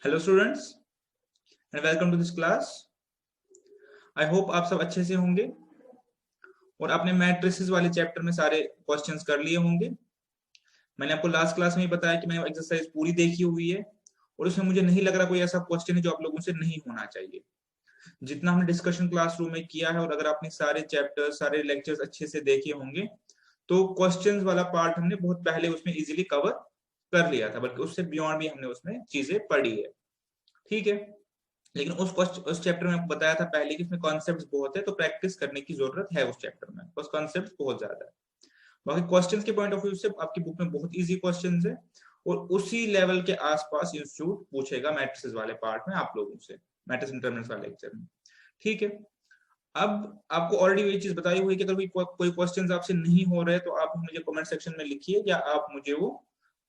Hello students and welcome to this class. I hope आप सब अच्छे से होंगे और आपने मैट्रिसेस वाले चैप्टर में सारे क्वेश्चंस कर लिए होंगे। मैंने आपको लास्ट क्लास में ही बताया कि मैंने एक्सरसाइज पूरी देखी हुई है और उसमें मुझे नहीं लग रहा कोई ऐसा क्वेश्चन है जो आप लोगों से नहीं होना चाहिए। जितना हमने डिस्कशन क्लासरूम में किया है और अगर आपने सारे चैप्टर्स सारे लेक्चर्स अच्छे से देखे होंगे तो क्वेश्चंस वाला पार्ट हमने बहुत पहले उसमें इजीली कवर कर लिया था, बल्कि उससे बियॉन्ड भी हमने उसमें चीजें पढ़ी है। ठीक है, लेकिन उस चैप्टर में आपको बताया था पहले कि इसमें कॉन्सेप्ट्स बहुत है, तो प्रैक्टिस करने की जरूरत है उस चैप्टर में, बस कॉन्सेप्ट्स बहुत ज्यादा है। बाकी क्वेश्चंस के पॉइंट ऑफ व्यू से आपकी बुक में बहुत इजी क्वेश्चंस है और उसी लेवल के आसपास इंस्टीट्यूट पूछेगा मैट्रिसेस वाले पार्ट में आप लोगों से, मैट्रिक्स इंटरमिनेट्स वाले लेक्चर में। ठीक है, अब आपको ऑलरेडी ये चीज बताई हुई है कि अगर कोई क्वेश्चंस आपसे नहीं हो रहे तो आप मुझे कमेंट सेक्शन में लिखिए या आप मुझे वो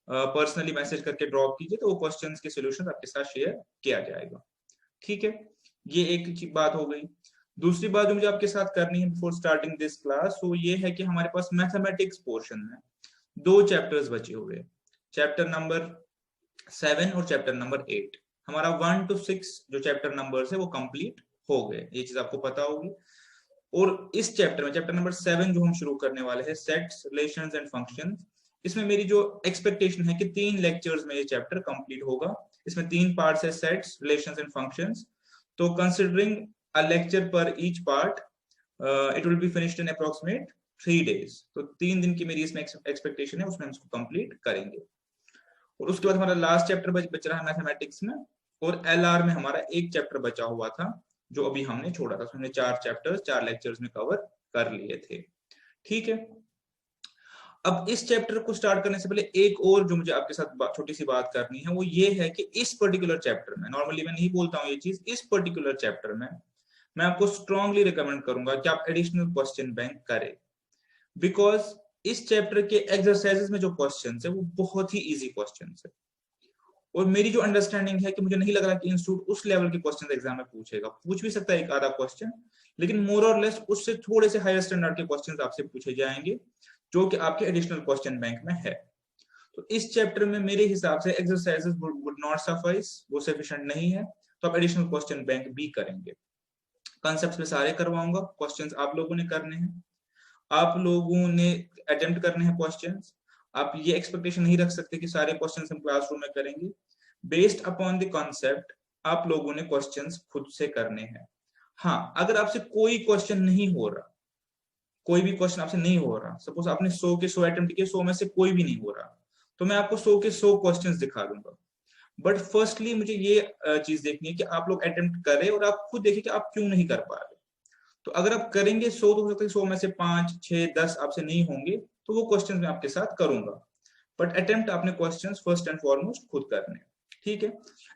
पर्सनली मैसेज करके ड्रॉप कीजिए, तो वो क्वेश्चंस के सॉल्यूशन आपके साथ शेयर किया जाएगा। ठीक है, ये एक बात हो गई। दूसरी बात जो मुझे आपके साथ करनी है बिफोर स्टार्टिंग दिस क्लास, वो ये है कि हमारे पास मैथमेटिक्स पोर्शन में दो चैप्टर्स बचे हुए, चैप्टर नंबर 7 और चैप्टर नंबर 8। हमारा 1 to 6 जो चैप्टर नंबर्स है वो कंप्लीट हो गए, ये चीज आपको पता होगी। और इस चैप्टर में चैप्टर नंबर 7 जो हम शुरू करने वाले हैं, सेट्स रिलेशंस एंड फंक्शंस, इसमें मेरी जो एक्सपेक्टेशन है कि 3 लेक्चर्स में ये चैप्टर कंप्लीट होगा। इसमें 3 पार्ट्स है, सेट्स रिलेशंस एंड फंक्शंस। तो कंसिडरिंग अ लेक्चर पर each part it will be finished in approximate 3 days। तो 3 दिन की मेरी इसमें एक्सपेक्टेशन है, उसमें हम इसको कंप्लीट करेंगे। और उसके बाद हमारा लास्ट चैप्टर बच रहा है मैथमेटिक्स में, और एलआर में हमारा एक चैप्टर बचा हुआ था जो अभी हमने छोड़ा था। उसमें हमने 4 चैप्टर्स 4 लेक्चर्स में कवर कर लिए थे। ठीक है, अब इस चैप्टर को स्टार्ट करने से पहले एक और जो मुझे आपके साथ छोटी सी बात करनी है वो ये है कि इस पर्टिकुलर चैप्टर में, नॉर्मली मैं नहीं बोलता हूँ ये चीज, इस पर्टिकुलर चैप्टर में मैं आपको स्ट्रांगली रिकमेंड करूंगा कि आप एडिशनल क्वेश्चन बैंक करें, बिकॉज इस चैप्टर के एक्सरसाइजेस में जो क्वेश्चंस है वो बहुत ही इजी क्वेश्चंस है। और मेरी जो अंडरस्टैंडिंग है कि मुझे नहीं लग रहा कि इंस्टीट्यूट उस लेवल के क्वेश्चन एग्जाम में पूछेगा, पूछ भी सकता है एक आधा क्वेश्चन, लेकिन मोर और लेस उससे थोड़े से हायर स्टैंडर्ड के क्वेश्चन आपसे पूछे जाएंगे जो कि आपके एडिशनल क्वेश्चन बैंक में है। तो इस चैप्टर में मेरे हिसाब से एक्सरसाइजेस वुड नॉट सफाइस, वो सफिशिएंट नहीं है, तो आप एडिशनल क्वेश्चन बैंक भी करेंगे। कॉन्सेप्ट्स में सारे करवाऊंगा, क्वेश्चंस आप लोगों ने करने हैं, आप लोगों ने अटेम्प्ट करने हैं क्वेश्चंस। आप ये एक्सपेक्टेशन नहीं रख सकते कि सारे क्वेश्चंस हम क्लासरूम में करेंगे। बेस्ड अपॉन द कॉन्सेप्ट आप लोगों ने क्वेश्चंस खुद से करने हैं। हाँ, अगर आपसे कोई क्वेश्चन नहीं हो रहा, कोई भी क्वेश्चन आपसे नहीं हो रहा, सपोज आपने 100 के 100 अटेम्प्ट किए, 100 में से कोई भी नहीं हो रहा, तो मैं आपको 100 के 100 क्वेश्चंस दिखा दूंगा। बट फर्स्टली मुझे ये चीज देखनी है कि आप लोग अटेम्प्ट करें और आप खुद देखिए कि आप क्यों नहीं कर पा रहे। तो अगर आप करेंगे 100, तो हो सकता है 100 में से 5, 6, 10 आपसे नहीं होंगे, तो वो क्वेश्चंस मैं आपके साथ करूंगा। बट अटेम्प्ट आपने क्वेश्चंस फर्स्ट एंड फॉरमोस्ट खुद करने। ठीक है,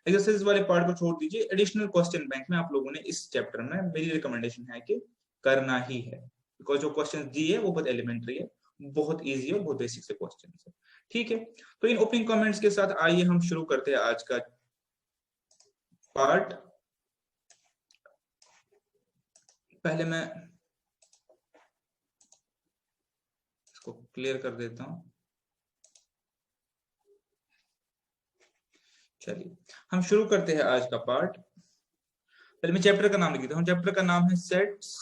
एक्सरसाइज वाले पार्ट को छोड़ दीजिए, एडिशनल क्वेश्चन बैंक में आप लोगों ने इस चैप्टर में मेरी रिकमेंडेशन है कि करना ही है, बिकॉज जो क्वेश्चन दिए है वो बहुत एलिमेंट्री है, बहुत इजी है, बहुत बेसिक से क्वेश्चन है। ठीक है, तो इन ओपनिंग कमेंट्स के साथ आइए हम शुरू करते हैं आज का पार्ट। पहले मैं इसको क्लियर कर देता हूं। चलिए हम शुरू करते हैं आज का पार्ट। पहले मैं चैप्टर का नाम लिख देता हूं। चैप्टर का नाम है सेट्स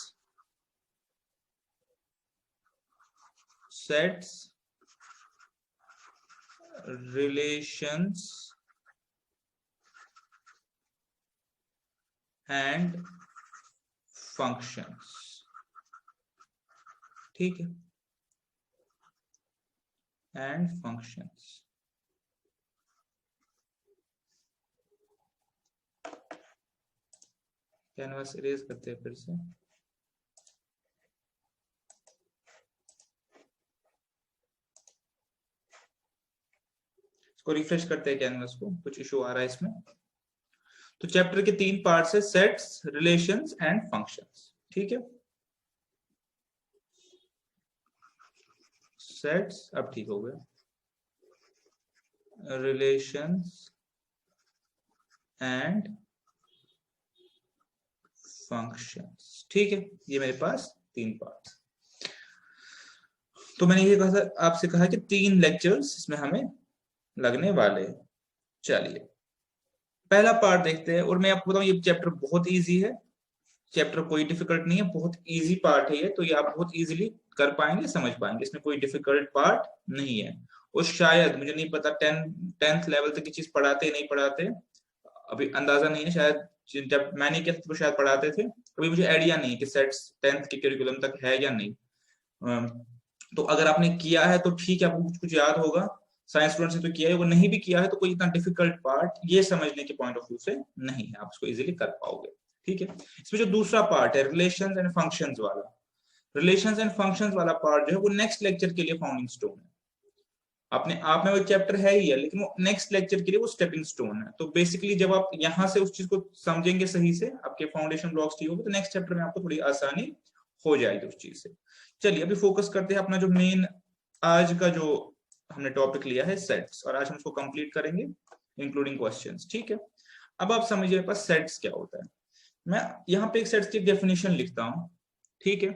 रिलेशंस एंड फंक्शंस। ठीक है, एंड फंक्शंस। कैनवास इरेज करते हैं फिर से। इसको रिफ्रेश करते हैं कैनवास को, कुछ इशू आ रहा है इसमें। तो चैप्टर के 3 पार्ट्स है, सेट्स रिलेशंस एंड फंक्शंस। ठीक है, सेट्स अब ठीक हो गया, रिलेशंस एंड फंक्शंस। ठीक है, ये मेरे पास 3 पार्ट्स। तो मैंने ये कहा था, आपसे कहा कि 3 लेक्चर्स इसमें हमें लगने वाले हैं। चलिए पहला पार्ट देखते हैं, और मैं आपको बताऊं ये चैप्टर बहुत इजी है, चैप्टर कोई डिफिकल्ट नहीं है, बहुत इजी पार्ट है ये, तो ये आप बहुत इजीली कर पाएंगे, समझ पाएंगे, इसमें कोई डिफिकल्ट पार्ट नहीं है। और शायद मुझे नहीं पता 10th लेवल तक की चीज पढ़ाते नहीं पढ़ाते, अभी अंदाजा नहीं है, शायद जब मैंने किया तो शायद पढ़ाते थे, अभी मुझे आइडिया नहीं है कि सेट्स 10th के करिकुलम तक है या नहीं। तो अगर आपने किया है तो ठीक है, आपको कुछ कुछ याद होगा, साइंस स्टूडेंट से तो किया है, वो नहीं भी किया है तो कोई इतना डिफिकल्ट पार्ट ये समझने के पॉइंट ऑफ व्यू से नहीं है, आप उसको इजीली कर पाओगे। ठीक है, इसमें जो दूसरा पार्ट है रिलेशंस एंड फंक्शंस वाला, रिलेशंस एंड फंक्शंस वाला पार्ट जो है वो नेक्स्ट लेक्चर के लिए फाउंडिंग स्टोन है। अपने आप में वो चैप्टर है ही है, लेकिन वो नेक्स्ट लेक्चर के लिए वो स्टेपिंग स्टोन है। तो बेसिकली जब आप यहाँ से उस चीज को समझेंगे सही से, आपके फाउंडेशन ब्लॉक्स ठीक होंगे, तो नेक्स्ट चैप्टर में आपको थोड़ी आसानी हो जाएगी उस चीज से। चलिए अभी फोकस करते हैं अपना जो मेन आज का जो हमने टॉपिक लिया है सेट्स, और आज हम उसको कंप्लीट करेंगे इंक्लूडिंग क्वेश्चंस। ठीक है, अब आप समझिए मेरे पास सेट्स क्या होता है। मैं यहाँ पे एक सेट्स की डेफिनेशन लिखता हूँ, ठीक है,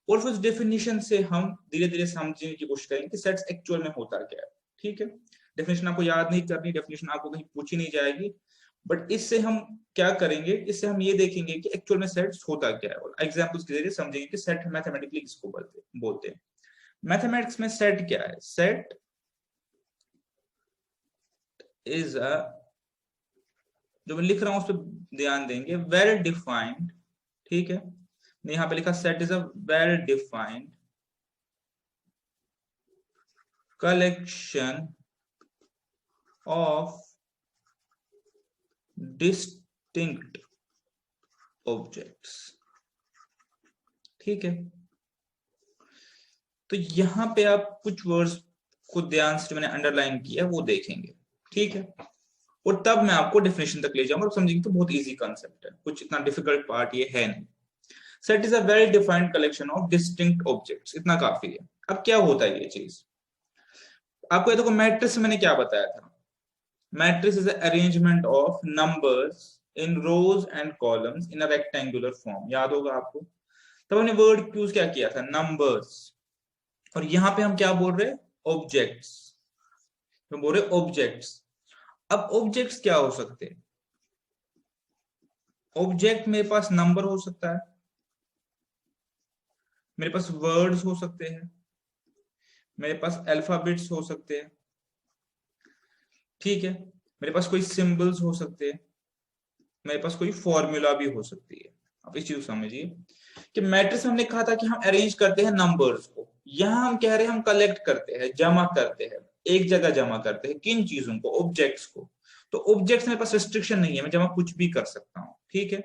और फिर उस डेफिनेशन से हम धीरे धीरे समझने की कोशिश करेंगे कि सेट्स एक्चुअल में होता क्या है। ठीक है, डेफिनेशन आपको याद नहीं करनी, डेफिनेशन आपको कहीं पूछी नहीं जाएगी, बट इससे हम क्या करेंगे, इससे हम ये देखेंगे कि एक्चुअल में सेट्स होता क्या है, और एग्जांपल्स के जरिए समझेंगे कि सेट मैथमेटिकली किसको बोलते हैं। मैथमेटिक्स में सेट क्या है? सेट इज अ, जो मैं लिख रहा हूं उस पर ध्यान देंगे, वेल डिफाइंड, ठीक है, यहाँ पे लिखा set is a well defined collection of distinct objects. ठीक है, तो यहां पे आप कुछ वर्ड्स को ध्यान से मैंने अंडरलाइन किया वो देखेंगे। ठीक है, और तब मैं आपको डेफिनेशन तक ले जाऊंगा और समझेंगे तो बहुत इजी कांसेप्ट है, कुछ इतना डिफिकल्ट पार्ट ये है नहीं। Set is a well defined collection of distinct objects, इतना काफी है। अब क्या होता है ये चीज, आपको ये देखो मैट्रिक्स मैंने क्या बताया था, matrix is arrangement of numbers in rows and columns in a rectangular form, याद होगा आपको। तब हमने वर्ड यूज क्या किया था, नंबर्स, और यहां पे हम क्या बोल रहे हैं, ऑब्जेक्ट्स, तो बोल रहे ऑब्जेक्ट्स। अब ऑब्जेक्ट्स क्या हो सकते हैं, ऑब्जेक्ट मेरे पास नंबर हो सकता है, मेरे पास वर्ड्स हो सकते हैं, मेरे पास अल्फाबेट्स हो सकते हैं, ठीक है, मेरे पास कोई सिंबल्स हो सकते हैं, मेरे पास कोई फॉर्मूला भी हो सकती है। आप इस चीज को समझिए कि मैट्रिक्स में हमने कहा था कि हम अरेंज करते हैं नंबर्स को, यहां हम कह रहे हैं हम कलेक्ट करते हैं, जमा करते हैं, एक जगह जमा करते हैं, किन चीजों को, ऑब्जेक्ट्स को। तो ऑब्जेक्ट्स मेरे पास रिस्ट्रिक्शन नहीं है, मैं जमा कुछ भी कर सकता हूँ। ठीक है,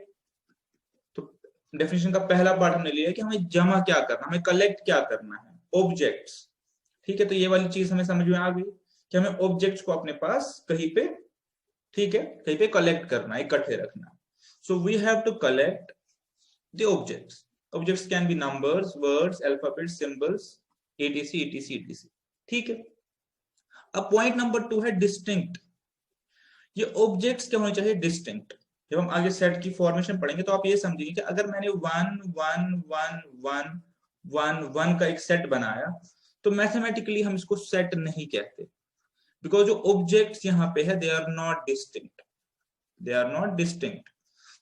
तो डेफिनेशन का पहला पार्ट हमने लिया है कि हमें जमा क्या करना, हमें कलेक्ट क्या करना है, ऑब्जेक्ट्स। ठीक है, तो ये वाली चीज हमें समझ में आ गई कि हमें ऑब्जेक्ट्स को अपने पास कहीं पे, ठीक है, कहीं पे कलेक्ट करना, इकट्ठे रखना। So we have to collect the objects. Objects can be numbers, words, alphabets, symbols, etc etc etc। ठीक है, अब पॉइंट नंबर 2 है डिस्टिंक्ट। ये ऑब्जेक्ट्स क्या होने चाहिए, डिस्टिंक्ट। जब हम आगे सेट की फॉर्मेशन पढ़ेंगे तो आप ये समझिए कि अगर मैंने 1 1 1 1 1 1 का एक सेट बनाया, तो मैथमेटिकली हम इसको सेट नहीं कहते, बिकॉज जो ऑब्जेक्ट्स यहाँ पे है they are not distinct, they are not distinct.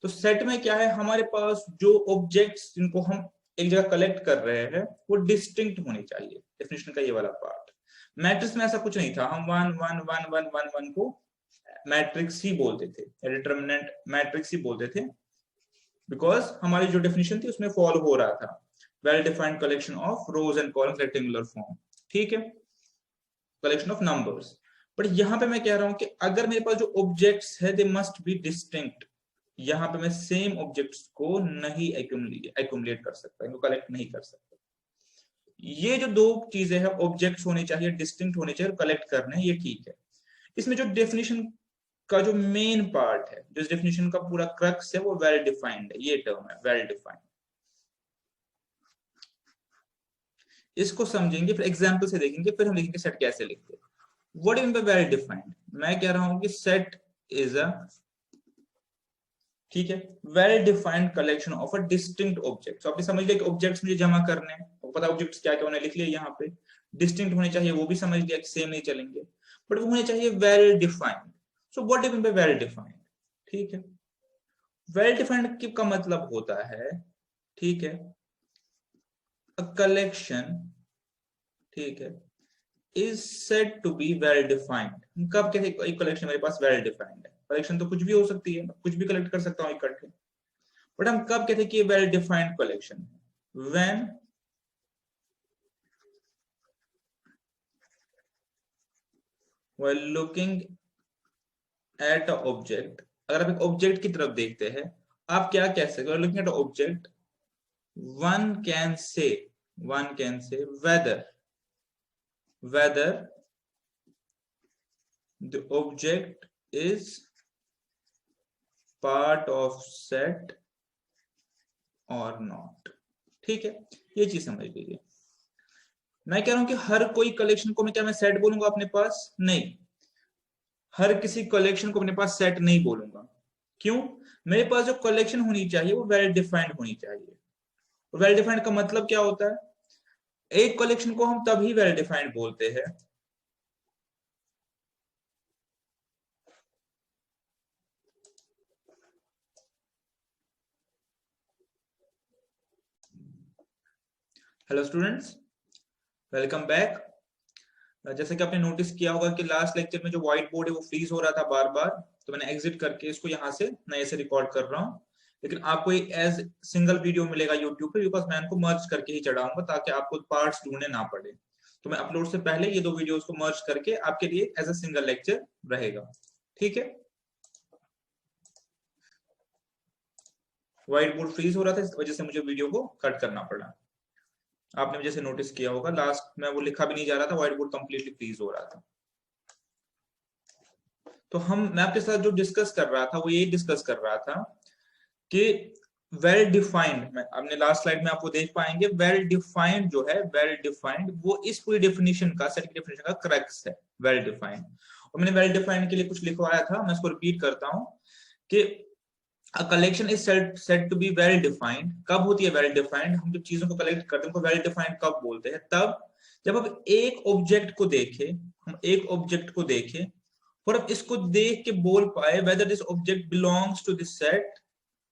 तो सेट में क्या है, हमारे पास जो ऑब्जेक्ट्स जिनको हम एक जगह कलेक्ट कर रहे हैं वो डिस्टिंक्ट होने चाहिए, डेफिनेशन का ये वाला पार्ट। मैट्रिक्स में ऐसा कुछ नहीं था, हम 1 1 1 1 1 1 को मैट्रिक्स ही बोलते थे, डिटरमिनेंट मैट्रिक्स ही बोलते थे, बिकॉज हमारी जो डेफिनेशन थी उसमें फॉलो हो रहा था well defined collection of rose and columns rectangular form. ठीक है, कलेक्शन ऑफ नंबर्स। बट यहाँ पे मैं कह रहा हूं कि अगर मेरे पास जो ऑब्जेक्ट्स है दे मस्ट बी डिस्टिंक्ट, यहाँ पे मैं सेम ऑब्जेक्ट्स को नहीं एक्यूमुलेट कर सकता, इनको कलेक्ट नहीं कर सकता। ये जो दो चीजें हैं, ऑब्जेक्ट्स होने चाहिए, डिस्टिंक्ट होने चाहिए, और कलेक्ट करने, ये ठीक है। इसमें जो डेफिनेशन का जो मेन पार्ट है, जो डेफिनेशन का पूरा क्रक्स है, वो वेल डिफाइंड है, ये टर्म है वेल डिफाइंड। इसको समझेंगे, फिर एग्जांपल से देखेंगे, फिर हम देखेंगे सेट कैसे लिखते हैं। What in by well defined, मैं कह रहा हूं कि सेट इज अ, ठीक है, well defined collection of a distinct objects. आपने समझ लिया कि ऑब्जेक्ट्स मुझे जमा करने हैं, आपको पता है ऑब्जेक्ट्स क्या क्या होने, लिख लिया यहाँ पे। डिस्टिंक्ट होने चाहिए, वो भी समझ लिया कि सेम नहीं चलेंगे, बट वो होने चाहिए well defined. So what do you mean by well defined, ठीक है। वेल डिफाइंड का मतलब होता है, ठीक है, अ कलेक्शन, ठीक है, is said to be well defined. हम कब कहते हैं एक कलेक्शन मेरे पास वेल डिफाइंड है? कलेक्शन तो कुछ भी हो सकती है, कुछ भी कलेक्ट कर सकता हूँ इकट्ठे, बट हम कब कहते हैं कि वेल डिफाइंड कलेक्शन है? When while looking at a object, अगर आप एक ऑब्जेक्ट की तरफ देखते हैं, आप क्या कह सकते हो? Looking at object, one can say one can say whether the object is part of set or not। ठीक है, ये चीज समझ लीजिए। मैं कह रहा हूं कि हर कोई कलेक्शन को मैं क्या मैं सेट बोलूंगा अपने पास? नहीं, हर किसी कलेक्शन को अपने पास सेट नहीं बोलूंगा। क्यों? मेरे पास जो कलेक्शन होनी चाहिए वो वेल डिफाइंड होनी चाहिए। वेल डिफाइंड का मतलब क्या होता है? एक कलेक्शन को हम तभी वेल डिफाइंड बोलते हैं हेलो स्टूडेंट्स, वेलकम बैक। जैसे कि आपने नोटिस किया होगा कि लास्ट लेक्चर में जो व्हाइट बोर्ड है वो फ्रीज हो रहा था बार बार, तो मैंने एग्जिट करके इसको यहाँ से नए से रिकॉर्ड कर रहा हूँ। लेकिन आपको एक एज सिंगल वीडियो मिलेगा यूट्यूब पे, बिकॉज मैं इनको मर्ज करके ही चढ़ाऊंगा ताकि आपको पार्ट्स ढूंढने ना पड़े। तो मैं अपलोड से पहले ये दो वीडियोस को मर्ज करके आपके लिए एज ए सिंगल लेक्चर रहेगा। ठीक है, व्हाइट बोर्ड फ्रीज हो रहा था, इस वजह से मुझे वीडियो को कट करना पड़ा। आपने जैसे नोटिस किया होगा लास्ट में वो लिखा भी नहीं जा रहा था, व्हाइट बोर्ड कंप्लीटली फ्रीज हो रहा था। तो मैं आपके साथ जो डिस्कस कर रहा था वो ये डिस्कस कर रहा था कि वेल डिफाइंड, आपने लास्ट स्लाइड में आपको देख पाएंगे, वेल डिफाइंड जो है, वेल डिफाइंड वो इस पूरी डेफिनेशन का, सेट की डेफिनेशन का क्रक्स है, वेल डिफाइंड। और मैंने वेल डिफाइंड के लिए कुछ लिखवाया था, मैं इसको रिपीट करता हूं कि a collection is said to be well defined। कब होती है well defined? हम जब चीजों को कलेक्ट करते हैं उनको well defined कब बोलते हैं? तब जब हम एक ऑब्जेक्ट को देखें, हम एक ऑब्जेक्ट को देखें और अब इसको देख के बोल पाए whether this object belongs to this set,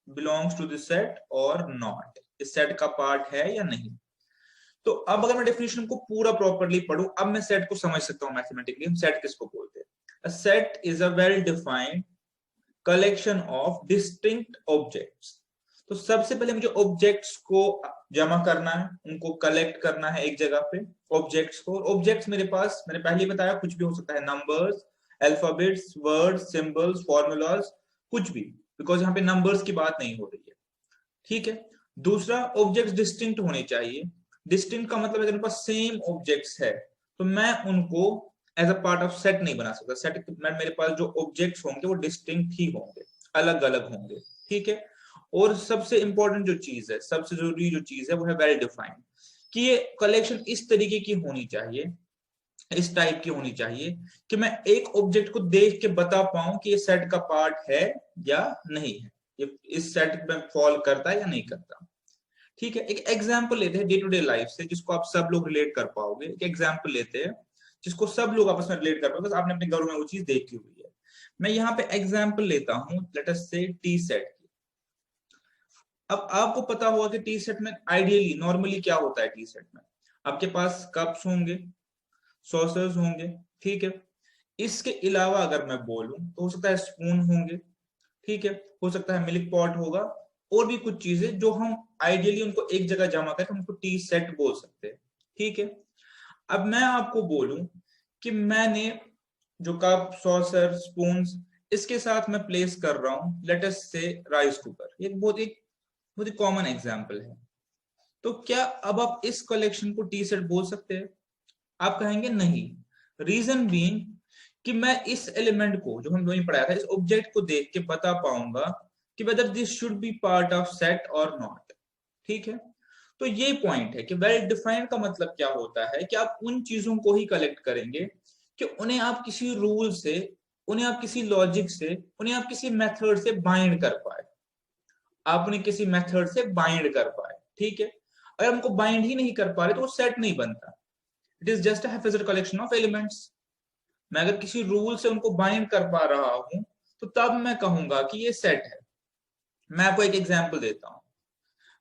belongs to this set or not, इस सेट का पार्ट है या नहीं। तो अब अगर मैं डेफिनेशन को पूरा प्रॉपर्ली पढूं, अब मैं सेट को समझ सकता हूं मैथमेटिकली। हम सेट किसको बोलते हैं? A set is a well defined collection of distinct objects. तो सबसे पहले मुझे ऑब्जेक्ट्स को जमा करना है, उनको कलेक्ट करना है एक जगह पे, ऑब्जेक्ट्स को। ऑब्जेक्ट्स मेरे पास, मैंने पहले ही बताया, कुछ भी हो सकता है, numbers, alphabets, words, symbols, formulas, कुछ भी, बिकॉज यहाँ पे नंबर्स की बात नहीं हो रही है। ठीक है, दूसरा, ऑब्जेक्ट्स डिस्टिंक्ट होने चाहिए। डिस्टिंक्ट का मतलब अगर मेरे पास सेम ऑब्जेक्ट्स है तो मैं उनको as a part of set नहीं बना सकता। सेट में मेरे पास जो ऑब्जेक्ट्स होंगे वो डिस्टिंक्ट ही होंगे, अलग अलग होंगे। ठीक है, और सबसे इंपॉर्टेंट जो चीज है, सबसे जरूरी जो चीज है वो है वेल डिफाइंड, कि ये कलेक्शन इस तरीके की होनी चाहिए, इस टाइप की होनी चाहिए कि मैं एक ऑब्जेक्ट को देख के बता पाऊं कि ये सेट का पार्ट है या नहीं है, ये इस सेट में फॉल करता है या नहीं करता। ठीक है, एक एग्जाम्पल लेते हैं डे टू डे लाइफ से, जिसको आप सब लोग रिलेट कर पाओगे। एक एग्जाम्पल लेते हैं जिसको सब लोग आपस में रिलेट कर पाओगे, आपने अपने घरों में वो चीज देखी हुई है। मैं यहाँ पे एग्जाम्पल लेता हूँ, लेट अस से टी सेट की। अब आपको पता होगा कि टी सेट में आइडियली नॉर्मली क्या होता है? टी सेट में आपके पास कप्स होंगे, सॉसर्स होंगे, ठीक है। इसके अलावा अगर मैं बोलूं तो हो सकता है स्पून होंगे, ठीक है, हो सकता है मिल्क पॉट होगा, और भी कुछ चीजें जो हम आइडियली उनको एक जगह जमा करके हम उनको टी सेट बोल सकते हैं। ठीक है, अब मैं आपको बोलूं कि मैंने जो कप, सॉसर, स्पून, इसके साथ मैं प्लेस कर रहा हूं लेट अस से राइस कुकर, ये बहुत ही कॉमन एग्जांपल है। तो क्या अब आप इस कलेक्शन को टी सेट बोल सकते हैं? आप कहेंगे नहीं। रीजन बीइंग कि मैं इस एलिमेंट को, जो हम वही पढ़ाया था, इस ऑब्जेक्ट को देख के बता पाऊंगा कि whether this should be part of set और नॉट। ठीक है, तो ये पॉइंट है कि वेल डिफाइंड का मतलब क्या होता है कि आप उन चीजों को ही कलेक्ट करेंगे कि उन्हें आप किसी रूल से, उन्हें आप किसी लॉजिक से, उन्हें आप किसी मेथड से बाइंड कर पाए, आप उन्हें किसी मेथड से बाइंड कर पाए। ठीक है, अगर हमको बाइंड ही नहीं कर पा रहे तो वो सेट नहीं बनता। It is just a hypothetical collection of elements. मैं अगर किसी रूल से उनको बाइंड कर पा रहा हूं तो तब मैं कहूंगा कि ये सेट है। मैं आपको एक एग्जांपल देता हूं।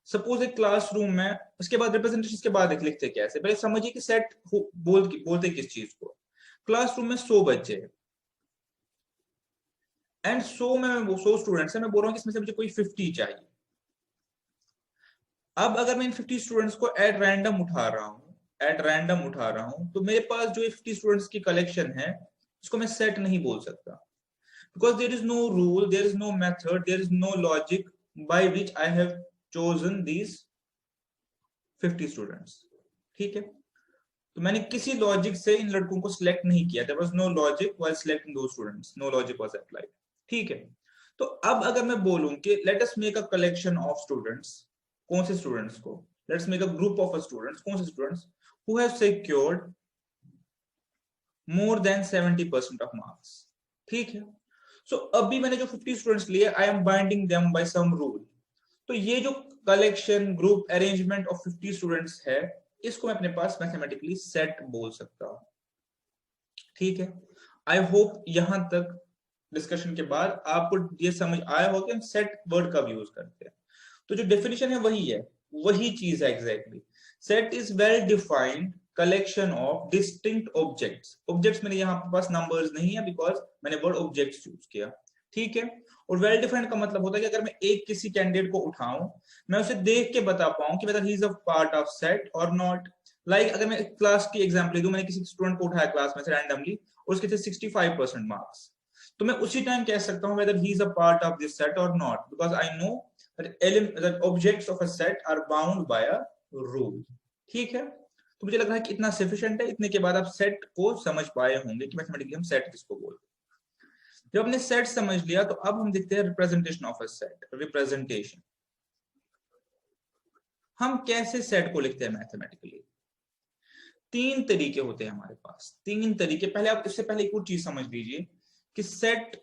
सपोज एक क्लासरूम में, उसके बाद रिप्रेजेंटेशन के बाद लिखते कैसे, पहले समझिए कि सेट बोलते किस चीज को। क्लासरूम में 100 बच्चे हैं एंड 100 स्टूडेंट्स है, मैं बोल रहा हूँ कि इसमें से मुझे कोई 50 चाहिए। अब अगर मैं इन 50 स्टूडेंट्स को एट रैंडम उठा रहा हूं तो मेरे पास जो 50 स्टूडेंट्स की कलेक्शन है उसको मैं सेट नहीं बोल सकता, because there is no rule, there is no method, there is no logic by which I have chosen these 50 students. ठीक है, तो मैंने किसी लॉजिक से इन लड़कों को सिलेक्ट नहीं किया, there was no logic while selecting those students, no logic was applied. ठीक है, तो अब अगर मैं बोलूं कि let us make a collection of students, कौन से स्टूडेंट्स को, let's make a group of students, कौन से students who have secured more than 70% of marks. ठीक है, सो अभी मैंने जो 50 स्टूडेंट्स लिए, I am binding them by some rule. तो ये जो collection group arrangement of 50 students है, इसको मैं अपने पास मैथमेटिकली सेट बोल सकता हूं। ठीक है, आई होप यहां तक डिस्कशन के बाद आपको ये समझ आया होगा कि हम सेट वर्ड कब यूज करते हैं। तो जो डेफिनेशन है वही चीज है exactly. Set is well defined collection of distinct objects. Objects मेरे यहाँ पास नंबर्स नहीं है बिकॉज मैंने वर्ड ऑब्जेक्ट्स यूज किया। ठीक है, और वेल डिफाइंड का मतलब होता है कि अगर मैं एक किसी कैंडिडेट को उठाऊं, मैं उसे देख के बता पाऊं कि weather he is a part of set और नॉट। लाइक अगर मैं क्लास की एग्जांपल दूं, मैंने किसी स्टूडेंट को उठाया क्लास में से रैंडमली और उसके थे 65% मार्क्स, तो मैं उसी टाइम कह सकता हूं whether he is a part of this set or not, because I know that objects of a set are bound by a rule। ठीक है, तो मुझे लग रहा है कि इतना सफिशिएंट है। इतने के बाद आप सेट को समझ पाए होंगे कि मैथमेटिकली हम सेट किसको बोलते हैं। जब हमने सेट समझ लिया तो अब हम देखते हैं representation of a set. Representation, हम कैसे सेट को लिखते हैं मैथमेटिकली। तीन तरीके होते हैं हमारे पास, तीन तरीके। पहले आप इससे पहले एक और चीज समझ लीजिए कि सेट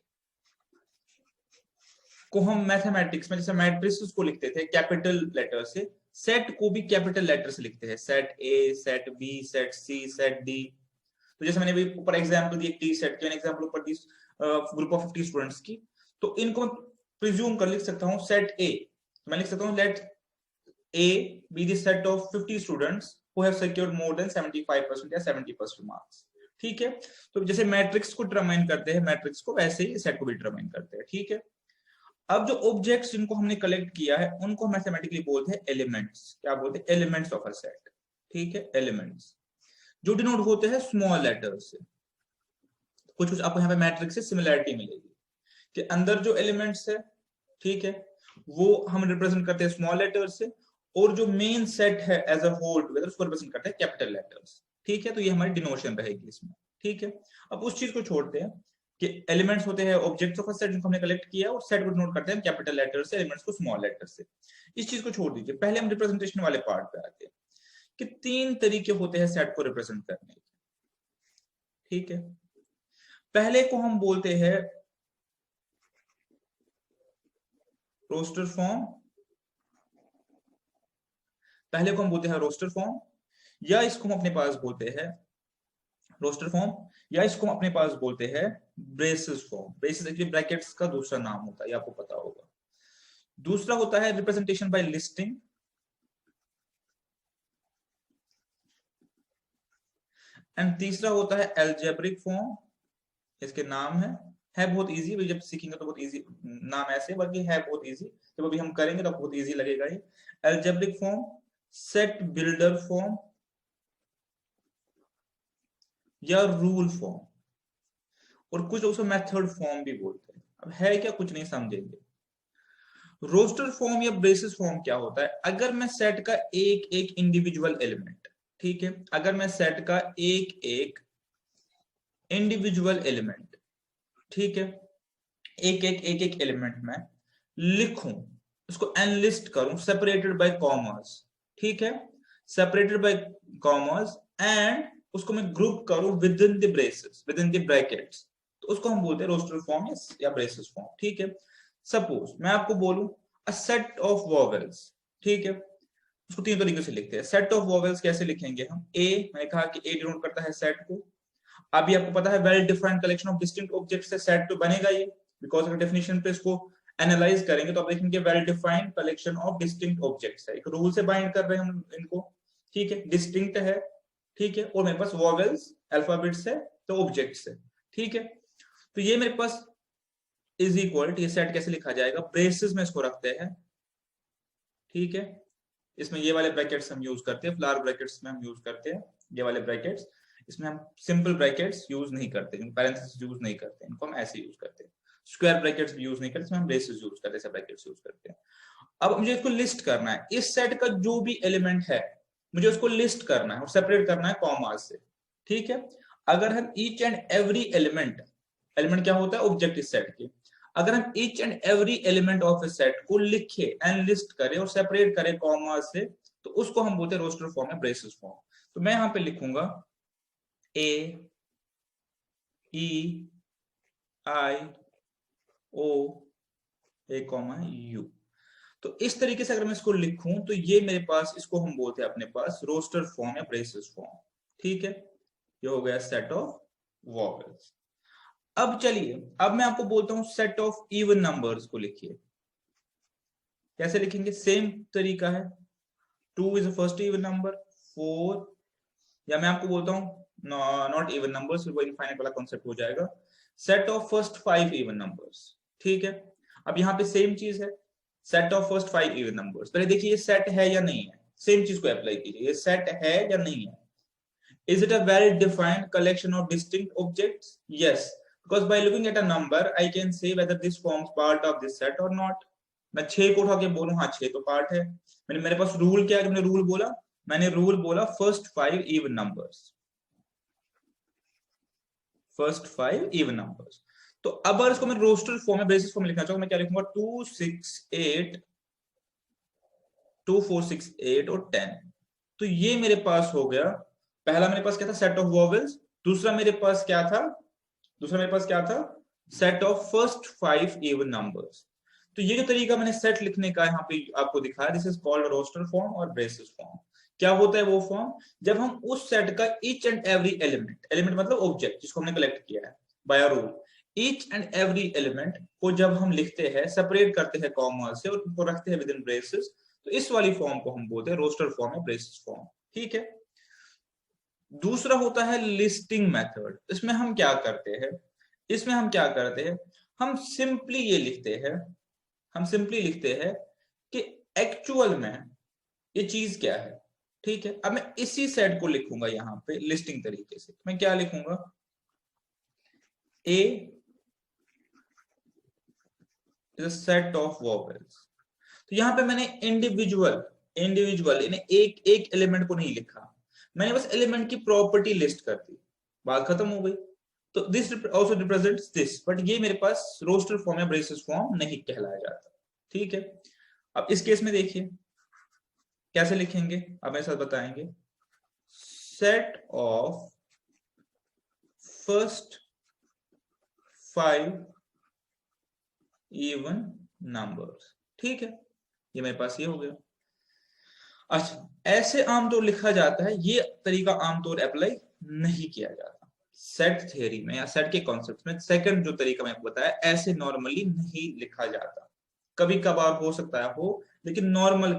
को हम मैथमेटिक्स में जैसे मैट्रिसेस को लिखते थे कैपिटल लेटर से, सेट को भी कैपिटल लेटर से लिखते हैं। Set A, set B, set C, set D. तो जैसे मैंने अभी ऊपर एग्जांपल दी टी सेट की, एग्जांपल ऊपर दी ग्रुप ऑफ 50 स्टूडेंट्स की, तो इनको मैं प्रिज्यूम कर लिख सकता हूं सेट ए। तो मैं लिख सकता हूं let A be the set of 50 students who have secured more than 75% या 70% मार्क्स। ठीक है, तो जैसे मैट्रिक्स को डिटरमाइन करते हैं मैट्रिक्स को, वैसे ही सेट को भी डिटरमाइन करते हैं। ठीक है, अब जो ऑब्जेक्ट्स जिनको हमने कलेक्ट किया है उनको मैथमेटिकली बोलते हैं एलिमेंट्स। क्या बोलते हैं? Elements of a set. ठीक है, एलिमेंट्स जो डिनोट होते हैं स्मॉल लेटर से। कुछ आपको यहाँ पे मैट्रिक्स से सिमिलैरिटी मिलेगी कि अंदर जो एलिमेंट्स है, ठीक है, वो हम रिप्रेजेंट करते हैं स्मॉल लेटर से, और जो मेन सेट है एज अ होल टुगेदर उसको रिप्रेजेंट करते हैं कैपिटल लेटर्स। ठीक है, तो ये हमारी डिनोशन रहेगी इसमें। ठीक है, अब उस चीज को छोड़ते हैं कि एलिमेंट्स होते हैं ऑब्जेक्ट्स ऑफ अ सेट जिनको हमने कलेक्ट किया, और सेट को डिनोट करते हैं कैपिटल लेटर से, एलिमेंट्स को स्मॉल लेटर से। इस चीज को छोड़ दीजिए, पहले हम रिप्रेजेंटेशन वाले पार्ट पे आते हैं कि तीन तरीके होते हैं सेट को रिप्रेजेंट करने के। ठीक है, पहले को हम बोलते हैं रोस्टर फॉर्म, पहले को हम बोलते हैं रोस्टर फॉर्म, या इसको हम अपने पास बोलते हैं रोस्टर फॉर्म, या इसको हम अपने पास बोलते हैं braces form. Braces actually brackets का दूसरा नाम होता है, ये आपको पता होगा। दूसरा होता है रिप्रेजेंटेशन बाय लिस्टिंग, एंड तीसरा होता है अलजेब्रिक फॉर्म। इसके नाम है बहुत इजी, जब सीखेंगे तो बहुत इजी नाम ऐसे, बल्कि है बहुत इजी, जब अभी हम करेंगे तो बहुत इजी लगेगा ये। Algebraic form, set builder form, या रूल फॉर्म, और कुछ उसको मेथड फॉर्म भी बोलते हैं। अब है क्या, कुछ नहीं समझेंगे। रोस्टर फॉर्म या बेसिस फॉर्म क्या होता है? अगर मैं सेट का एक एक इंडिविजुअल एलिमेंट, ठीक है, अगर मैं सेट का एक एक इंडिविजुअल एलिमेंट, ठीक है, एक एक एलिमेंट में लिखूं, उसको एनलिस्ट करूं सेपरेटेड बाय कॉमर्स, ठीक है, सेपरेटेड बाय कॉमर्स, एंड उसको मैं ग्रुप करूं with in the braces, with in the brackets, तो उसको हम बोलते हैं रोस्टर फॉर्म या ब्रेसेस फॉर्म। ठीक है, सपोज मैं आपको बोलूं अ सेट ऑफ वॉवेल्स, ठीक है, उसको तीन तरीके से लिखते हैं। सेट ऑफ वॉवेल्स कैसे लिखेंगे हम? ए, मैंने कहा कि ए डिनोट करता है सेट को। अभी आपको पता है well defined collection of distinct objects से सेट तो बनेगा ये। बिकॉज अगर डेफिनेशन पे इसको एनालाइज करेंगे तो आप देखेंगे well defined collection of distinct objects है, एक रूल से बाइंड कर रहे हैं हम इनको, ठीक है, डिस्टिंक्ट है, ठीक है, और मेरे पास वॉवेल्स अल्फाबेट्स है तो ऑब्जेक्ट्स है, ठीक है। तो ये मेरे पास इज इक्वल, ये सेट कैसे लिखा जाएगा, ब्रेसेस में इसको रखते हैं, ठीक है। इसमें ये वाले ब्रैकेट्स हम यूज करते हैं, फ्लावर ब्रैकेट्स में हम यूज करते हैं ये वाले ब्रैकेट्स, इसमें हम सिंपल ब्रैकेट्स यूज नहीं करते, पैरेंथेसिस यूज नहीं करते, इनको हम ऐसे यूज करते हैं। स्क्वायर ब्रैकेट्स भी यूज नहीं करते, इसमें हम ब्रेसेस यूज करते हैं, ब्रैकेट्स यूज करते हैं। अब मुझे इसको लिस्ट करना है, इस सेट का जो भी एलिमेंट है मुझे उसको लिस्ट करना है और सेपरेट करना है कॉमा से, ठीक है। अगर हम each and every element, element क्या होता है, ऑब्जेक्ट इस सेट के, अगर हम each and every element of A set को लिखे एंड लिस्ट करें और सेपरेट करें कॉमा से, तो उसको हम बोलते हैं रोस्टर फॉर्म या ब्रेसेस फॉर्म। तो मैं यहां पे लिखूंगा ए ई आई ओ ए कॉमा यू। तो इस तरीके से अगर मैं इसको लिखूं तो ये मेरे पास, इसको हम बोलते हैं अपने पास रोस्टर फॉर्म या ब्रेसेस फॉर्म, ठीक है। ये हो गया सेट ऑफ वॉवेल्स। अब चलिए, अब मैं आपको बोलता हूं सेट ऑफ इवन नंबर्स को लिखिए। कैसे लिखेंगे, सेम तरीका है, 2 is the first even number, 4, या मैं आपको बोलता हूं नॉट इवन नंबर्स, वो इनफाइनाइट वाला कॉन्सेप्ट हो जाएगा, set of first 5 even numbers, ठीक है। अब यहाँ पे सेम चीज है, set of first 5 even numbers. पहले देखिए ये सेट है या नहीं है, सेम चीज को अप्लाई कीजिए, ये सेट है या नहीं है। Is it a well defined collection of distinct objects? Yes, because by looking at a number, I can say whether this forms part of this set or not. मैं 6 को उठा के बोलूं हाँ 6 तो पार्ट है। मेरे पास रूल क्या है, मैंने रूल बोला, first 5 even numbers, first 5 even numbers. तो अब अगर इसको मैं रोस्टर फॉर्म में ब्रेसेस फॉर्म में लिखना चाहूँ, मैं क्या लिखूंगा, 2 6 8 2 4 6 8 और 10। तो ये मेरे पास हो गया, पहला मेरे पास क्या था, सेट ऑफ वॉवेल्स, दूसरा मेरे पास क्या था, set of first 5 even numbers. तो ये जो तरीका मैंने सेट लिखने का यहाँ पे आपको दिखाया, this is called roster form और ब्रेसेस फॉर्म। क्या होता है वो फॉर्म, जब हम उस सेट का each and every element, element मतलब ऑब्जेक्ट जिसको हमने कलेक्ट किया है by rule, each and every element को जब हम लिखते हैं, सेपरेट करते हैं कॉमा से और उनको रखते हैं विद इन ब्रेसेस, तो इस वाली फॉर्म को हम बोलते हैं रोस्टर फॉर्म या ब्रेसेस फॉर्म, ठीक है। दूसरा होता है लिस्टिंग मेथड। इसमें हम क्या करते हैं, हम सिंपली ये लिखते हैं कि एक्चुअल में ये चीज क्या है, ठीक है। अब मैं इसी सेट को लिखूंगा यहाँ पे लिस्टिंग तरीके से, मैं क्या लिखूंगा, A is a set of vowels. तो यहाँ पे मैंने इंडिविजुअल एक एक एलिमेंट को नहीं लिखा, मैंने बस एलिमेंट की प्रॉपर्टी लिस्ट कर दी, बात खत्म हो गई। तो this also represents this, but ये मेरे पास रोस्टर फॉर्म या ब्रेसेस फॉर्म नहीं कहलाया जाता, ठीक है। अब इस केस में देखिए कैसे लिखेंगे, अब मेरे साथ बताएंगे, set of first 5 even numbers, ठीक है। ये मेरे पास ये हो गया। अच्छा, ऐसे आमतौर लिखा जाता है, ये तरीका आमतौर अप्लाई नहीं किया जाता सेट थ्योरी में या सेट के कॉन्सेप्ट में। सेकंड जो तरीका मैंने बताया, ऐसे नॉर्मली नहीं लिखा जाता, कभी कभार हो सकता है हो, लेकिन नॉर्मल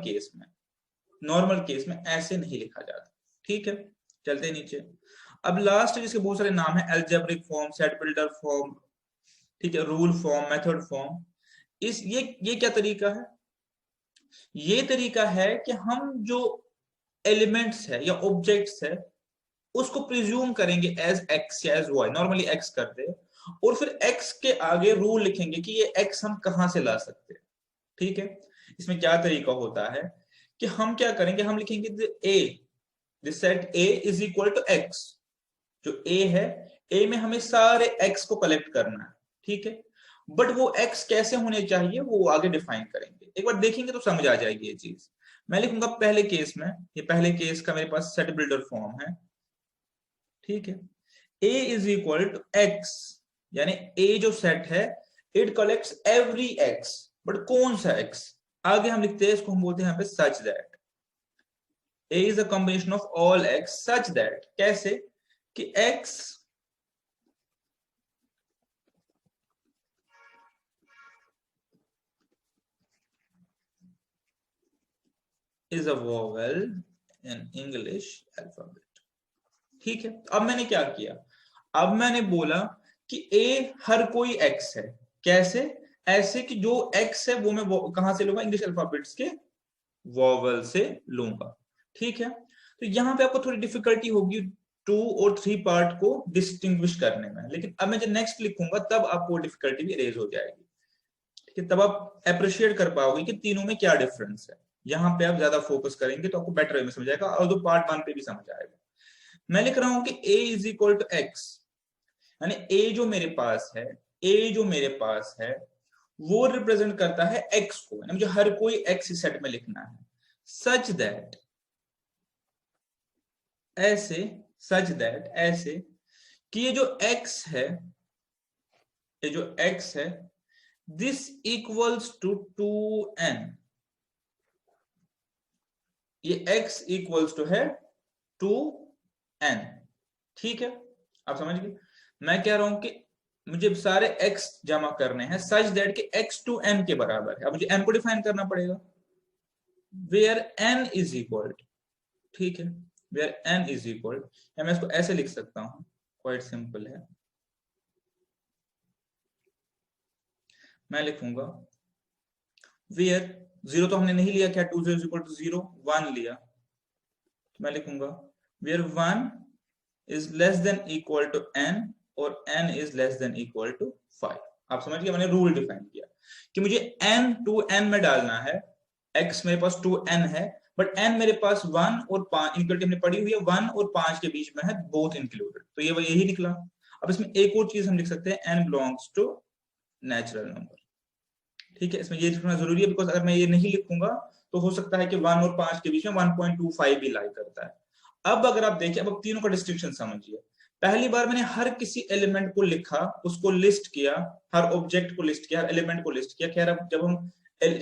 केस में ऐसे नहीं लिखा जाता, ठीक है। चलते हैं नीचे। अब लास्ट जिसके बहुत सारे नाम है, algebraic form, set builder form, ठीक है, रूल फॉर्म, मेथड फॉर्म। ये क्या तरीका है, ये तरीका है कि हम जो एलिमेंट्स है या ऑब्जेक्ट्स है उसको प्रिज्यूम करेंगे एज एक्स या एज वाई, नॉर्मली एक्स करते हैं, और फिर एक्स के आगे रूल लिखेंगे कि ये एक्स हम कहां से ला सकते हैं, ठीक है। इसमें क्या तरीका होता है कि हम क्या करेंगे, हम लिखेंगे A, this set A is equal to X. जो ए है, ए में हमें सारे एक्स को कलेक्ट करना है, ठीक है। बट वो एक्स कैसे होने चाहिए वो आगे डिफाइन करेंगे, एक बार देखेंगे तो समझ आ जाएगी ये चीज। मैं लिखूंगा पहले केस में, ये पहले केस का मेरे पास सेट बिल्डर फॉर्म है, ठीक है। ए इज इक्वल टू एक्स, यानी ए जो सेट है it collects every x, but कौन सा एक्स, आगे हम लिखते हैं, इसको हम बोलते हैं यहाँ पे such that A is a combination of all x such that, कैसे कि x is a vowel in English alphabet। ठीक है, अब मैंने क्या किया, अब मैंने बोला कि ए हर कोई एक्स है। कैसे? ऐसे कि जो एक्स है वो मैं कहां से लूंगा, इंग्लिश अल्फाबेट्स के वॉवल से लूंगा। ठीक है, तो यहां पे आपको थोड़ी डिफिकल्टी होगी 2 और 3 पार्ट को डिस्टिंग्विश करने में, लेकिन अब मैं जब नेक्स्ट लिखूंगा तब आपको डिफिकल्टी भी रेज हो जाएगी। ठीक है, तब आप अप्रिशिएट कर पाओगे कि तीनों में क्या डिफरेंस है। यहाँ पे आप ज्यादा फोकस करेंगे तो आपको बेटर वे में समझ आएगा, और जो पार्ट 1 पे भी समझ आएगा। मैं लिख रहा हूं कि a is equal to x, यानी a जो मेरे पास है, a जो मेरे पास है वो रिप्रेजेंट करता है x को, यानी मुझे हर कोई x सेट में लिखना है। सच दैट, ऐसे, सच दैट ऐसे कि ये जो x है, ये जो x है, दिस इक्वल्स टू 2n, ये x इक्वल्स टू है 2n। ठीक है, आप समझ गए। मैं कह रहा हूं कि मुझे सारे x जमा करने हैं सच दैट कि x टू n के बराबर है। अब मुझे n को डिफाइन करना पड़ेगा, वेयर n इज इक्वल। ठीक है, वेयर n इज इक्वल, या मैं इसको ऐसे लिख सकता हूं, क्वाइट सिंपल है। मैं लिखूंगा वेयर, 0 तो हमने नहीं लिया, क्या 2 0 इक्वल टू 0, 1 लिया, तो मैं लिखूंगा where 1 is less than equal to n और n is less than equal to 5। आप समझ गए, मैंने रूल डिफाइन किया कि मुझे n टू n में डालना है। x मेरे पास 2n है, बट n मेरे पास 1 और 5 इनक्लूड हमने पढ़ी हुई है, 1 और 5 के बीच में है, बोथ इंक्लूडेड, तो ये यही निकला। अब इसमें एक और चीज हम लिख सकते हैं, n belongs to natural number. ठीक है, इसमें ये लिखना जरूरी है, बिकॉज अगर मैं ये नहीं लिखूंगा तो हो सकता है कि 1 और 5 के बीच में 1.25 भी लाई करता है। अब अगर आप देखिए, अब तीनों का डिस्टिंक्शन समझिए। पहली बार मैंने हर किसी एलिमेंट को लिखा, उसको लिस्ट किया, हर ऑब्जेक्ट को लिस्ट किया, हर एलिमेंट को लिस्ट किया। खैर अब जब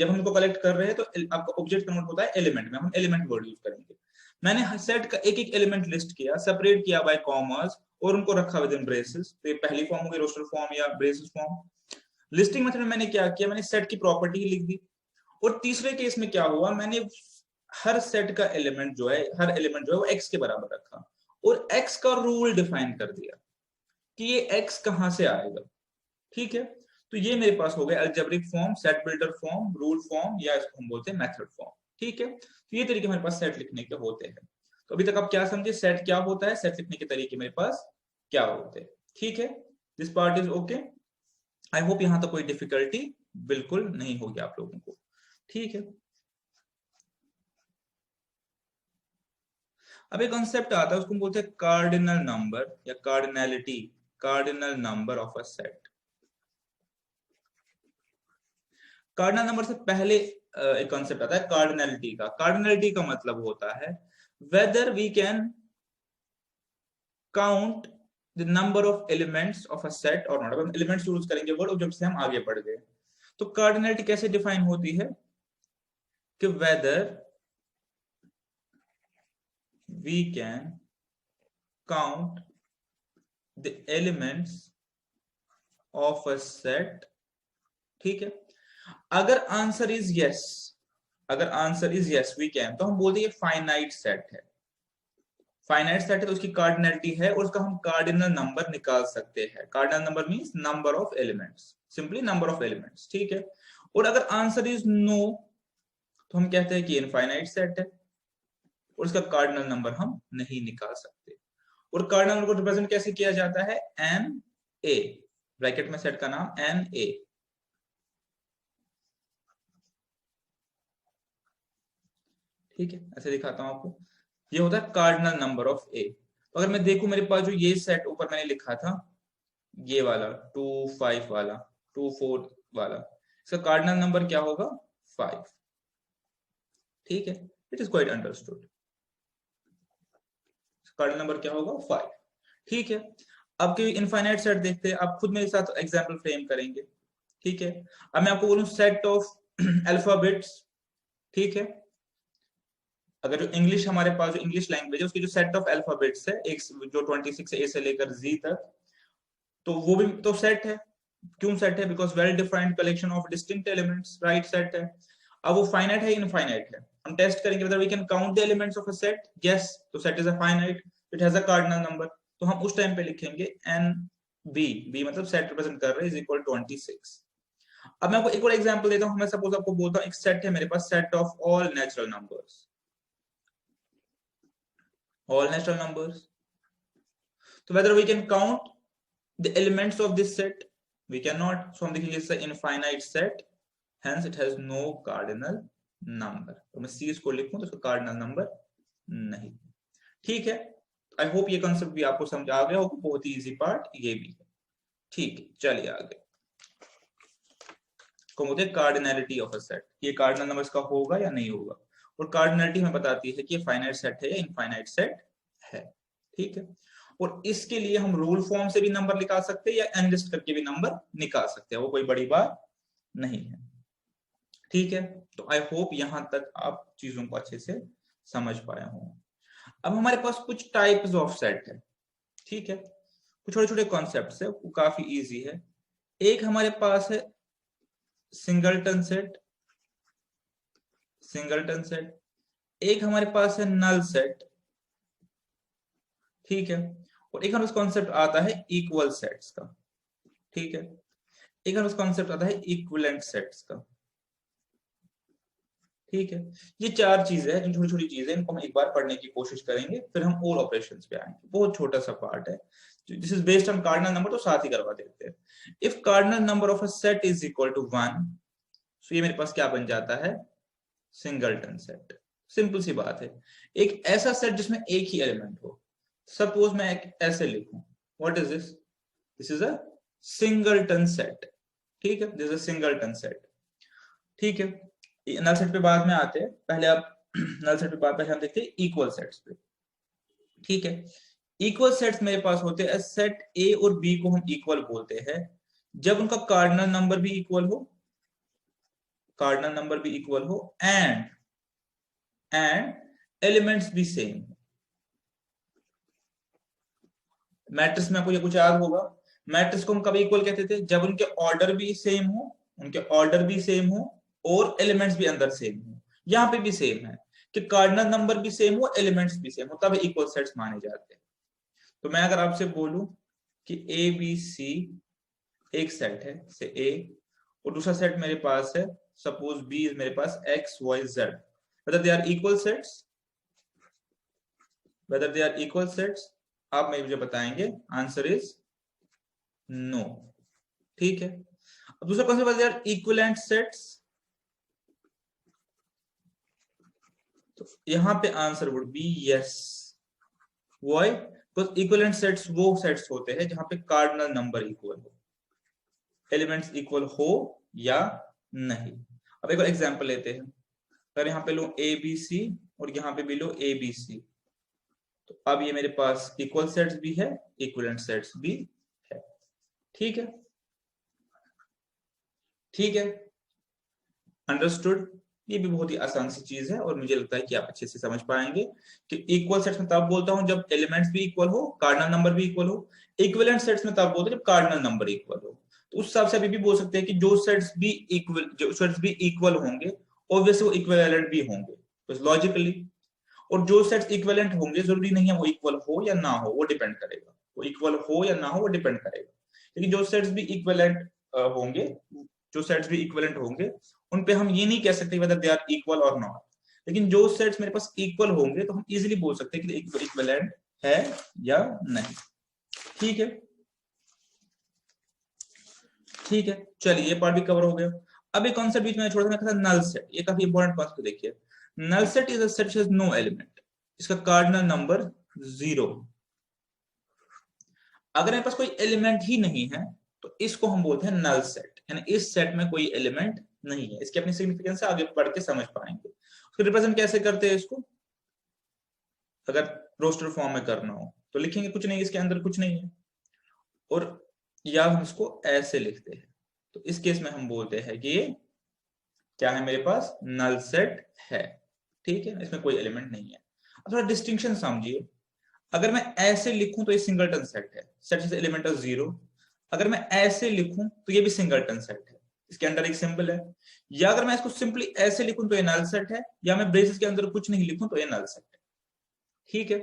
हम इनको कलेक्ट कर रहे हैं तो आपका ऑब्जेक्ट कन्वर्ट होता है एलिमेंट में, हम एलिमेंट वर्ड यूज करेंगे। मैंने सेट का एक एक एलिमेंट लिस्ट किया, सेपरेट किया बाय कॉमर्स, और उनको रखा विद इन ब्रेसेस। तो ये पहली फॉर्म होगी रोस्टर फॉर्म या ब्रेसेस फॉर्म। लिस्टिंग मेथड में मैंने क्या किया, मैंने सेट की प्रॉपर्टी ही लिख दी। और तीसरे केस में क्या हुआ, मैंने हर सेट का एलिमेंट जो है, हर एलिमेंट जो है वो x के बराबर रखा, और x का रूल डिफाइन कर दिया कि ये x कहां से आएगा। ठीक है, तो ये मेरे पास हो गया algebraic form, set builder form, rule form, या इसको हम बोलते हैं मेथड फॉर्म। ठीक है, तो ये तरीके मेरे पास सेट लिखने के होते हैं। तो अभी तक आप क्या समझे, सेट क्या होता है, सेट लिखने के तरीके मेरे पास क्या होते हैं। ठीक है, this part is okay. I hope यहां तक कोई डिफिकल्टी बिल्कुल नहीं होगी आप लोगों को। ठीक है, अब एक कॉन्सेप्ट आता है, उसको बोलते हैं कार्डिनल नंबर या cardinality, cardinal number of a set. Cardinal number से पहले एक कॉन्सेप्ट आता है कार्डिनैलिटी का। कार्डिनैलिटी का मतलब होता है whether we can count the number of elements of a set और नॉट। अब एलिमेंट्स यूज करेंगे वर्ड, जब से हम आगे बढ़ गए। तो कार्डिनैलिटी कैसे डिफाइन होती है कि weather we can count the elements of a set। ठीक है, अगर आंसर इज यस, अगर answer is yes we can, तो हम बोलते हैं ये फाइनाइट सेट है। फाइनाइट सेट है तो उसकी कार्डिनैलिटी है, और उसका हम कार्डिनल नंबर निकाल सकते हैं। Cardinal number means number of elements, simply number of elements. ठीक है, और अगर आंसर इज नो तो हम कहते हैं कि इनफाइनाइट सेट है, और उसका कार्डिनल नंबर हम नहीं निकाल सकते। और कार्डिनल नंबर को रिप्रेजेंट कैसे किया जाता है, एन ए, ब्रैकेट में सेट का नाम एन ए। ठीक है, ऐसे दिखाता हूं आपको, ये होता है कार्डिनल नंबर ऑफ ए। तो अगर मैं देखूं मेरे पास जो ये सेट ऊपर मैंने लिखा था, ये वाला 2 5 वाला, 2 4 वाला, इसका कार्डिनल नंबर क्या होगा, 5। ठीक है, it is quite understood. Cardinal number क्या होगा, 5। ठीक है, अब के इनफाइनाइट सेट देखते हैं, आप खुद मेरे साथ एग्जांपल फ्रेम करेंगे। ठीक है, अब मैं आपको बोलूं सेट ऑफ अल्फाबेट्स। ठीक है, अगर जो इंग्लिश हमारे पास जो इंग्लिश लैंग्वेज है उसकी जो सेट ऑफ अल्फाबेट्स है, एक जो 26 ए से लेकर जी तक, तो वो भी तो सेट है। क्यों सेट है, because well defined collection of distinct elements, right, set है। अब वो फाइनाइट है इनफाइनाइट है, हम टेस्ट करेंगे whether we can count the elements of a set. yes, तो set is a finite, it has a cardinal number, तो हम उस टाइम पे लिखेंगे एन बी, बी मतलब सेट रिप्रेजेंट कर रहे हैं, इज इक्वल 26. अब मैं आपको एक और एग्जांपल देता हूं, मैं सपोज आपको बोलता हूं एक सेट है मेरे पास, set of all natural numbers, all natural numbers. So whether we can count the elements of this set, we cannot. So हम देखेंगे it's an infinite set, hence it has no cardinal number. तो मैं C इसको लिखूं तो इसका cardinal number नहीं. ठीक है, आई होप ये कॉन्सेप्ट भी आपको समझ आ गया होगा, बहुत ही इजी पार्ट ये भी है. ठीक है, चलिए आगे. को बोलते हैं कार्डिनलिटी ऑफ अ सेट, ये कार्डिनल नंबर इसका होगा या नहीं होगा, और कार्डिनलिटी हमें बताती है कि ये फाइनाइट सेट है या इनफाइनाइट सेट है. ठीक है, और इसके लिए हम रूल फॉर्म से भी नंबर निकाल सकते हैं या एनलिस्ट करके भी नंबर निकाल सकते हैं, वो कोई बड़ी बात नहीं है. ठीक है, तो आई होप यहां तक आप चीजों को अच्छे से समझ पाए हों. अब हमारे पास कुछ टाइप्स ऑफ सेट है. ठीक है, कुछ छोटे छोटे कॉन्सेप्ट्स है, वो काफी इजी है. एक हमारे पास है सिंगलटन सेट, सिंगलटन सेट. एक हमारे पास है नल सेट. ठीक है, और एक हमारे कॉन्सेप्ट आता है इक्वल सेट्स का. ठीक है, एक हमारे कॉन्सेप्ट आता है इक्विवेलेंट सेट्स का. ठीक है, ये चार चीजें हैं, जो छोटी छोटी चीजें, इनको हम एक बार पढ़ने की कोशिश करेंगे, फिर हम और ऑपरेशंस पे आएंगे. बहुत छोटा सा पार्ट है, this is based on cardinal number, तो साथ ही करवा देते हैं. If cardinal number of a set is equal to 1, so ये मेरे पास क्या बन जाता है, सिंगलटन सेट. सिंपल सी बात है, एक ऐसा सेट जिसमें एक ही एलिमेंट हो. सपोज मैं एक ऐसे लिखूं, what is this, this is a singleton set. ठीक है, this is a singleton set. ठीक है, नल सेट पे बाद में आते हैं, पहले आप नल सेट पे पहले हम देखते हैं इक्वल सेट्स पे. ठीक है, इक्वल सेट्स मेरे पास होते हैं, सेट ए और बी को हम इक्वल बोलते हैं जब उनका कार्डिनल नंबर भी इक्वल हो, कार्डिनल नंबर भी इक्वल हो, एंड एलिमेंट्स भी सेम. मैट्रिक्स में आपको ये कुछ याद होगा, मैट्रिक्स को हम कभी इक्वल कहते थे जब उनके ऑर्डर भी सेम हो, उनके ऑर्डर भी सेम हो और एलिमेंट्स भी अंदर सेम हो. यहाँ पे भी सेम है कि कार्डिनल नंबर भी सेम हो, एलिमेंट्स भी सेम हो, तब इक्वल सेट्स माने जाते हैं. तो मैं अगर आपसे बोलूं कि ए बी सी एक सेट है, से ए, और दूसरा सेट मेरे पास है, सपोज बी इज मेरे पास X Y Z, whether they are equal sets, whether they are equal sets, आप मुझे बताएंगे, आंसर इज नो. ठीक है, अब दूसरा concept, they are equivalent sets, तो यहां पे answer would be yes. Why, because equivalent sets वो सेट्स होते हैं जहां पे कार्डिनल नंबर इक्वल हो, एलिमेंट्स इक्वल हो या नहीं. अब एक एग्जांपल लेते हैं, अगर यहाँ पे लो ए बी सी और यहाँ पे भी लो ए बी सी, तो अब ये मेरे पास इक्वल सेट्स भी है, इक्विवेलेंट सेट्स भी है. ठीक है, ठीक है, अंडरस्टूड. ये भी बहुत ही आसान सी चीज है और मुझे लगता है कि आप अच्छे से समझ पाएंगे कि इक्वल सेट्स में तब बोलता हूं जब एलिमेंट्स भी इक्वल हो, कार्डिनल नंबर भी इक्वल हो. इक्विवेलेंट सेट्स में तब बोलते हैं जब कार्डिनल नंबर इक्वल हो. तो उस हिसाब से अभी भी बोल सकते हैं कि जो सेट्स भी इक्वल होंगे, ऑब्वियसली वो इक्विवेलेंट भी होंगे, तो लॉजिकली. और जो सेट्स इक्विवेलेंट होंगे जरूरी नहीं है वो इक्वल हो या ना हो, वो डिपेंड करेगा, वो इक्वल हो या ना हो वो डिपेंड करेगा. लेकिन जो सेट्स भी इक्विवेलेंट होंगे, जो सेट्स भी इक्विवेलेंट होंगे, उन पे हम ये नहीं कह सकते whether they are equal or not. लेकिन जो सेट्स मेरे पास इक्वल होंगे तो हम इजीली बोल सकते हैं कि इक्विवेलेंट है या नहीं. ठीक है, ठीक है, चलिए ये पार्ट भी कवर हो गया. अब एक कॉन्सेप्ट बीच में छोटा सा मैं नल सेट, ये काफी इंपॉर्टेंट कॉन्सेप्ट. देखिए, null set is a set has no element, इसका कार्डिनल नंबर 0. अगर मेरे पास कोई एलिमेंट ही नहीं है तो इसको हम बोलते हैं नल सेट, यानी इस सेट में कोई एलिमेंट नहीं है. इसकी अपनी सिग्निफिकेंस आगे बढ़ के समझ पाएंगे. उसको रिप्रेजेंट कैसे करते हैं इसको, अगर रोस्टर फॉर्म में करना हो तो लिखेंगे कुछ नहीं, इसके अंदर कुछ नहीं है, और या हम इसको ऐसे लिखते हैं. तो इस केस में हम बोलते हैं कि ये क्या है, मेरे पास नल सेट है. ठीक है, इसमें कोई एलिमेंट नहीं है. अब थोड़ा डिस्टिंक्शन समझिए, अगर मैं ऐसे लिखूं तो ये सिंगलटन सेट है, सेट इज एलिमेंट ऑफ 0. अगर मैं ऐसे लिखूं तो ये भी सिंगलटन सेट है. इसके अंदर एक सिंबल है, या अगर मैं इसको सिंपली ऐसे लिखूं तो ये नल सेट है, या मैं ब्रेसेस के अंदर कुछ नहीं लिखूं तो ये नल सेट है। ठीक है,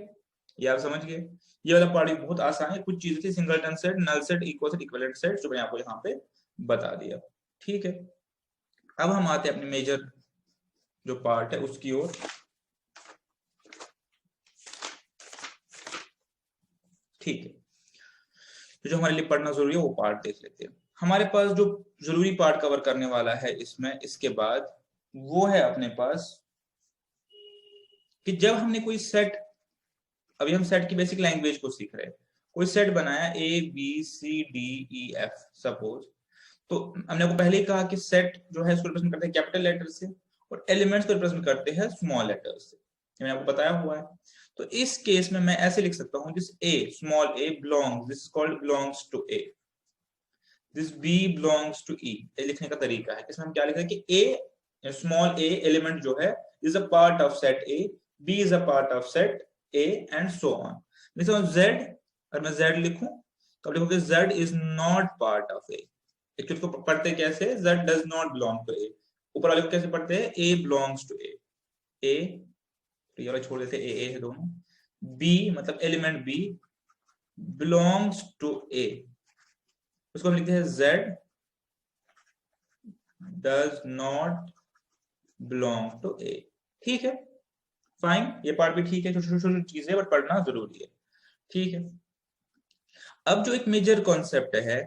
ये आप समझ गए। ये वाला पार्ट भी बहुत आसान है, कुछ चीजें थी singleton set, null set, equal set, equivalent set, जो मैंने आपको यहाँ पे बता दिया। ठीक है, अब हम आते हैं अपने मेजर जो पार्ट है उसकी ओर। ठीक है, तो जो हमारे लिए पढ़ना जरूरी है वो पार्ट देख लेते हैं। हमारे पास जो जरूरी पार्ट कवर करने वाला है इसमें इसके बाद वो है अपने पास कि जब हमने कोई सेट, अभी हम सेट की बेसिक लैंग्वेज को सीख रहे हैं, कोई सेट बनाया A B C D E F suppose, तो हमने आपको पहले ही कहा कि सेट जो है उसको रिप्रेजेंट करते हैं कैपिटल लेटर से और एलिमेंट्स को रिप्रेजेंट करते हैं स्मॉल लेटर से, मैंने आपको बताया हुआ है। तो इस केस में मैं ऐसे लिख सकता हूं, this A small A belongs, this is called belongs to A, this B belongs to E. ये लिखने का तरीका है, इसमें हम क्या लिख रहे हैं कि ए स्मॉल ए एलिमेंट जो है is a part of set A, B is a part of set A and so on. जैसे जेड, अगर मैं जेड लिखूं तो लिखोगे Z is not part of A. Actually को पढ़ते कैसे, Z does not belong to A, ऊपर वाले को कैसे पढ़ते हैं, ए बिलोंग्स टू ए, ए तो ये वाला छोड़ देते ए है दोनों, बी मतलब element B belongs to A, उसको हम लिखते हैं Z does not belong to A. ठीक है, फाइन, ये पार्ट भी ठीक है, छोटी छोटी चीजें बट पढ़ना जरूरी है। ठीक है, अब जो एक मेजर कॉन्सेप्ट है,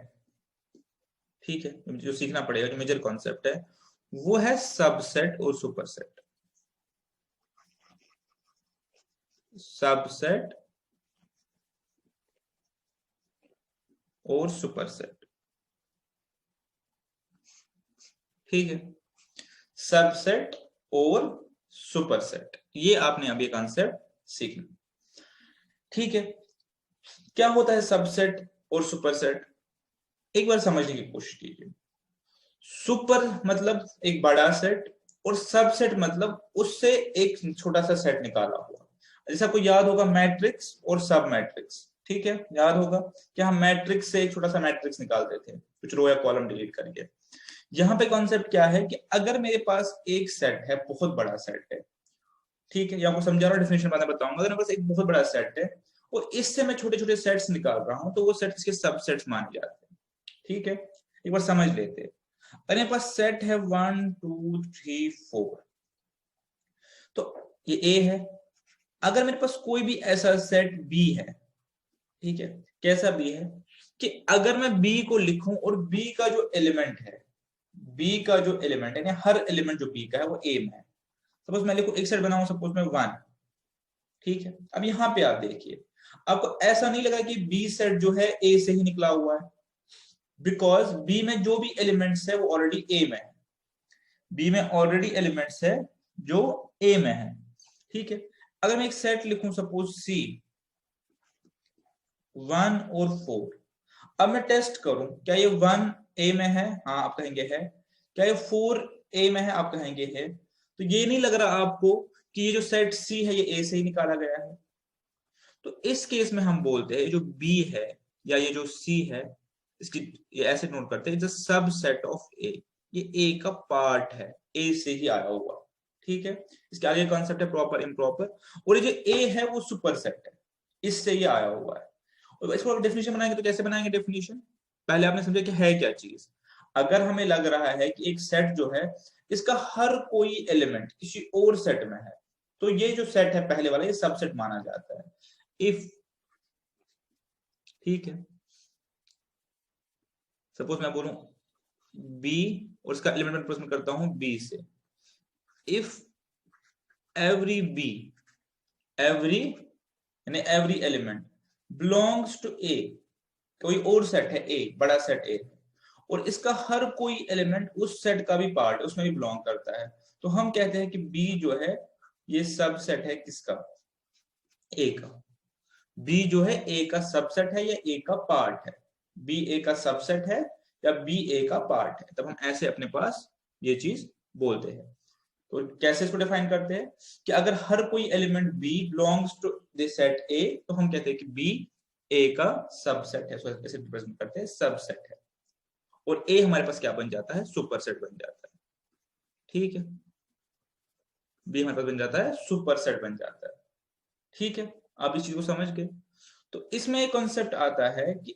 ठीक है, जो सीखना पड़ेगा, जो मेजर कॉन्सेप्ट है वो है सबसेट और सुपरसेट। सबसेट और सुपरसेट, ठीक है, सबसेट और सुपरसेट, ये आपने अभी कॉन्सेप्ट सीखना। ठीक है, क्या होता है सबसेट और सुपरसेट, एक बार समझने की कोशिश कीजिए। सुपर मतलब एक बड़ा सेट और सबसेट मतलब उससे एक छोटा सा सेट निकाला हुआ। जैसे आपको याद होगा मैट्रिक्स और सब मैट्रिक्स, ठीक है, याद होगा कि हम मैट्रिक्स से एक छोटा सा मैट्रिक्स निकालते थे कुछ रो या कॉलम डिलीट करके। यहाँ पे कॉन्सेप्ट क्या है कि अगर मेरे पास एक सेट है, बहुत बड़ा सेट है, ठीक है, या आपको समझा रहा हूँ, डेफिनेशन बाद में बताऊंगा। अगर मेरे पास एक बहुत बड़ा सेट है और इससे मैं छोटे छोटे सेट्स निकाल रहा हूं तो वो सेट इसके सबसेट्स माने जाते हैं। ठीक है, एक बार समझ लेते हैं। अरे मेरे पास सेट है 1 2 3 4, तो ये ए है। अगर मेरे पास कोई भी ऐसा सेट बी है, ठीक है, कैसा बी है कि अगर मैं बी को लिखूं और बी का जो एलिमेंट है, बी का जो एलिमेंट है, हर एलिमेंट जो बी का है वो ए में है। सपोज मैं लिखूं एक सेट बनाऊं, सपोज मैं 1, ठीक है। अब यहां पे आप देखिए, आपको ऐसा नहीं लगा कि बी सेट जो है ए से ही निकला हुआ है, बिकॉज बी में जो भी एलिमेंट्स है वो ऑलरेडी ए में है, बी में ऑलरेडी एलिमेंट्स है जो ए में है। ठीक है, अगर मैं एक सेट लिखूं सपोज सी 1 और 4, अब मैं टेस्ट करूं क्या ये 1 ए में है, हाँ आप कहेंगे है, क्या ये 4 ए में है, आप कहेंगे है। तो ये नहीं लग रहा आपको कि ये जो सेट सी है ये ए से ही निकाला गया है। तो इस केस में हम बोलते हैं जो बी है या ये जो सी है, इसकी ये ऐसे नोट करते हैं, it's a subset of A, ये ए का पार्ट है, ए से ही आया हुआ। ठीक है, इसके आगे कॉन्सेप्ट है प्रॉपर इम्प्रॉपर, और ये जो ए है वो सुपर सेट है, इससे ये आया हुआ है। और इसको डेफिनेशन बनाएंगे तो कैसे बनाएंगे डेफिनेशन, पहले आपने समझा कि है क्या चीज। अगर हमें लग रहा है कि एक सेट जो है इसका हर कोई एलिमेंट किसी और सेट में है, तो ये जो सेट है पहले वाला ये सबसेट माना जाता है। इफ, ठीक है, सपोज मैं बोलूं बी और इसका एलिमेंट मैं प्रश्न करता हूं बी से, इफ एवरी बी, एवरी यानी एवरी एलिमेंट बिलोंग्स टू ए, कोई और सेट है ए, बड़ा सेट ए, और इसका हर कोई एलिमेंट उस सेट का भी पार्ट है, उसमें भी बिलोंग करता है, तो हम कहते हैं कि बी जो है ये सबसेट है किसका, ए का। बी जो है ए का सबसेट है या ए का पार्ट है, बी ए का सबसेट है या बी ए का पार्ट है, तब हम ऐसे अपने पास ये चीज बोलते हैं। तो कैसे इसको डिफाइन करते हैं कि अगर हर कोई element B belongs to the set A, तो हम कहते हैं कि बी ए का सबसेट है, ऐसे रिप्रेजेंट करते हैं सबसेट है। और ए हमारे पास क्या बन जाता है, सुपरसेट बन जाता है। ठीक है, बी हमारे पास बन जाता है सुपरसेट बन जाता है। ठीक है, आप इस चीज को समझ गए। तो इसमें एक कॉन्सेप्ट आता है कि,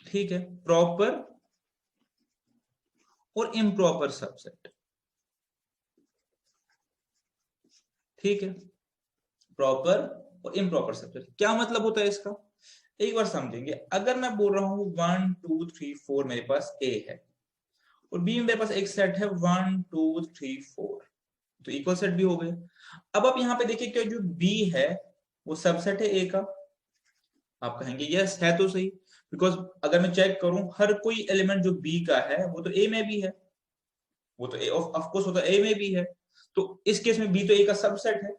ठीक है, प्रॉपर और इम्प्रॉपर सबसेट। ठीक है, प्रॉपर और इम्प्रॉपर सबसेट क्या मतलब होता है इसका, एक बार समझेंगे। अगर मैं बोल रहा हूं 1 2 3 4 मेरे पास ए है और बी में मेरे पास एक सेट है 1 2 3 4, तो इक्वल सेट भी हो गए। अब आप यहाँ पे देखिए क्या जो बी है वो सबसेट है ए का, आप कहेंगे यस है तो सही, बिकॉज अगर मैं चेक करूं हर कोई एलिमेंट जो बी का है वो तो ए में भी है, वो तो ए ऑफ कोर्स वो तो ए में भी है, तो इस केस में बी तो ए का सबसेट है।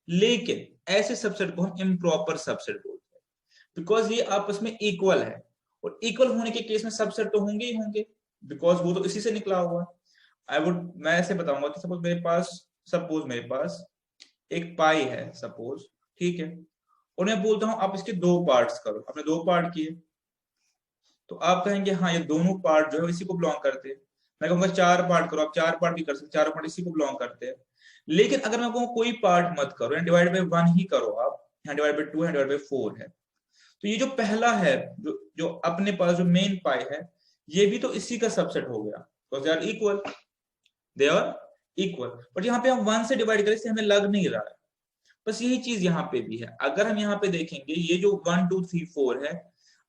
लेकिन ऐसे सबसेट को हम इम्प्रॉपर सबसेट बोलते हैं, बिकॉज ये आपस में इक्वल है, और इक्वल होने के केस में सबसेट तो होंगे ही होंगे, बिकॉज वो तो इसी से निकला हुआ है। मैं ऐसे बताऊंगा कि सपोज मेरे पास एक पाई है सपोज, ठीक है, और मैं बोलता हूं आप इसके दो पार्ट्स करो, आपने दो पार्ट किए, तो आप कहेंगे हाँ ये दोनों पार्ट जो है इसी को बिलोंग करते हैं। मैं कहूंगा चार पार्ट करो, आप चार पार्ट भी कर सकते, चारों पार्ट इसी को बिलोंग करते हैं। लेकिन अगर मैं कहूँ कोई पार्ट मत करो, डिवाइड बाई 1 ही करो, आप यहाँ डिवाइड बाई 2 है, डिवाइड बाई 4 है, तो ये जो पहला है जो जो अपने पास जो मेन पाई है, ये भी तो इसी का सबसेट हो गया, because they are equal, they are equal. But यहाँ पे हम 1 से डिवाइड करें, इससे हमें लग नहीं रहा है। बस यही चीज यहाँ पे भी है। अगर हम यहाँ पे देखेंगे ये जो 1 2 3 4 है,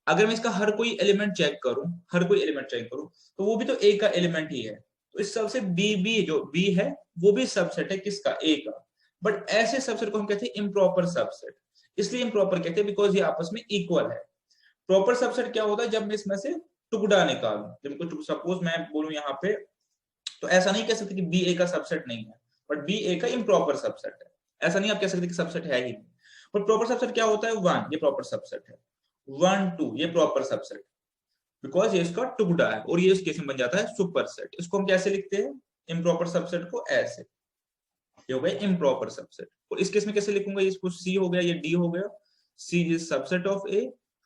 अगर मैं इसका हर कोई एलिमेंट चेक करूं, हर कोई एलिमेंट चेक करूं, तो वो भी तो ए का एलिमेंट ही है, तो इस सबसे बी जो बी है वो भी सबसेट है किसका, ए का। बट ऐसे सबसेट को हम कहते हैं इम्प्रॉपर सबसेट। इसलिए इम्प्रॉपर कहते हैं बिकॉज ये आपस में इक्वल है। प्रॉपर सबसेट क्या होता है, जब मैं इसमें से टुकड़ा निकालूं, जब सपोज मैं बोलूं यहाँ पे, तो ऐसा नहीं कह सकते कि बी ए का सबसेट नहीं है, बट बी ए का इम्प्रॉपर सबसेट है। ऐसा नहीं आप कह सकते कि सबसेट है ही नहीं। पर प्रॉपर सबसेट क्या होता है, 1 ये प्रॉपर सबसेट है, 1 2 ये प्रॉपर सबसेट, बिकॉज ये इसका टुकड़ा है, और ये इस केस में बन जाता है सुपरसेट। इसको हम कैसे लिखते हैं, इम्प्रॉपर सबसेट को ऐसे, ये हो गया इम्प्रॉपर सबसेट। और इस केस में कैसे लिखूंगा, इसको सी हो गया, ये डी हो गया, C is subset of A,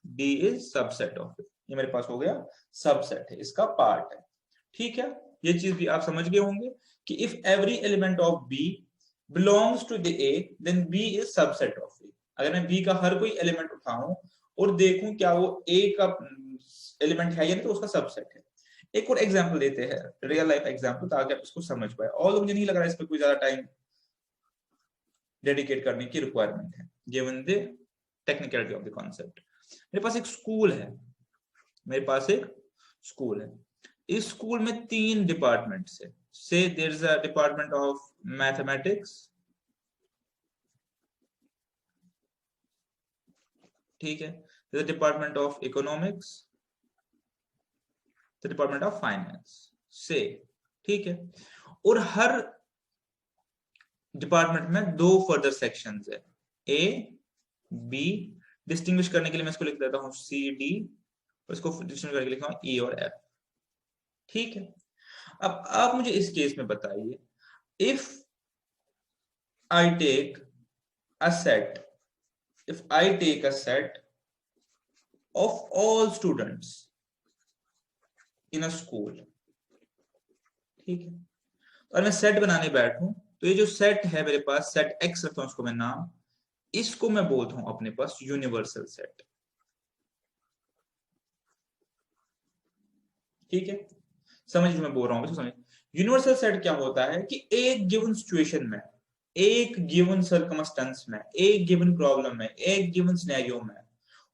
D is subset of A, ये मेरे पास हो गया सबसेट है, इसका पार्ट है। ठीक है, ये चीज भी आप समझ गए होंगे कि if every element of B belongs to the A then B is subset of A. अगर मैं बी का हर कोई एलिमेंट उठाऊं और देखूं क्या वो ए का एलिमेंट है या नहीं, तो उसका सबसेट है। एक और एग्जांपल देते हैं, रियल लाइफ एग्जांपल, ताकि आप इसको समझ पाए। और मुझे नहीं लग रहा है इस पर कोई ज्यादा टाइम डेडिकेट करने की रिक्वायरमेंट है, given the technicality of the concept. मेरे पास एक स्कूल है, मेरे पास एक स्कूल है, इस स्कूल में 3 डिपार्टमेंट्स है। Say there is a department of mathematics, ठीक है, there is a department of economics, the department of finance say, ठीक है। और हर डिपार्टमेंट में 2 फर्दर सेक्शंस है, ए बी, डिस्टिंग्विश करने के लिए मैं इसको लिख देता हूं सी डी, और इसको डिस्टिंग्विश करके लिखा हूं ई और एफ। ठीक है, अब आप मुझे इस केस में बताइए, if I take a set, if I take a set of all students in a school, ठीक है, और मैं सेट बनाने बैठूं, तो ये जो सेट है मेरे पास, सेट एक्स रखता हूं उसको मैं नाम, इसको मैं बोलता हूं अपने पास यूनिवर्सल सेट। ठीक है, समझ मैं बोल रहा हूं, समझ। यूनिवर्सल सेट क्या होता है कि एक गिवन सिचुएशन में, एक गिवन सर्कमस्टेंस में, एक गिवन प्रॉब्लम में, एक गिवन सिनेरियो में,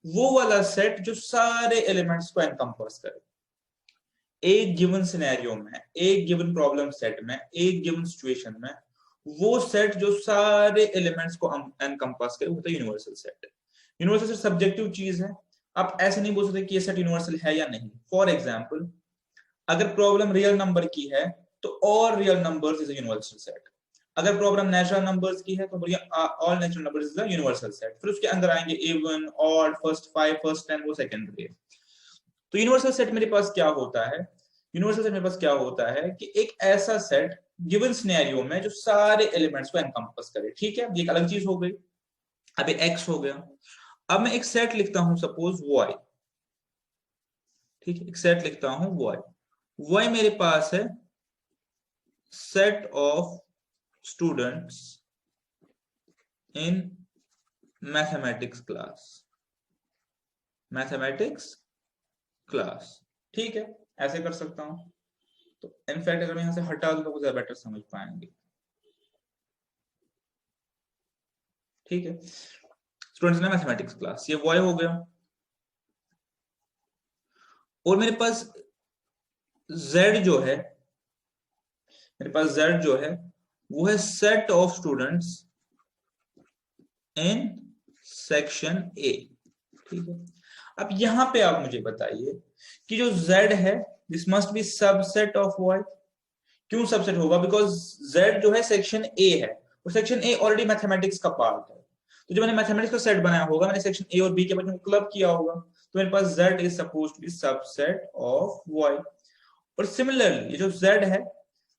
वो वाला सेट जो सारे एलिमेंट्स को एनकम्पास करे। एक गिवन सिनेरियो में, एक गिवन प्रॉब्लम सेट में, एक गिवन सिचुएशन में, वो सेट जो सारे एलिमेंट्स को एनकम्पास करे, वो होता है universal set. Universal set subjective चीज है, आप ऐसे नहीं बोल सकते कि ये सेट यूनिवर्सल है या नहीं। फॉर एग्जाम्पल, अगर प्रॉब्लम रियल नंबर की है तो all real numbers is a universal set. अगर प्रॉब्लम नेचुरल नंबर्स की है तो बोलिए all natural numbers is a universal set. फिर उसके अंदर आएंगे इवन, ऑड, फर्स्ट 5, फर्स्ट 10, वो सेकेंडरी है। तो यूनिवर्सल सेट मेरे पास क्या होता है, यूनिवर्सल सेट मेरे पास क्या होता है कि एक ऐसा सेट गिवन सिनेरियो में जो सारे एलिमेंट्स को एनकम्पास करे। ठीक है, ये एक अलग चीज हो गई। अब एक्स हो गया, अब मैं एक सेट लिखता हूं सपोज y, ठीक है, एक सेट लिखता हूं y मेरे पास है set of students in mathematics class, ठीक है, ऐसे कर सकता हूं। तो इनफैक्ट अगर मैं यहां से हटा दूं तो ज्यादा बेटर समझ पाएंगे, ठीक है। स्टूडेंट्स इन मैथमेटिक्स क्लास, ये y हो गया, और मेरे पास z जो है, मेरे पास z जो है वो है set of students in section A, ठीक है। अब यहां पे आप मुझे बताइए कि जो z है this must be subset of y। क्यों सबसेट होगा? बिकॉज z जो है सेक्शन ए है, और सेक्शन ए ऑलरेडी मैथमेटिक्स का पार्ट है। तो जो मैंने मैथमेटिक्स का सेट बनाया होगा, मैंने सेक्शन ए और बी के बच्चों को क्लब किया होगा, तो मेरे पास z is suppose to be subset of y। और सिमिलरली ये जो z है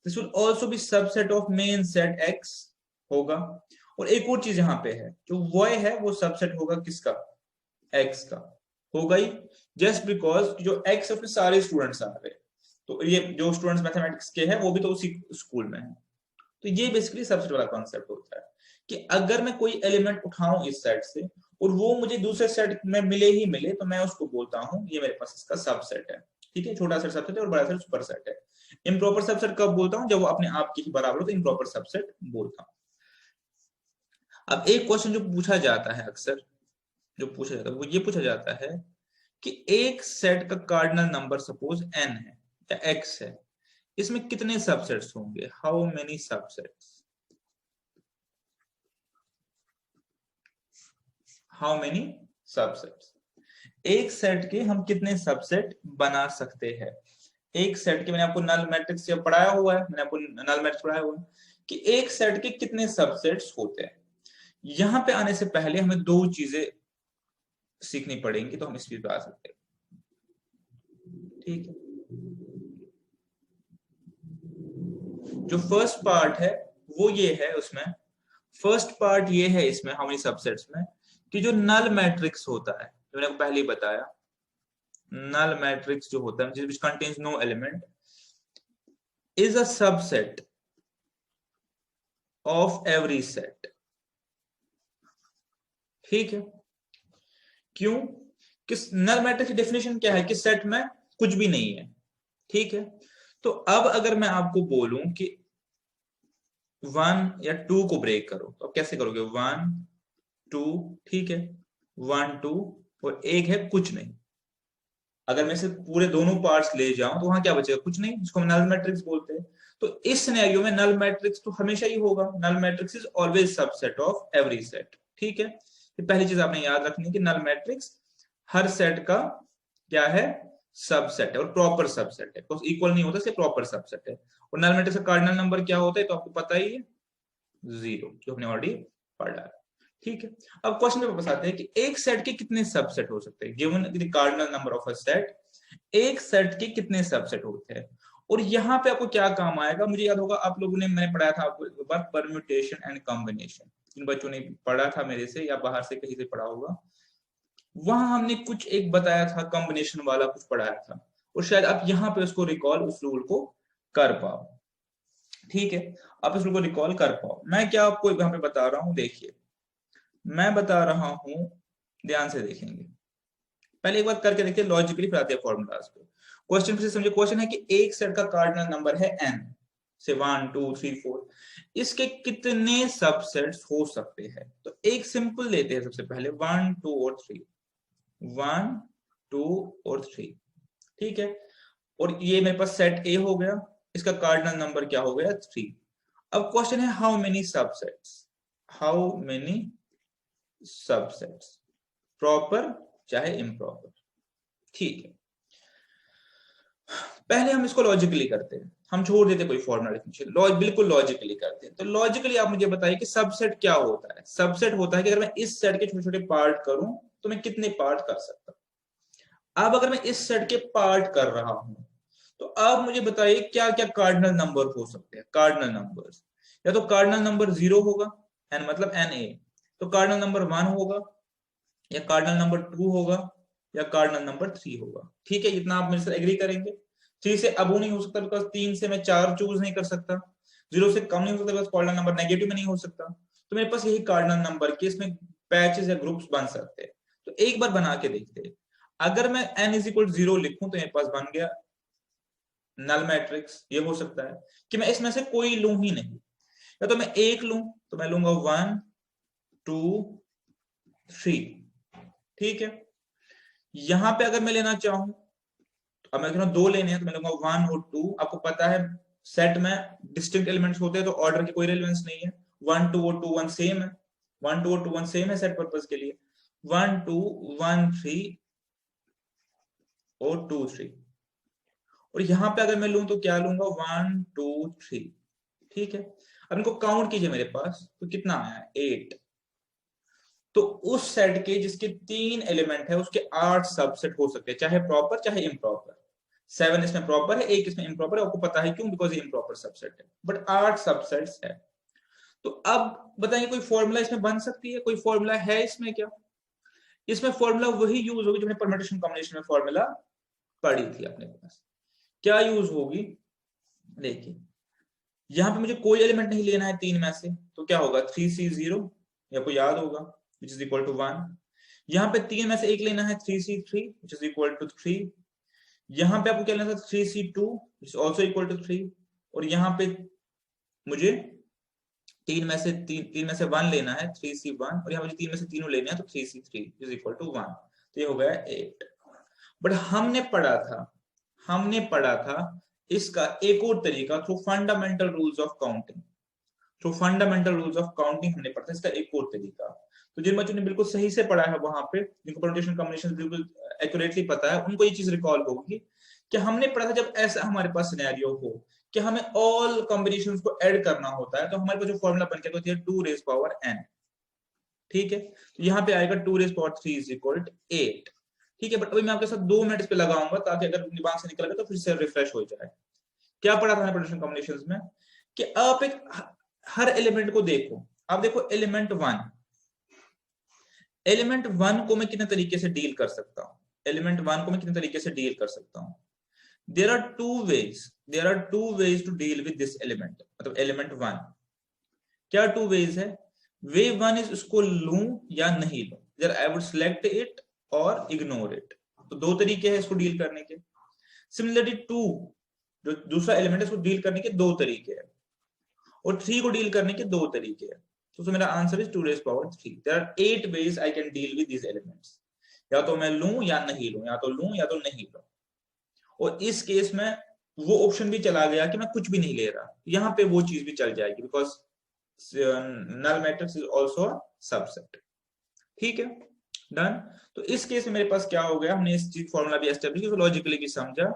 this will also be subset of main set x होगा। और एक और चीज यहाँ पे है, जो y है वो सबसेट होगा किसका? x का होगा ही, जस्ट बिकॉज जो x है उसमें सारे स्टूडेंट्स आ रहे हैं, तो ये जो स्टूडेंट्स मैथमेटिक्स के हैं वो भी तो उसी स्कूल में है। तो ये बेसिकली सबसेट वाला कॉन्सेप्ट होता है कि अगर मैं कोई एलिमेंट उठाऊं इस सेट से और वो मुझे दूसरे सेट में मिले ही मिले, तो मैं उसको बोलता हूं ये मेरे पास इसका सबसेट है, ठीक है। छोटा सेट सबसेट है और बड़ा सेट सुपर सेट है। इम्प्रॉपर सबसेट कब बोलता हूं? जब वो अपने आप के ही बराबर हो तो इम्प्रॉपर सबसेट बोलता हूं। अब एक क्वेश्चन जो पूछा जाता है अक्सर, जो पूछा जाता है वो ये पूछा जाता है कि एक सेट का कार्डिनल नंबर सपोज n है या x है, इसमें कितने सबसेट्स होंगे? How many subsets, how many subsets, एक सेट के हम कितने सबसेट बना सकते हैं? एक सेट के, मैंने आपको नल मैट्रिक्स से पढ़ाया हुआ है, मैंने आपको नल मैट्रिक्स पढ़ाया हुआ है कि एक सेट के कितने सबसेट्स होते हैं। यहां पे आने से पहले हमें दो चीजें सीखनी पड़ेंगी, तो हम इस चीज पे आ सकते हैं, ठीक है। जो फर्स्ट पार्ट है वो ये है, उसमें फर्स्ट पार्ट ये है इसमें हाउ मेनी सबसेट्स में, कि जो नल मैट्रिक्स होता है, जो मैंने पहले ही बताया, नल मैट्रिक्स जो होता है which contains no element is a subset of every set, ठीक है। क्यों? किस नल मैट्रिक्स की डेफिनेशन क्या है कि सेट में कुछ भी नहीं है, ठीक है। तो अब अगर मैं आपको बोलूं कि 1 या 2 को ब्रेक करो, तो आप कैसे करोगे? 1 2, ठीक है, 1 2 और एक है कुछ नहीं। अगर मैं से पूरे दोनों पार्ट्स ले जाऊं तो वहां क्या बचेगा? कुछ नहीं, जिसको हम नल मैट्रिक्स बोलते हैं। तो इस सिनेरियो में नल मैट्रिक्स तो हमेशा ही होगा, null matrix is always subset of every set, ठीक है। ये पहली चीज आपने याद रखनी है कि नल मैट्रिक्स हर सेट का क्या है? सबसेट है, और प्रॉपर सबसेट है, तो इक्वल नहीं होता इसलिए प्रॉपर सबसेट है। और नल मैट्रिक्स का कार्डिनल नंबर क्या होता है तो आपको पता ही है, 0, जो हमने ऑलरेडी पढ़ा है, ठीक है। अब क्वेश्चन पे वापस आते हैं कि एक सेट के कितने सबसेट हो सकते हैं? Given the cardinal number of a set, एक सेट के कितने सबसेट होते हैं? और यहाँ पे आपको क्या काम आएगा? मुझे याद होगा आप लोगों ने, मैंने पढ़ाया था आपको एक बार परम्यूटेशन एंड कॉम्बिनेशन, इन बच्चों ने पढ़ा था मेरे से या बाहर से कहीं से पढ़ा होगा, वहां हमने कुछ एक बताया था, कॉम्बिनेशन वाला कुछ पढ़ाया था, और शायद आप यहाँ पे उसको रिकॉल, उस रूल को कर पाओ, ठीक है। आप इस रूल को रिकॉल कर पाओ। मैं क्या आपको यहाँ पे बता रहा हूँ, देखिए मैं बता रहा हूं, ध्यान से देखेंगे, पहले एक बार करके देखिए लॉजिकली, फिर आते हैं फॉर्मूलाज पे। क्वेश्चन फिर से समझिए, क्वेश्चन है कि एक सेट का कार्डिनल नंबर है n, से 1 2 3 4, इसके कितने सबसेट्स हो सकते हैं? तो एक सिंपल लेते हैं सबसे पहले, 1 2 और 3, 1 2 और 3, ठीक है। और ये मेरे पास सेट ए हो गया, इसका कार्डिनल नंबर क्या हो गया? 3। अब क्वेश्चन है how many subsets, how many subsets, proper चाहे इम्प्रॉपर, ठीक है। पहले हम इसको लॉजिकली करते हैं, हम छोड़ देते कोई फॉर्मूला डेफिनेशन, बिल्कुल लॉजिकली करते हैं। तो लॉजिकली आप मुझे बताइए कि सबसेट क्या होता है? सबसेट होता है कि अगर मैं इस सेट के छोटे छोटे पार्ट करूं तो मैं कितने पार्ट कर सकता हूं। अब अगर मैं इस सेट के पार्ट कर रहा हूं तो अब मुझे बताइए क्या क्या कार्डिनल नंबर हो सकते हैं? कार्डिनल नंबर्स, या तो कार्डिनल नंबर 0 होगा, एन मतलब एन ए, तो कार्डिनल नंबर 1 होगा, या कार्डिनल नंबर 2 होगा या कार्डिनल नंबर 3 होगा। ठीक है, इतना आप मेरे से एग्री करेंगे। 3 से अबो नहीं हो सकता बिकॉज 3 से मैं 4 चूज नहीं कर सकता, 0 से कम नहीं हो सकता बिकॉज कार्डिनल नंबर नेगेटिव में नहीं हो सकता। तो मेरे पास यही कार्डिनल नंबर के इसमें पैचेस या ग्रुप्स बन सकते हैं। तो एक बार बना के देखते हैं। अगर मैं n इज इक्वल 0 लिखूं तो मेरे पास बन गया नल मैट्रिक्स। ये हो सकता है कि मैं इसमें से कोई लूं ही नहीं, या तो मैं एक लूं तो मैं लूंगा 1 2 3। ठीक है, यहां पे अगर मैं लेना चाहूं, अब मैं कह रहा हूं 2 लेने हैं तो मैं लूंगा 1 और 2। आपको पता है सेट में डिस्टिंक्ट एलिमेंट्स होते हैं तो ऑर्डर की कोई रेलेवेंस नहीं है। 1 2 और 2 1 सेम है, 1 2 और 2 1 सेम है सेट पर्पस के लिए। 1 2 1 3 और 2 3। और यहां पे अगर मैं लूं तो क्या लूंगा 1 2 3। ठीक है, अब इनको काउंट कीजिए मेरे पास तो कितना आया 8। तो उस सेट के जिसके 3 एलिमेंट है उसके 8 सबसेट हो सकते हैं, चाहे प्रॉपर चाहे इम्प्रॉपर। 7 इसमें प्रॉपर है, 1 इसमें इम्प्रॉपर है। आपको पता है क्यों, बिकॉज ये इम्प्रॉपर सबसेट है, बट 8 सबसेट्स है। तो अब बताइए कोई फॉर्मूला इसमें बन सकती है, कोई फॉर्मूला है इसमें क्या? इसमें फॉर्मूला वही यूज होगी जो हमने परम्यूटेशन कॉम्बिनेशन में फॉर्मूला पढ़ी थी अपने पास। क्या यूज होगी, देखिए यहां पे मुझे कोई एलिमेंट नहीं लेना है 3 में से, तो क्या होगा 3C0, या आपको याद होगा, विच इज इक्वल टू 1। यहाँ पे 3 में से एक लेना है 3C3 which is equal to 3। यहाँ पे आपको क्या लेना था 3C2 which is also equal to 3। और यहाँ पे मुझे 3 में से 1 लेना है 3C1, और यहाँ मुझे 3 में से तीनों लेने हैं तो 3C3 इज इक्वल टू 1। तो ये हो गया 8। बट हमने पढ़ा था इसका एक और तरीका through fundamental rules of counting. Through fundamental rules of counting हमने पढ़ा था इसका एक और तरीका। तो जिन बच्चों ने बिल्कुल सही से पढ़ा है वहां पे, जिनको परम्यूटेशन कॉम्बिनेशन बिल्कुल एक्यूरेटली पता है, उनको ये चीज रिकॉल होगी कि हमने पढ़ा था जब ऐसा हमारे पास सिनेरियो हो कि हमें ऑल कॉम्बिनेशंस को ऐड करना होता है, तो हमारे पास जो फॉर्मूला बन के तो 2 रेज पावर n। ठीक है, तो यहाँ पे आएगा 2 raise power 3 is equal to 8। ठीक है, बट अभी मैं आपके साथ 2 मिनट पे लगाऊंगा ताकि अगर दिमाग से निकल गया तो फिर से रिफ्रेश हो जाए। क्या पढ़ा था परम्यूटेशन कॉम्बिनेशंस में कि आप एक हर एलिमेंट को देखो। आप देखो एलिमेंट 1 को मैं कितने तरीके से डील कर सकता हूं, एलिमेंट 1 को मैं कितने तरीके से डील कर सकता हूं। There are two ways to deal with this element, मतलब एलिमेंट 1। क्या 2 वेज है? वे 1 इज उसको लूं या नहीं लूं, जर आई वुड सिलेक्ट इट और इग्नोर इट। तो 2 तरीके हैं इसको डील करने के। सिमिलरली 2 जो दूसरा एलिमेंट है उसको डील करने के 2 तरीके हैं, और 3 को डील करने के 2 तरीके हैं। तो मेरा answer is 2 raise power 3। There are 8 ways I can deal with these elements. या तो मैं लूं या नहीं लूं, या तो लूं या तो नहीं लूं। और इस केस में वो ऑप्शन भी चला गया कि मैं कुछ भी नहीं ले रहा, यहाँ पे वो चीज भी चल जाएगी because null matrix is also subset. ठीक है, डन। तो इस केस में मेरे पास क्या हो गया, हमने इस चीज फॉर्मूला भी एस्टेब्लिश लॉजिकली भी समझा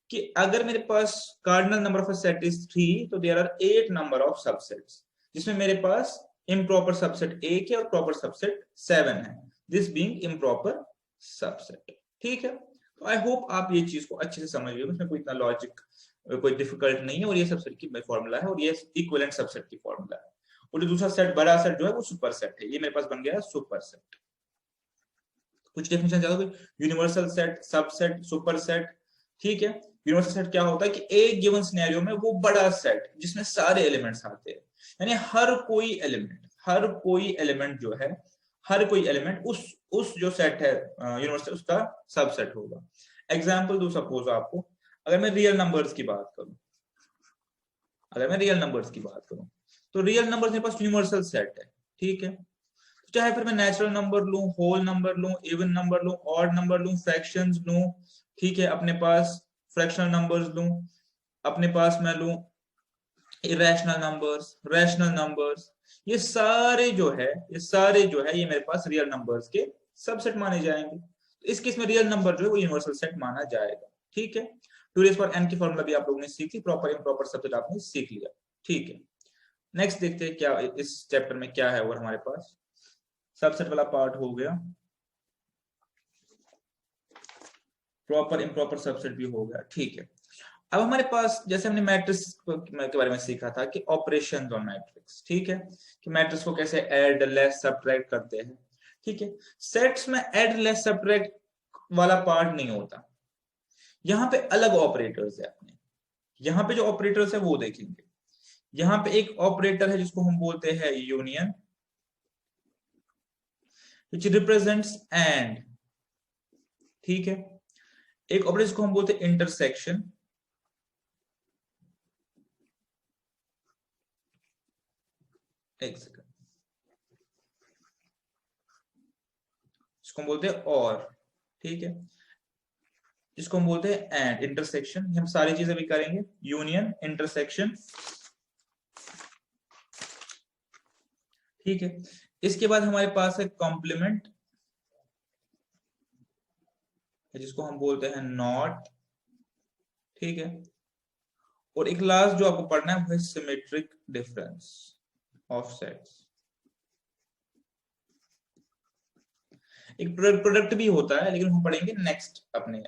कि अगर मेरे पास cardinal number of a set is 3 तो there are 8 number of subsets, जिसमें मेरे पास इम्प्रॉपर सबसेट 1 है और प्रॉपर सबसेट 7 है, दिस बीइंग इम्प्रॉपर सबसेट। ठीक है, तो आई होप आप ये चीज को अच्छे से समझ गए, इसमें कोई इतना लॉजिक कोई डिफिकल्ट नहीं है, और ये सबसेट की फॉर्मूला है और ये इक्विवेलेंट सबसेट की फॉर्मूला है। और जो दूसरा सेट बड़ा सेट जो है वो सुपर सेट है, ये मेरे पास बन गया सुपर सेट। कुछ डेफिनेशन ज्यादा, universal set, subset, super set. ठीक है, यूनिवर्सल सेट क्या होता है कि एक गिवन सिनेरियो में वो बड़ा सेट जिसमें सारे एलिमेंट्स आते हैं, यानी हर कोई एलिमेंट जो है, हर कोई एलिमेंट उस जो सेट है यूनिवर्सल उसका सबसेट होगा। एग्जांपल दो, सपोज आपको अगर मैं रियल नंबर्स की बात करूं, तो रियल नंबर्स मेरे पास यूनिवर्सल सेट है। ठीक है, चाहे फिर मैं नेचुरल नंबर लूं, होल नंबर लूं, इवन नंबर लूं, ऑड नंबर लूं, फ्रैक्शंस लूं, ठीक है, अपने पास फ्रैक्शनल नंबर्स लूं, अपने पास मैं लूं इरेशनल नंबर्स, रैशनल नंबर्स, ये सारे जो है ये मेरे पास रियल नंबर्स के सबसेट माने जाएंगे। तो इस केस में रियल नंबर जो है वो यूनिवर्सल सेट माना जाएगा। ठीक है, 2 रेज़ पावर n की फॉर्मूला भी आप लोगों ने सीख ली, प्रॉपर इम्प्रॉपर सबसेट आपने सीख लिया। ठीक है, नेक्स्ट देखते हैं क्या इस चैप्टर में क्या है। और हमारे पास सबसेट वाला पार्ट हो गया, प्रॉपर इम्प्रॉपर सबसेट भी हो गया। ठीक है, अब हमारे पास जैसे हमने मैट्रिक्स के बारे में सीखा था कि ऑपरेशंस ऑन मैट्रिक्स, ठीक है, कि मैट्रिक्स को कैसे ऐड, लेस, सब्ट्रैक्ट करते हैं। ठीक है, सेट्स में ऐड लेस सब्ट्रैक्ट वाला पार्ट नहीं होता, यहाँ पे अलग ऑपरेटर्स है अपने। यहाँ पे जो ऑपरेटर्स है वो देखेंगे। यहाँ पे एक ऑपरेटर है जिसको हम बोलते हैं यूनियन, विच रिप्रेजेंट्स एंड, ठीक है। एक ऑपरेटर जिसको हम बोलते हैं इंटरसेक्शन, एक सेकंड, इसको हम बोलते हैं और, ठीक है, इसको हम बोलते हैं एंड, इंटरसेक्शन। हम सारी चीजें भी करेंगे, यूनियन, इंटरसेक्शन, ठीक है। इसके बाद हमारे पास है कॉम्प्लीमेंट, जिसको हम बोलते हैं नॉट, ठीक है। और एक लास्ट जो आपको पढ़ना है वो है सिमेट्रिक डिफरेंस ऑफ सेट्स। एक प्रोडक्ट भी होता है, लेकिन हम पढ़ेंगे नेक्स्ट अपने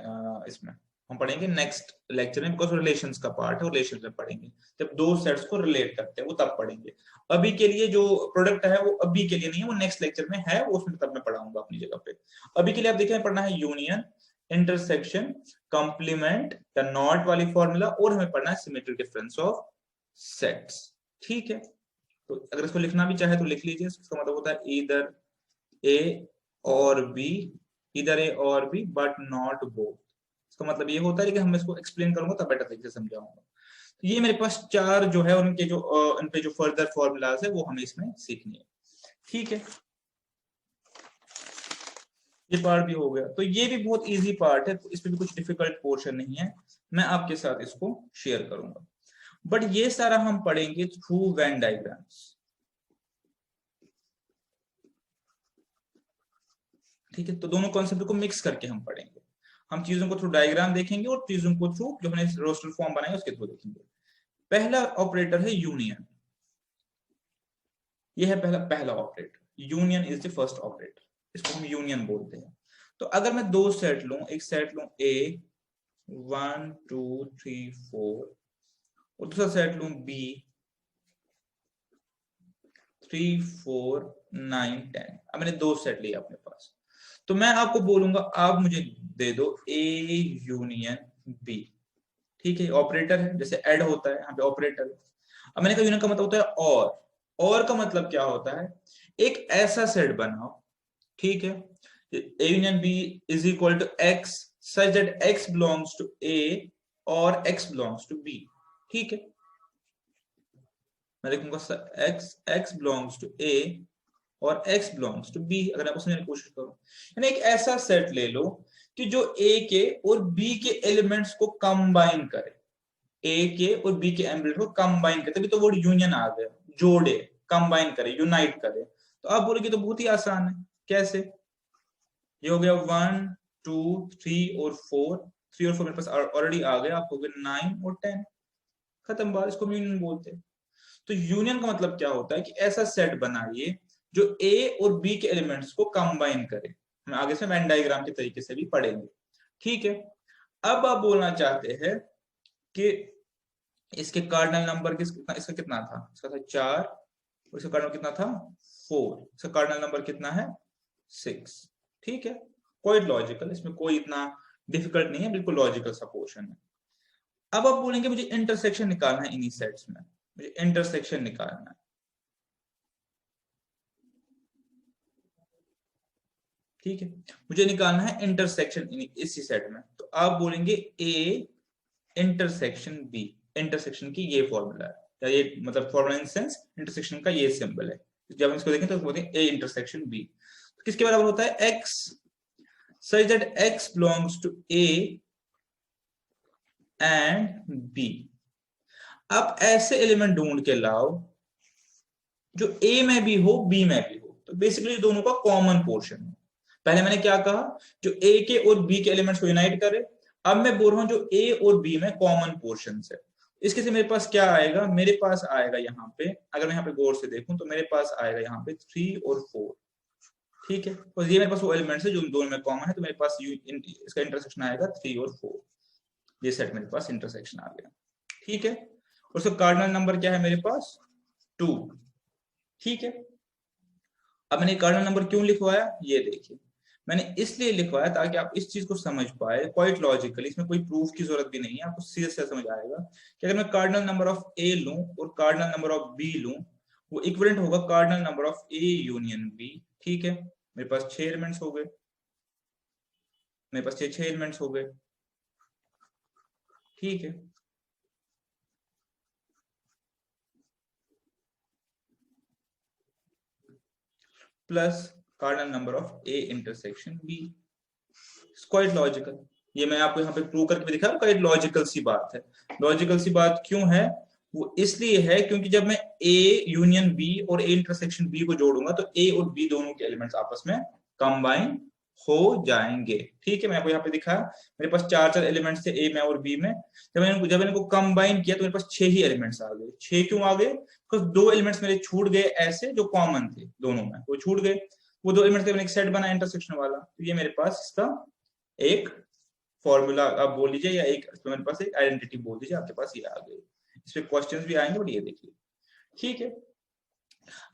इसमें, हम पढ़ेंगे नेक्स्ट लेक्चर में, बिकॉज रिलेशंस का पार्ट है, रिलेशंस में पढ़ेंगे जब दो सेट्स को रिलेट करते हैं, वो तब पढ़ेंगे। अभी के लिए जो प्रोडक्ट है वो अभी के लिए नहीं है, वो नेक्स्ट लेक्चर में है, वो उसमें तब मैं पढ़ाऊंगा अपनी जगह पे। अभी के लिए आप देखिए पढ़ना है यूनियन, इंटरसेक्शन, कॉम्प्लीमेंट या नॉट वाली फॉर्मूला, और हमें पढ़ना है सिमेट्रिक डिफरेंस ऑफ सेट्स, ठीक है। तो अगर इसको लिखना भी चाहे तो लिख लीजिए, इसका मतलब होता है इधर ए और बी, इधर ए और बी बट नॉट बोथ। इसका मतलब ये होता है कि हम इसको एक्सप्लेन करूंगा तब बेटर तरीके से समझाऊंगा। तो ये मेरे पास चार जो है उनके जो उनपे जो फर्दर फॉर्मूलाज है वो हमें इसमें सीखनी है, ठीक है। ये पार्ट भी हो गया, तो ये भी बहुत इजी पार्ट है, तो इसमें भी कुछ डिफिकल्ट पोर्शन नहीं है, मैं आपके साथ इसको शेयर करूंगा। बट ये सारा हम पढ़ेंगे थ्रू वेन डायग्राम्स, ठीक है। तो दोनों कॉन्सेप्ट को मिक्स करके हम पढ़ेंगे, हम चीजों को थ्रू डायग्राम देखेंगे और चीजों को थ्रू जो हमने रोस्टर फॉर्म बनाया उसके थ्रू देखेंगे। पहला ऑपरेटर है यूनियन, ये है पहला operator, union is the first operator, इसको हम यूनियन बोलते हैं। तो अगर मैं दो सेट लूं, एक सेट लूं ए 1 2 3 4 और दूसरा सेट लूं बी 3 4 9 10, अब मैंने दो सेट लिए अपने पास, तो मैं आपको बोलूंगा आप मुझे दे दो ए यूनियन बी, ठीक है। ऑपरेटर है, जैसे ऐड होता है यहाँ पे ऑपरेटर है। अब मैंने कहा यूनियन का मतलब होता है और का मतलब क्या होता है, एक ऐसा सेट बनाओ, ठीक है, A union B is equal to X such that x belongs to A और एक्स बिलोंग्स टू बी, ठीक है। मैं लिखूंगा एक्स बिलोंग्स टू ए और x बिलोंग्स टू b, अगर आपको समझने की कोशिश करो, यानी एक ऐसा सेट ले लो कि जो a के और b के एलिमेंट्स को कंबाइन करे, a के और b के एलिमेंट को कंबाइन करे, तभी तो वर्ड यूनियन आ गया, जोड़े, कंबाइन करे, यूनाइट करे। तो आप बोलोगे तो बहुत ही आसान है, कैसे? ये हो गया 1 2 3 और 4, 3 और 4 मेरे पास ऑलरेडी आ गया, आप हो गए 9 और 10, खत्म बात, इसको यूनियन बोलते हैं। तो यूनियन का मतलब क्या होता है कि ऐसा सेट बनाइए जो ए और बी के एलिमेंट्स को कंबाइन करे, हम आगे से वेन डायग्राम के तरीके से भी पढ़ेंगे, ठीक है। अब आप बोलना चाहते हैं कि इसके कार्डिनल नंबर इसका कितना था, इसका था 4 और इसका कार्डिनल कितना था 4, इसका कार्डिनल नंबर कितना है 6, ठीक है। कोई लॉजिकल, इसमें कोई इतना डिफिकल्ट नहीं है, बिल्कुल लॉजिकल सा पोर्शन है। अब आप बोलेंगे मुझे इंटरसेक्शन निकालना है इन्हीं सेट्स में, मुझे इंटरसेक्शन निकालना है, ठीक है, मुझे निकालना है इंटरसेक्शन इसी सेट में। तो आप बोलेंगे ए इंटरसेक्शन बी, इंटरसेक्शन की ये फॉर्मूला है, या ये मतलब फॉर्मूला इन सेंस इंटरसेक्शन का ये सिंबल है, जब हम इसको देखें तो बोलते हैं ए इंटरसेक्शन बी। तो किसके बराबर होता है, x such that x belongs to A and B. आप ऐसे एलिमेंट ढूंढ के लाओ जो ए में भी हो बी में भी हो, तो बेसिकली दोनों का कॉमन पोर्शन है। पहले मैंने क्या कहा, जो ए के और बी के एलिमेंट्स को यूनाइट करे, अब मैं बोल रहा हूं जो ए और बी में कॉमन पोर्शन है। इसके से मेरे पास क्या आएगा, मेरे पास आएगा यहाँ पे, अगर मैं यहाँ पे गौर से देखूं तो मेरे पास आएगा यहाँ पे 3 और 4, ठीक है। और ये मेरे पास वो एलिमेंट्स है जो दोनों में कॉमन है, तो मेरे पास इसका इंटरसेक्शन आएगा 3 और 4, ये सेट मेरे पास इंटरसेक्शन आ गया, ठीक है। और उसका कार्डिनल नंबर क्या है मेरे पास 2, ठीक है। अब मैंने कार्डिनल नंबर क्यों लिखवाया, ये देखिए मैंने इसलिए लिखवाया ताकि आप इस चीज को समझ पाए क्वाइट लॉजिकल, इसमें कोई प्रूफ की जरूरत भी नहीं है, आपको सीधे से समझ आएगा कि अगर मैं कार्डिनल नंबर ऑफ ए लूं और कार्डिनल नंबर ऑफ बी लूं, वो इक्विवेलेंट होगा cardinal number of A union B. ठीक है, मेरे पास 6 एलिमेंट्स हो गए, मेरे पास 6 एलिमेंट्स हो गए। ठीक है, plus cardinal number of A intersection B, quite logical. ये मैं आपको यहाँ पे प्रूव करके भी दिखा, क्वाइट लॉजिकल सी बात है। लॉजिकल सी बात क्यों है, वो इसलिए है क्योंकि जब मैं ए यूनियन बी और ए इंटरसेक्शन बी को जोड़ूंगा तो ए और बी दोनों के एलिमेंट्स आपस में कंबाइन हो जाएंगे। ठीक है, मैं आपको यहाँ पे दिखाया मेरे पास 4 एलिमेंट्स थे ए में और बी में, जब मैंने इनको कंबाइन किया तो मेरे पास 6 ही एलिमेंट्स आ गए। 6 क्यों आ गए, बिकॉज 2 एलिमेंट्स मेरे छूट गए ऐसे जो कॉमन थे दोनों में, वो छूट गए। वो 2 एलिमेंट्स मैंने एक सेट बनाया इंटरसेक्शन वाला, तो ये मेरे पास इसका एक फॉर्मूला आप बोल लीजिए, या एक मेरे पास एक आइडेंटिटी बोल दीजिए, आपके पास ये आ गई। इस पे क्वेश्चंस भी आएंगे, बट ये देखिए। ठीक है,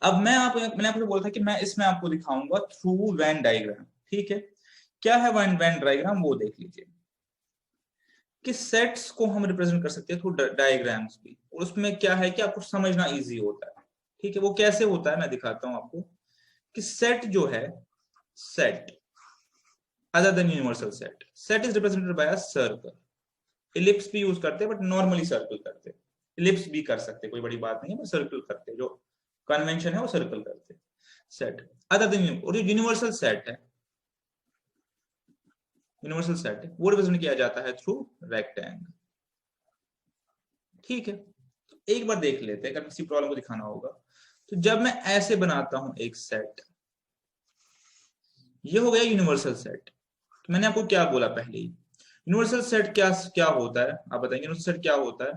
अब मैंने आपको बोला था कि मैं इसमें आपको दिखाऊंगा थ्रू वेन डायग्राम। ठीक है, क्या है वेन डायग्राम, वो देख लीजिए कि सेट्स को हम रिप्रेजेंट कर सकते हैं थ्रू डायग्राम्स भी, और उसमें क्या है कि आपको समझना इजी होता है। ठीक है, वो कैसे होता है मैं दिखाता हूं आपको कि सेट जो है, set other than universal set is represented by a circle। Ellipse भी यूज करते हैं बट नॉर्मली सर्कल करते हैं, इलिप्स भी कर सकते हैं, कोई बड़ी बात नहीं है, बट सर्कल करते हैं, जो कन्वेंशन है वो सर्कल करते हैं। सेट अदर देन, और जो यूनिवर्सल सेट है, यूनिवर्सल सेट है वो रिप्रेजेंट किया जाता है थ्रू रेक्टेंगल। ठीक है, तो एक बार देख लेते हैं, अगर किसी प्रॉब्लम को दिखाना होगा तो जब मैं ऐसे बनाता हूं एक सेट, ये हो गया यूनिवर्सल सेट। तो मैंने आपको क्या बोला पहले ही, यूनिवर्सल सेट क्या क्या होता है, आप बताएंगे यूनिवर्सल सेट क्या होता है।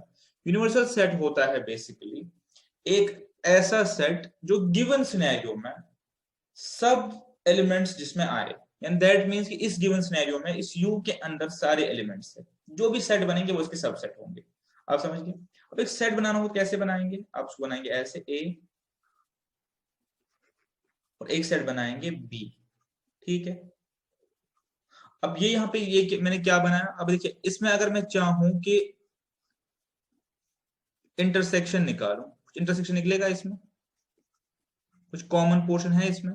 यूनिवर्सल सेट होता है बेसिकली एक ऐसा सेट जो गिवन सिनेरियो में सब एलिमेंट्स जिसमें आए, एंड दैट मींस कि इस गिवन सिनेरियो में इस यू के अंदर सारे एलिमेंट्स है, जो भी सेट बनेंगे वो इसके सबसेट होंगे। आप समझ गए। अब एक सेट बनाना हो कैसे बनाएंगे, आप उसको बनाएंगे ऐसे ए, और एक सेट बनाएंगे बी। ठीक है, अब ये यहाँ पे ये मैंने क्या बनाया, अब देखिए इसमें अगर मैं चाहूं कि इंटरसेक्शन निकालूं, इंटरसेक्शन निकलेगा इसमें, कुछ कॉमन पोर्शन है इसमें,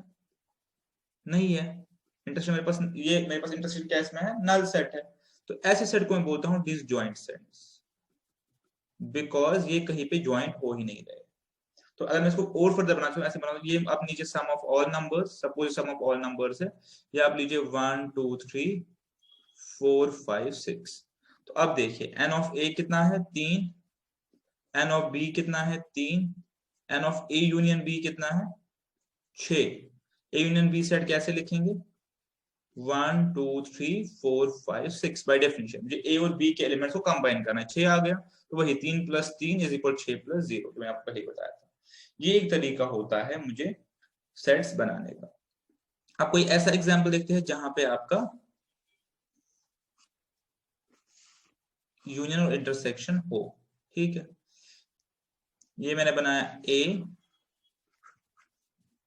नहीं है। इंटरसेक्शन मेरे पास, ये मेरे पास इंटरसेक्शन क्या इसमें है, नल सेट है। तो ऐसे सेट को मैं बोलता हूं डिसजॉइंट सेट्स, बिकॉज ये कहीं पे ज्वाइंट हो ही नहीं रहे। तो अगर मैं इसको और फर्दर बनाना चाहूँ, ऐसे बनाऊँ, ये आप नीचे sum of all numbers, suppose sum of all numbers है, ये आप लीजिए 1 2 3 4 5 6। तो अब देखिए एन ऑफ ए कितना है 3, एन ऑफ बी कितना है 3, n of A union B कितना है 6। ए यूनियन बी सेट कैसे लिखेंगे, 1 2 3 4 5 6, बाय डेफिनेशन मुझे ए और बी के एलिमेंट्स को कंबाइन करना है, 6 आ गया, तो वही 3 + 3 = 6 + 0, तो मैं आपको पहले बताया था। ये एक तरीका होता है मुझे सेट्स बनाने का। आप कोई ऐसा एग्जाम्पल देखते हैं जहां पे आपका यूनियन और इंटरसेक्शन हो। ठीक है, ये मैंने बनाया ए,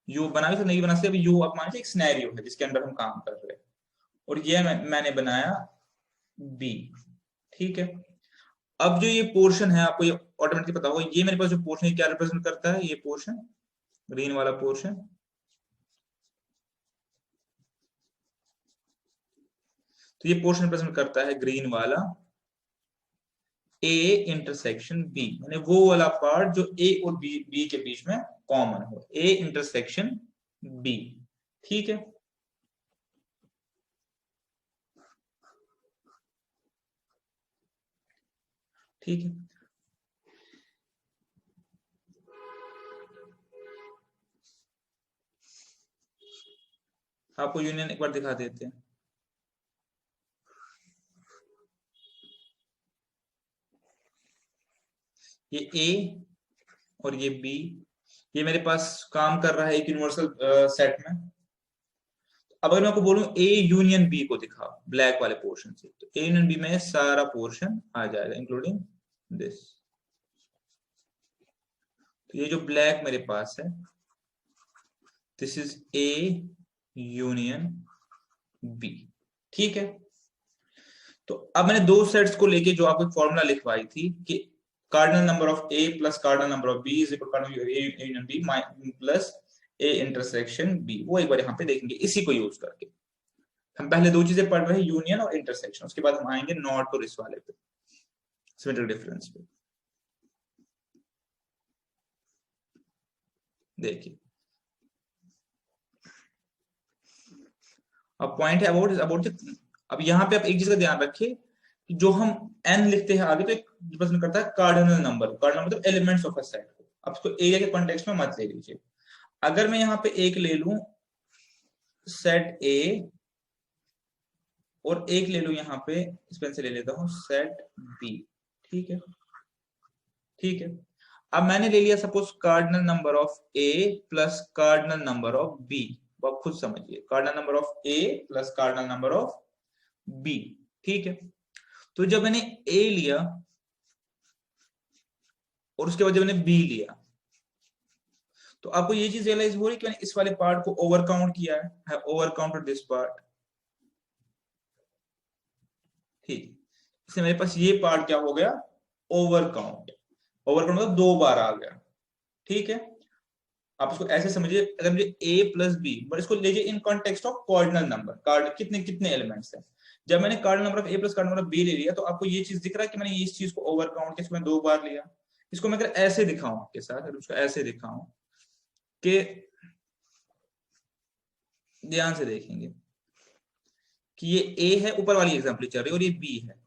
यू बना भी तो नहीं बना सकते, अभी यू आप मान लीजिए एक सिनेरियो है जिसके अंदर हम काम कर रहे हैं, और ये मैंने बनाया बी। ठीक है, अब जो ये पोर्शन है आपको ये ऑटोमेटिकली पता होगा, ये मेरे पास जो पोर्शन है क्या रिप्रेजेंट करता है, ये पोर्शन ग्रीन वाला पोर्शन, तो ये पोर्शन रिप्रेजेंट करता है ग्रीन वाला ए इंटरसेक्शन बी, यानी वो वाला पार्ट जो ए और बी के बीच में कॉमन हो, ए इंटरसेक्शन बी। ठीक है, ठीक है, आपको यूनियन एक बार दिखा देते हैं। ये ए और ये बी, ये मेरे पास काम कर रहा है एक यूनिवर्सल सेट में। अब अगर मैं आपको बोलूं ए यूनियन बी को दिखाओ ब्लैक वाले पोर्शन से, तो ए यूनियन बी में सारा पोर्शन आ जाएगा इंक्लूडिंग दिस। तो ये जो ब्लैक मेरे पास है this is A union B. ठीक है, तो अब मैंने दो सेट्स को लेके जो आपको फॉर्मूला लिखवाई थी कि cardinal number of A plus cardinal number of B is equal cardinal union B plus A intersection B, वो एक बार यहाँ पे देखेंगे इसी को यूज करके। हम पहले दो चीजें पढ़ रहे हैं, यूनियन और इंटरसेक्शन, उसके बाद हम आएंगे नॉट और इस वाले पे, सिमेट्रिक डिफरेंस पे। देखिए अब पॉइंट है अबाउट अब यहाँ पे आप एक चीज का ध्यान रखिए कि जो हम n लिखते हैं आगे तो एक प्रश्न करता है कार्डिनल नंबर, कार्डिनल मतलब एलिमेंट्स ऑफ अ सेट को। अब इसको एरिया के कॉन्टेक्स्ट में मत ले लीजिए। अगर मैं यहाँ पे एक ले लूं सेट ए और एक ले लूं यहाँ पे, इस पेन से ले लेता हूं सेट बी। ठीक है, ठीक है। अब मैंने ले लिया suppose cardinal number of A plus cardinal number of B. आप खुद समझिए, cardinal number of A plus cardinal number of B. ठीक है, तो जब मैंने ए लिया और उसके बाद जब मैंने बी लिया, तो आपको ये चीज रियलाइज हो रही है कि मैंने इस वाले पार्ट को ओवर काउंट किया है, ओवर काउंटेड दिस पार्ट। ठीक, इससे मेरे पास ये पार्ट क्या हो गया, ओवर काउंट। ओवर काउंट मतलब दो बार आ गया। ठीक है, आप इसको ऐसे समझिए, अगर मुझे a प्लस बी, बट इसको लीजिए in context of cardinal number, card कितने कितने एलिमेंट्स हैं। जब मैंने cardinal number of a plus cardinal number of b ले लिया, तो आपको ये चीज दिख रहा है कि मैंने इस चीज को ओवर काउंट किया, इसको मैं दो बार लिया। इसको मैं अगर ऐसे दिखाऊं आपके साथ, अगर उसको ऐसे दिखाऊं कि ध्यान से देखेंगे कि ये a है, ऊपर वाली एग्जांपल चल रही है, और ये b है।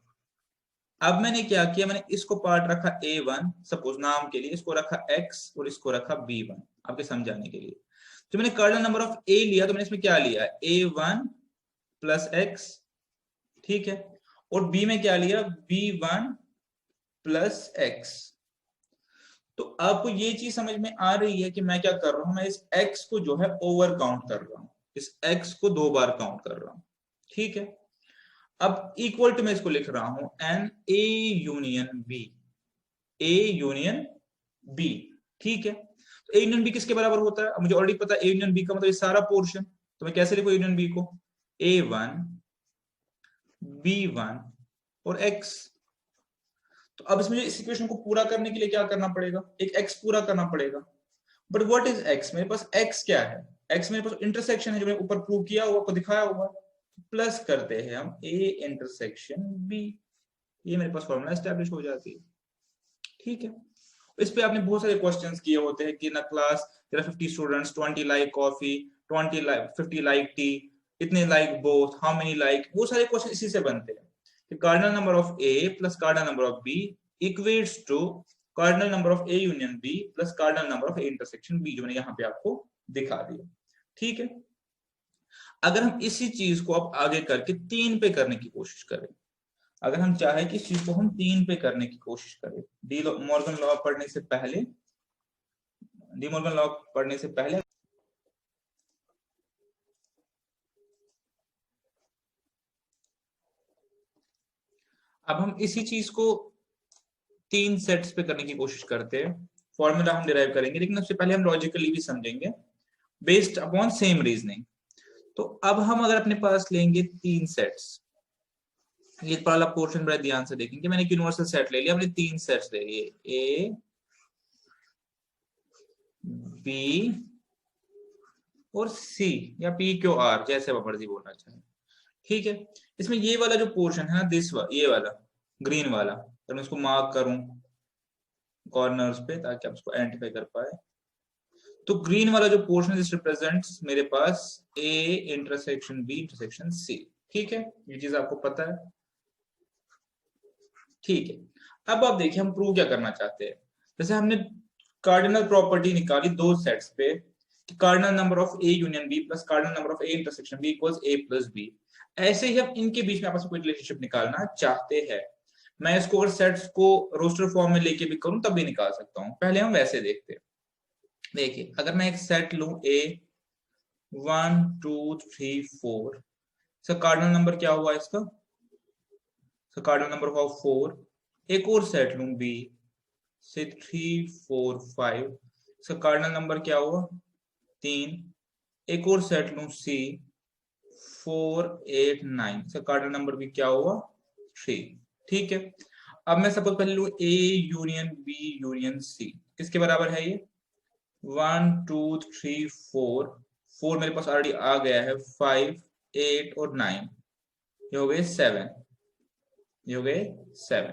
अब मैंने क्या किया, मैंने इसको पार्ट रखा a1 सपोज नाम के लिए, इसको रखा x और इसको रखा b1 आपके समझाने के लिए। तो मैंने कार्डिनल नंबर ऑफ a लिया, तो मैंने इसमें क्या लिया, a1 प्लस x। ठीक है, और b में क्या लिया, b1 प्लस x। तो आपको ये चीज समझ में आ रही है कि मैं क्या कर रहा हूं, मैं इस x को जो है ओवर काउंट कर रहा हूं, इस x को दो बार काउंट कर रहा हूं। ठीक है, अब इक्वल टू मैं इसको लिख रहा हूं n A union B, A union B. ठीक है, तो ए यूनियन बी किसके बराबर होता है, अब मुझे ऑलरेडी पता है ए यूनियन बी का मतलब ये सारा पोर्शन। तो मैं कैसे लिखूं यूनियन बी को, a1 b1 और x। तो अब इसमें इस इक्वेशन को पूरा करने के लिए क्या करना पड़ेगा, एक x पूरा करना पड़ेगा। बट व्हाट इज x, मेरे पास x क्या है, x मेरे पास इंटरसेक्शन है, जो मैंने ऊपर प्रूव किया हुआ, आपको दिखाया हुआ। प्लस करते हैं हम a इंटरसेक्शन b, ये मेरे पास फॉर्मूला एस्टैब्लिश हो जाती है। ठीक है, इस पे आपने बहुत सारे क्वेश्चंस किए होते हैं कि ना class there are 50 students, 20 like coffee, 20 like 50 like tea, इतने like both, how many like, वो सारे क्वेश्चन इसी से बनते हैं कि cardinal number of A plus cardinal number of B equates to cardinal number of A union B plus cardinal number of A intersection B, जो मैंने यहाँ पे आपको दिखा दिया। ठीक है, अगर हम इसी चीज को अब आगे करके 3 पे करने की कोशिश करें, अगर हम चाहें कि इस चीज को हम 3 पे करने की कोशिश करें, डी मॉर्गन लॉ पढ़ने से पहले, डी मॉर्गन लॉ पढ़ने से पहले अब हम इसी चीज को 3 सेट्स पे करने की कोशिश करते हैं। फॉर्मूला हम डिराइव करेंगे, लेकिन उससे पहले हम लॉजिकली भी समझेंगे बेस्ड अपॉन सेम रीजनिंग। तो अब हम अगर अपने पास लेंगे 3 सेट्स, ये पहला पोर्शन बड़ा ध्यान से देखेंगे, मैंने एक यूनिवर्सल सेट ले लिया, हमने 3 सेट्स ले लिए, ए बी और सी या पी क्यू आर, जैसे आप मर्जी बोलना चाहें। ठीक है, इसमें ये वाला जो पोर्शन है ना, ये वाला ग्रीन वाला, तो मैं इसको मार्क करूं कॉर्नर्स पे ताकि आप इसको आइडेंटिफाई कर पाए। तो ग्रीन वाला जो पोर्शन दिस रिप्रेजेंट्स मेरे पास A intersection B intersection C. ठीक है, ये चीज आपको पता है। ठीक है, अब आप देखिए हम प्रूव क्या करना चाहते हैं। जैसे हमने कार्डिनल प्रॉपर्टी निकाली दो सेट्स पे कि cardinal number of A union B plus cardinal number of A intersection B equals A plus B. ऐसे ही हम इनके बीच में आपस में कोई रिलेशनशिप निकालना चाहते हैं। मैं इसको अगर सेट्स को रोस्टर फॉर्म में लेके भी करूं तब भी निकाल सकता हूं। पहले हम वैसे देखते हैं। देखिए, अगर मैं एक सेट लूं ए 1 2 3 4, इसका कार्डिनल नंबर क्या हुआ, इसका कार्डिनल नंबर हुआ 4। एक और सेट लूं बी से 3 4 5, इसका कार्डिनल नंबर क्या हुआ 3। एक और सेट लूं C 4 8 9, इसका कार्डिनल नंबर भी क्या हुआ 3। ठीक है, अब मैं सपोज पहले लूं A union B union C, किसके बराबर है ये 1 2 3 4, 4 मेरे पास ऑलरेडी आ गया है, 5 8 और 9, ये हो गए 7, ये हो गए 7।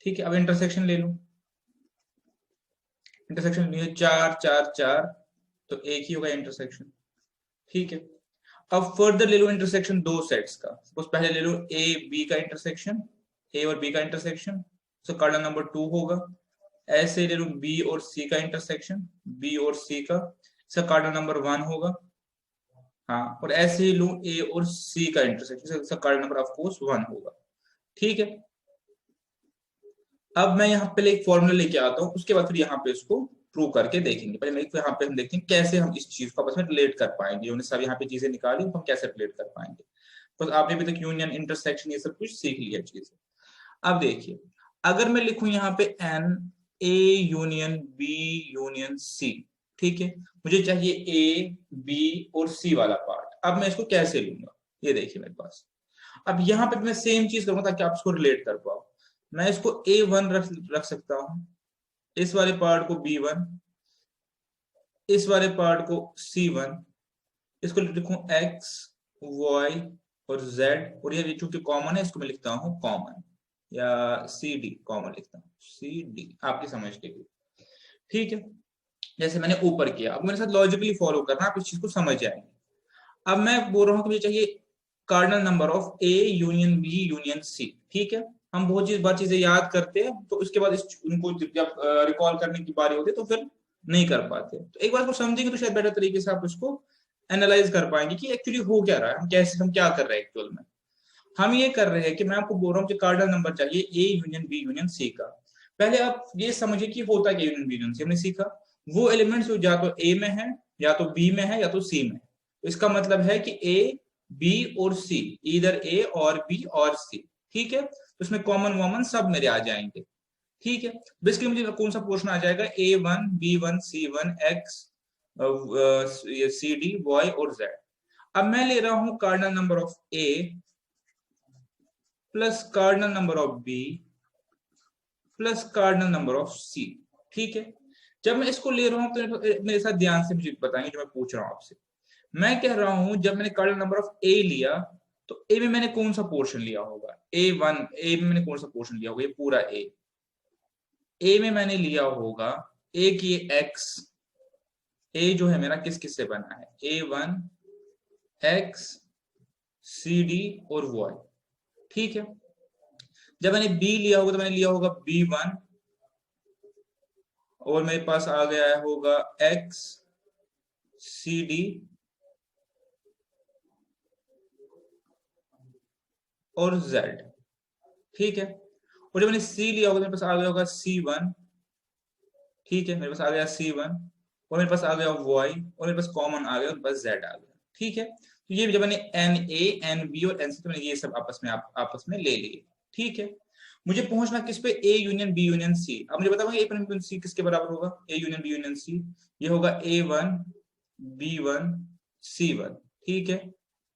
ठीक है, अब इंटरसेक्शन ले लूं, इंटरसेक्शन लिए 4 4 4, तो एक ही होगा इंटरसेक्शन। ठीक है, अब फर्दर ले लो इंटरसेक्शन दो सेट्स का, सपोज पहले ले लो ए बी का इंटरसेक्शन, ए और बी का इंटरसेक्शन, तो कार्डिनल नंबर 2 होगा। ऐसे ले लो बी और सी का इंटरसेक्शन, बी और सी का, इसका कार्डिनल नंबर 1 होगा। हाँ, और ऐसे ही लूं ए और सी का इंटरसेक्शन, इसका कार्डिनल नंबर ऑफ कोर्स 1 होगा। ठीक है, अब मैं यहाँ पे एक फॉर्मूला लेके आता हूँ, उसके बाद फिर यहाँ पे इसको प्रूव करके देखेंगे। पहले मैं यहाँ पे हम देखते हैं कैसे हम इस चीज को आपस में रिलेट कर पाएंगे, उन्हें सब यहाँ पे चीजें निकाली तो हम कैसे रिलेट कर पाएंगे। तो आपने अभी तक यूनियन इंटरसेक्शन ये सब कुछ सीख लिया चीजें। अब देखिए, अगर मैं लिखूं यहाँ पे n A union B union C, ठीक है, मुझे चाहिए ए बी और सी वाला पार्ट। अब मैं इसको कैसे लूंगा, ये देखिए मेरे पास। अब यहाँ पे मैं सेम चीज करूंगा ताकि आप इसको रिलेट कर पाओ। मैं इसको A1 रख सकता हूं, इस वाले पार्ट को B1, इस वाले पार्ट को C1, इसको लिखूं X Y और Z, और ये चूंकि कॉमन है इसको मैं लिखता हूं कॉमन, या CD कॉमन लिखता हूं, CD आपकी समझ के लिए। ठीक है, जैसे मैंने ऊपर किया, अब मेरे साथ लॉजिकली फॉलो करना, आप इस चीज को समझ जाएंगे। अब मैं बोल रहा हूं कि मुझे चाहिए cardinal number of A union B union C। ठीक है, हम बहुत बार चीजें याद करते हैं, तो उसके बाद उनको जब रिकॉल करने की बारी होती है तो फिर नहीं कर पाते। तो एक बार को समझेंगे तो शायद बेटर तरीके से आप उसको एनालाइज कर पाएंगे कि एक्चुअली हो क्या रहा है, हम क्या कर रहे हैं एक्चुअल में। हम ये कर रहे हैं कि मैं आपको बोल रहा हूँ कि कार्डिनल नंबर चाहिए A union B union C का। पहले आप ये समझिए कि होता क्या यूनियन B यूनियन C, हमने सीखा वो एलिमेंट्स जो या तो A में है, या तो B में है, या तो C में। तो इसका मतलब है कि A B और C, इधर A और B और C। ठीक है, तो इसमें कॉमन वॉमन सब मेरे आ जाएंगे। ठीक है, बेसिकली मुझे कौन सा पोर्शन आ जाएगा A1 B1 C1 X CD Y और Z। अब मैं ले रहा हूं cardinal number of A plus cardinal number of B plus cardinal number of C। ठीक है, जब मैं इसको ले रहा हूं तो मेरे साथ ध्यान से मुझे बताएंगे जो मैं पूछ रहा हूं आपसे। मैं कह रहा हूं जब मैंने कार्डिनल नंबर ऑफ A लिया, तो A में मैंने कौन सा पोर्शन लिया होगा, A में मैंने कौन सा पोर्शन लिया होगा, ये पूरा A में मैंने लिया होगा A की X, A जो है मेरा किस किस से बना है, A1 X CD और Y। ठीक है, जब मैंने B लिया होगा तो मैंने लिया होगा B1, और मेरे पास आ गया होगा X CD और Z। ठीक है, और जब मैंने C लिया होगा तो मेरे पास आ गया होगा C1। ठीक है, मेरे पास आ गया C1, और मेरे पास आ गया Y, और मेरे पास कॉमन आ गया, मेरे पास Z आ गया। ठीक है, तो ये जब मैंने NA NB और NC, तो मैंने ये सब आपस में ले लिए। ठीक है, मुझे पहुंचना किस पे, A union B union C। अब मुझे बताओ A यूनियन C किसके बराबर होगा, A union B union C, ये होगा A1 B1 C1। ठीक है,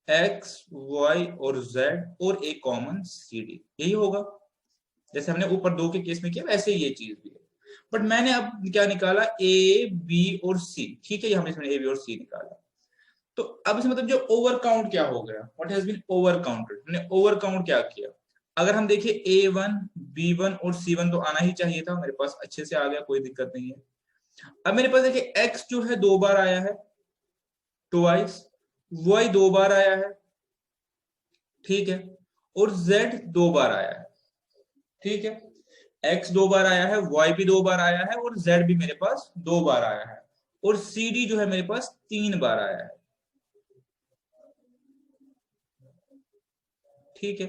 X Y और Z और एक कॉमन CD, यही होगा। जैसे हमने ऊपर दो के केस में किया वैसे ही ये चीज भी है। बट मैंने अब क्या निकाला, A B और C। ठीक है, हमने इसमें A B और C निकाला। तो अब इसमें मतलब जो ओवर काउंट क्या हो गया, what has been over counted, हमने ओवर काउंट क्या किया। अगर हम देखिए A1 B1 और C1 तो आना ही चाहिए था, मेरे पास अच्छे से आ गया, कोई दिक्कत नहीं है। अब मेरे पास देखिए X जो है 2 बार आया है, ट्वाइस, Y 2 बार आया है, ठीक है, और Z 2 बार आया है। ठीक है, X 2 बार आया है, Y भी 2 बार आया है, और Z भी मेरे पास 2 बार आया है, और CD जो है मेरे पास 3 बार आया है। ठीक है,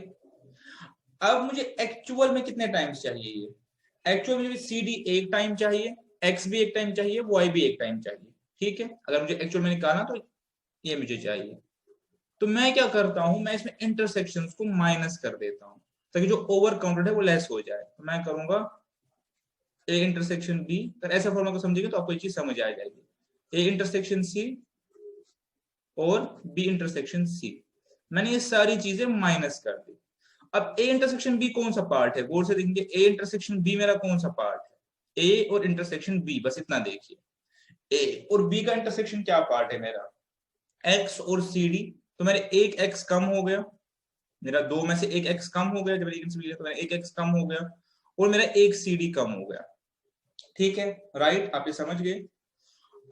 अब मुझे एक्चुअल में कितने टाइम्स चाहिए, ये एक्चुअल में मुझे CD एक टाइम चाहिए, X भी एक टाइम चाहिए, Y भी एक टाइम चाहिए। ठीक है, अगर मुझे एक्चुअल में निकालना तो ये मुझे चाहिए। तो मैं क्या करता हूं, मैं इसमें इंटरसेक्शंस को माइनस कर देता हूं ताकि जो ओवर काउंटेड है वो लेस हो जाए। तो मैं करूंगा A इंटरसेक्शन B, अगर ऐसा फॉर्मूला को समझेंगे तो आपको ये चीज समझ आ जाएगी। A इंटरसेक्शन C और बी इंटरसेक्शन सी। मैंने ये सारी चीजें माइनस कर दी। अब ए इंटरसेक्शन बी कौन सा पार्ट है, गौर से देखेंगे। ए इंटरसेक्शन बी मेरा कौन सा पार्ट है, ए और इंटरसेक्शन बी, बस इतना देखिए। ए और बी का इंटरसेक्शन क्या पार्ट है मेरा, एक्स और सी डी। तो मेरे एक एक्स कम हो गया, मेरा दो में से एक एक्स कम हो गया, जब तो मेरा एक एक्स कम हो गया, और मेरा एक सी डी कम हो गया। ठीक है, राइट, आप ये समझ गए।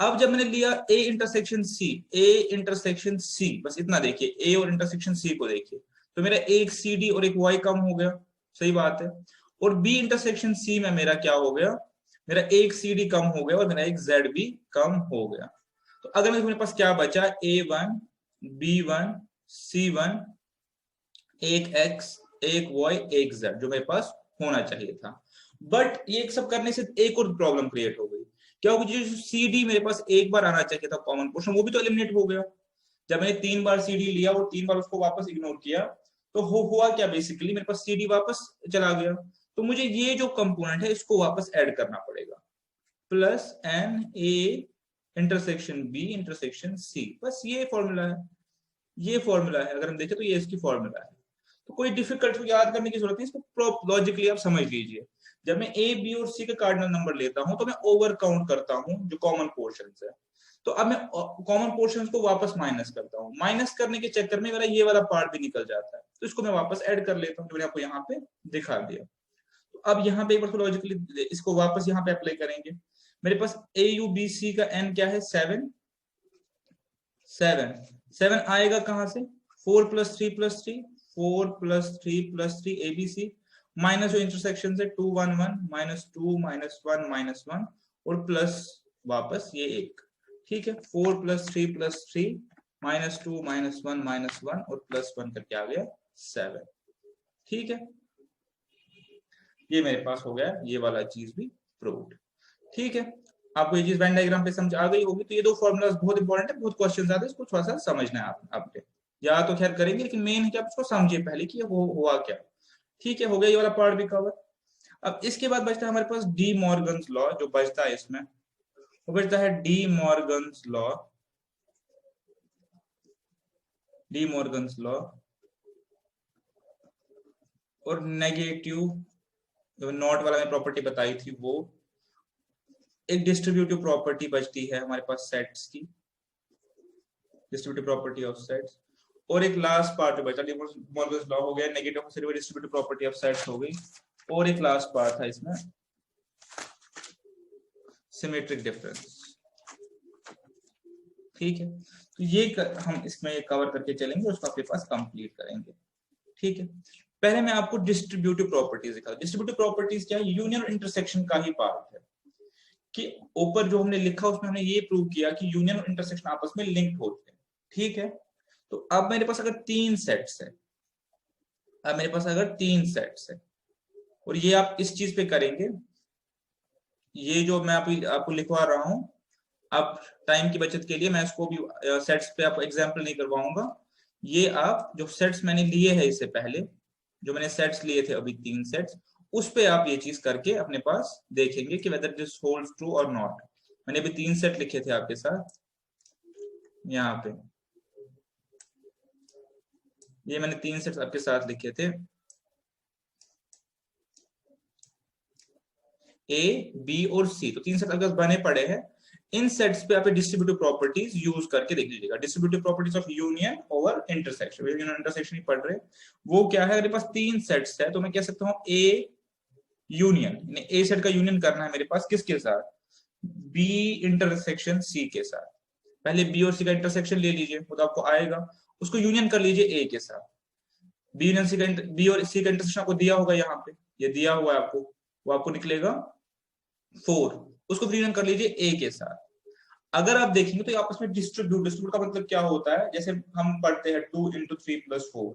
अब जब मैंने लिया ए इंटरसेक्शन सी, ए इंटरसेक्शन सी, बस इतना देखिए, ए और इंटरसेक्शन सी को देखिए, तो मेरा एक सी डी और एक वाई कम हो गया, सही बात है। और बी इंटरसेक्शन सी में मेरा क्या हो गया, मेरा एक सी डी कम हो गया और मेरा एक जेड भी कम हो गया। तो अगर मेरे पास क्या बचा, A1 B1 C1, एक एक्स एक वाई एक जेड, जो मेरे पास होना चाहिए था। बट ये सब करने से एक और प्रॉब्लम क्रिएट हो गई। क्या होगा, जो सी डी मेरे पास एक बार आना चाहिए था कॉमन पोर्शन, वो भी तो एलिमिनेट हो गया। जब मैंने 3 बार सी डी लिया और 3 बार उसको वापस इग्नोर किया, तो हुआ क्या, बेसिकली मेरे पास सी डी वापस चला गया। तो मुझे ये जो कंपोनेंट है इसको वापस ऐड करना पड़ेगा, plus n A intersection B intersection C, बस ये फॉर्मूला है, ये फॉर्मूला है। अगर हम देखें तो ये इसकी फॉर्मूला है। तो कोई डिफिकल्ट याद करने की जरूरत नहीं, इसको लॉजिकली आप समझ लीजिए। जब मैं ए बी और सी का कार्डिनल नंबर लेता हूं तो मैं ओवर काउंट करता हूं जो कॉमन पोर्शन है। तो अब मैं कॉमन पोर्शन को वापस माइनस करता हूं, माइनस करने के चक्कर में मेरा ये वाला पार्ट भी निकल जाता है, तो इसको मैं वापस ऐड कर लेता हूं, जो मैंने आपको यहाँ पे दिखा दिया। तो अब यहाँ पे एक बार लॉजिकली इसको वापस यहाँ पे अप्लाई करेंगे। मेरे पास ए यू बी सी का एन क्या है, 7। 7 आएगा कहां से, 4 + 3 + 3, 4 + 3 + 3 ABC, माइनस जो इंटरसेक्शन से 2 1 1 -2 -1 -1 और प्लस वापस ये एक। ठीक है, 4 + 3 + 3 -2 -1 -1 और +1 करके आ गया 7। ठीक है, ये मेरे पास हो गया, ये वाला चीज भी प्रूव्ड। ठीक है, आपको ये चीज वेन डायग्राम पे समझ आ गई होगी। तो ये दो फॉर्मूलाज बहुत इंपॉर्टेंट है, बहुत क्वेश्चन आते हैं, इसको थोड़ा सा समझना है आपके। या तो खैर करेंगे, लेकिन मेन है कि आप इसको समझिए पहले कि हुआ क्या। ठीक है, हो गया ये वाला पार्ट भी कवर। अब इसके बाद बचता है हमारे पास डी मॉर्गन्स लॉ, जो बचता है इसमें वो बचता है D Morgan's law. D Morgan's law और नेगेटिव, जो नॉट वाला मैंने प्रॉपर्टी बताई थी वो, एक डिस्ट्रीब्यूटिव प्रॉपर्टी बचती है हमारे पास सेट्स की, डिस्ट्रीब्यूटिव प्रॉपर्टी ऑफ सेट्स। और एक लास्ट पार्ट जो बचा, मॉर्गन्स लॉ हो गया, negative distributive property of sets हो गई, और एक लास्ट पार्ट था इसमें सिमेट्रिक डिफरेंस। ठीक है, तो ये हम इसमें कवर करके चलेंगे, उसको आपके पास कंप्लीट करेंगे। ठीक है, पहले मैं आपको डिस्ट्रीब्यूटिव प्रॉपर्टीज दिखा। डिस्ट्रीब्यूटिव प्रॉपर्टीज क्या है, यूनियन और इंटरसेक्शन का ही पार्ट है। कि ऊपर जो हमने लिखा उसमें हमने ये प्रूव किया कि यूनियन और इंटरसेक्शन आपस में लिंक्ड होते हैं। ठीक है, तो अब मेरे पास अगर 3 सेट्स है, अब मेरे पास अगर 3 सेट्स है, और ये आप इस चीज पे करेंगे, ये जो मैं आपको लिखवा रहा हूं, अब टाइम की बचत के लिए मैं इसको भी सेट्स पे आपको एग्जांपल नहीं करवाऊंगा। ये आप जो सेट्स मैंने लिए हैं इससे पहले, जो मैंने सेट्स लिए थे अभी 3 सेट्स, उस पे आप ये चीज करके अपने पास देखेंगे कि वेदर दिस होल्ड्स ट्रू और नॉट। मैंने अभी 3 सेट लिखे थे आपके साथ यहाँ पे, ये मैंने 3 सेट्स आपके साथ लिखे थे, ए बी और सी। तो 3 सेट आपके पास बने पड़े हैं। इन सेट्स पे आप डिस्ट्रीब्यूटिव प्रॉपर्टीज यूज करके देख लीजिएगा। Distributive properties of union over intersection, union intersection ही पढ़ रहे, वो क्या है, मेरे पास 3 सेट्स है, तो मैं कह सकता हूँ ए यूनियन, ए सेट का यूनियन करना है मेरे पास किसके साथ, बी इंटरसेक्शन सी के साथ। पहले बी और सी का इंटरसेक्शन ले लीजिए, वो तो आपको आएगा, उसको यूनियन कर लीजिए ए के साथ। बी यूनियन सी का, बी और सी का इंटरसेक्शन आपको दिया होगा, यहाँ पे ये दिया हुआ है आपको, वो आपको निकलेगा 4, उसको यूनियन कर लीजिए ए के साथ। अगर आप देखेंगे तो आपस में डिस्ट्रीब्यूट का मतलब क्या होता है, जैसे हम पढ़ते हैं 2 × 3 + 4,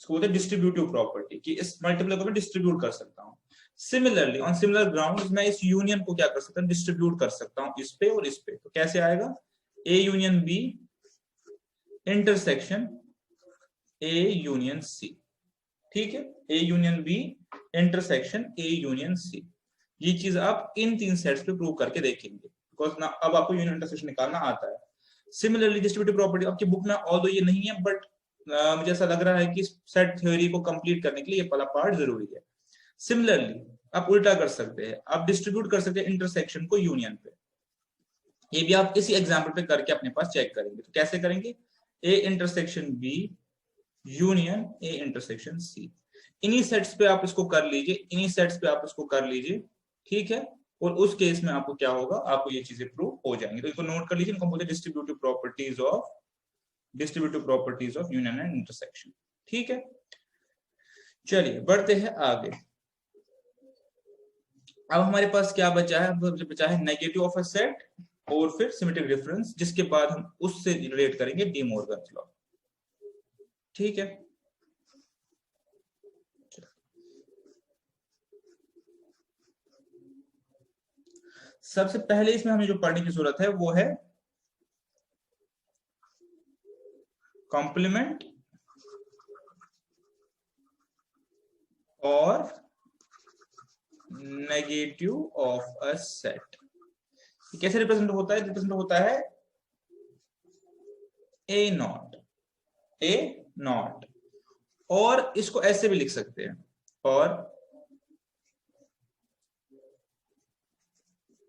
इसको बोलते हैं डिस्ट्रीब्यूटिव प्रॉपर्टी, कि इस मल्टीप्लाई को मैं डिस्ट्रीब्यूट कर सकता हूँ। सिमिलरली ऑन सिमिलर ग्राउंड मैं इस यूनियन को क्या कर सकता हूँ, डिस्ट्रीब्यूट कर सकता हूँ इस पे और इस पे। तो कैसे आएगा, A union B intersection A union C. ठीक है, A union B intersection A union C. ये चीज आप इन 3 सेट्स पे प्रूव करके देखेंगे, बिकॉज ना अब आपको यूनियन इंटरसेक्शन निकालना आता है। सिमिलरली डिस्ट्रीब्यूटिव प्रॉपर्टी आपकी बुक में ऑल्दो ये नहीं है, बट मुझे ऐसा लग रहा है कि सेट थ्योरी को कंप्लीट करने के लिए ये वाला पार्ट जरूरी है। सिमिलरली आप उल्टा कर सकते हैं, आप डिस्ट्रीब्यूट कर सकते हैं इंटरसेक्शन को यूनियन पे। ये भी आप इसी एग्जांपल पे करके अपने पास चेक करेंगे। तो कैसे करेंगे? A intersection B union A intersection C. इन्हीं सेट्स पे आप इसको कर लीजिए, इन्हीं सेट्स पे आप इसको कर लीजिए, ठीक है। और उस केस में आपको क्या होगा, आपको ये चीजें प्रूव हो जाएंगी। तो इसको नोट कर लीजिए, इनको बोलते हैं distributive properties of union and intersection, ठीक है। चलिए बढ़ते हैं आगे। अब हमारे पास क्या बचा है? बचा है नेगेटिव ऑफ अ सेट और फिर सिमेट्रिक डिफरेंस, जिसके बाद हम उससे रिलेट करेंगे डी मॉर्गन्स लॉ, ठीक है। सबसे पहले इसमें हमें जो पढ़ने की जरूरत है वो है कॉम्प्लीमेंट और नेगेटिव ऑफ अ सेट। कैसे रिप्रेजेंट होता है? रिप्रेजेंट होता है ए नॉट, और इसको ऐसे भी लिख सकते हैं, और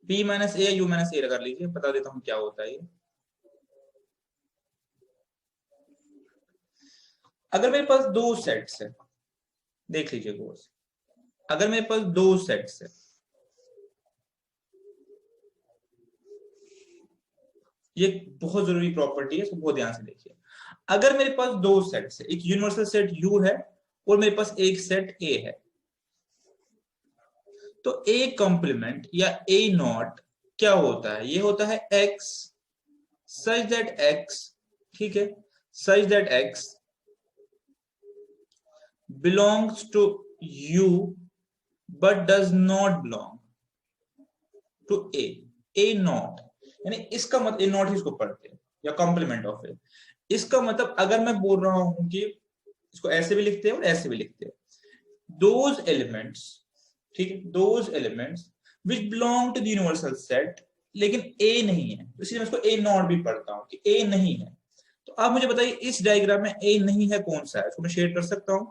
p minus A U minus A कर लीजिए, बता देता हूं क्या होता है ये। अगर मेरे पास दो सेट्स है, देख लीजिए गौर से, अगर मेरे पास दो सेट्स है, ये बहुत जरूरी प्रॉपर्टी है, इसको बहुत ध्यान से देखिए। अगर मेरे पास दो सेट्स है, एक यूनिवर्सल सेट यू है और मेरे पास एक सेट ए है, तो ए कॉम्प्लीमेंट या ए नॉट क्या होता है? ये होता है x such that x, ठीक है, such that x belongs to u but does not belong to a not, यानी इसका मतलब ए नॉट ही इसको पढ़ते हैं, या कॉम्प्लीमेंट ऑफ ए। इसका मतलब अगर मैं बोल रहा हूं कि इसको ऐसे भी लिखते हैं और ऐसे भी लिखते हैं, दोज एलिमेंट्स, ठीक है, those elements which belong to the universal set, लेकिन ए नहीं है, तो इसलिए मैं इसको ए नॉट भी पढ़ता हूं कि ए नहीं है। तो आप मुझे बताइए इस डायग्राम में ए नहीं है कौन सा है? इसको मैं शेड कर सकता हूं,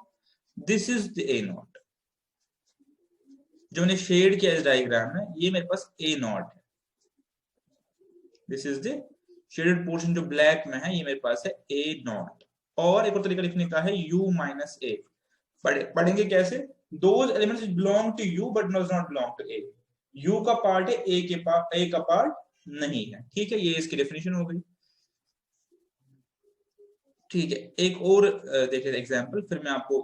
this is the A not. जो मैंने शेड किया इस डायग्राम में, ये मेरे पास ए नॉट है, this is the shaded portion जो ब्लैक में है, ये मेरे पास है ए नॉट। और एक और तरीका लिखने का है u माइनस ए। पढ़ेंगे कैसे? Those elements belong to u but does not belong to a। u का पार्ट है, a का पार्ट नहीं है, ठीक है। ये इसकी डेफिनेशन हो गई, ठीक है। एक और देख लेते एग्जांपल, फिर मैं आपको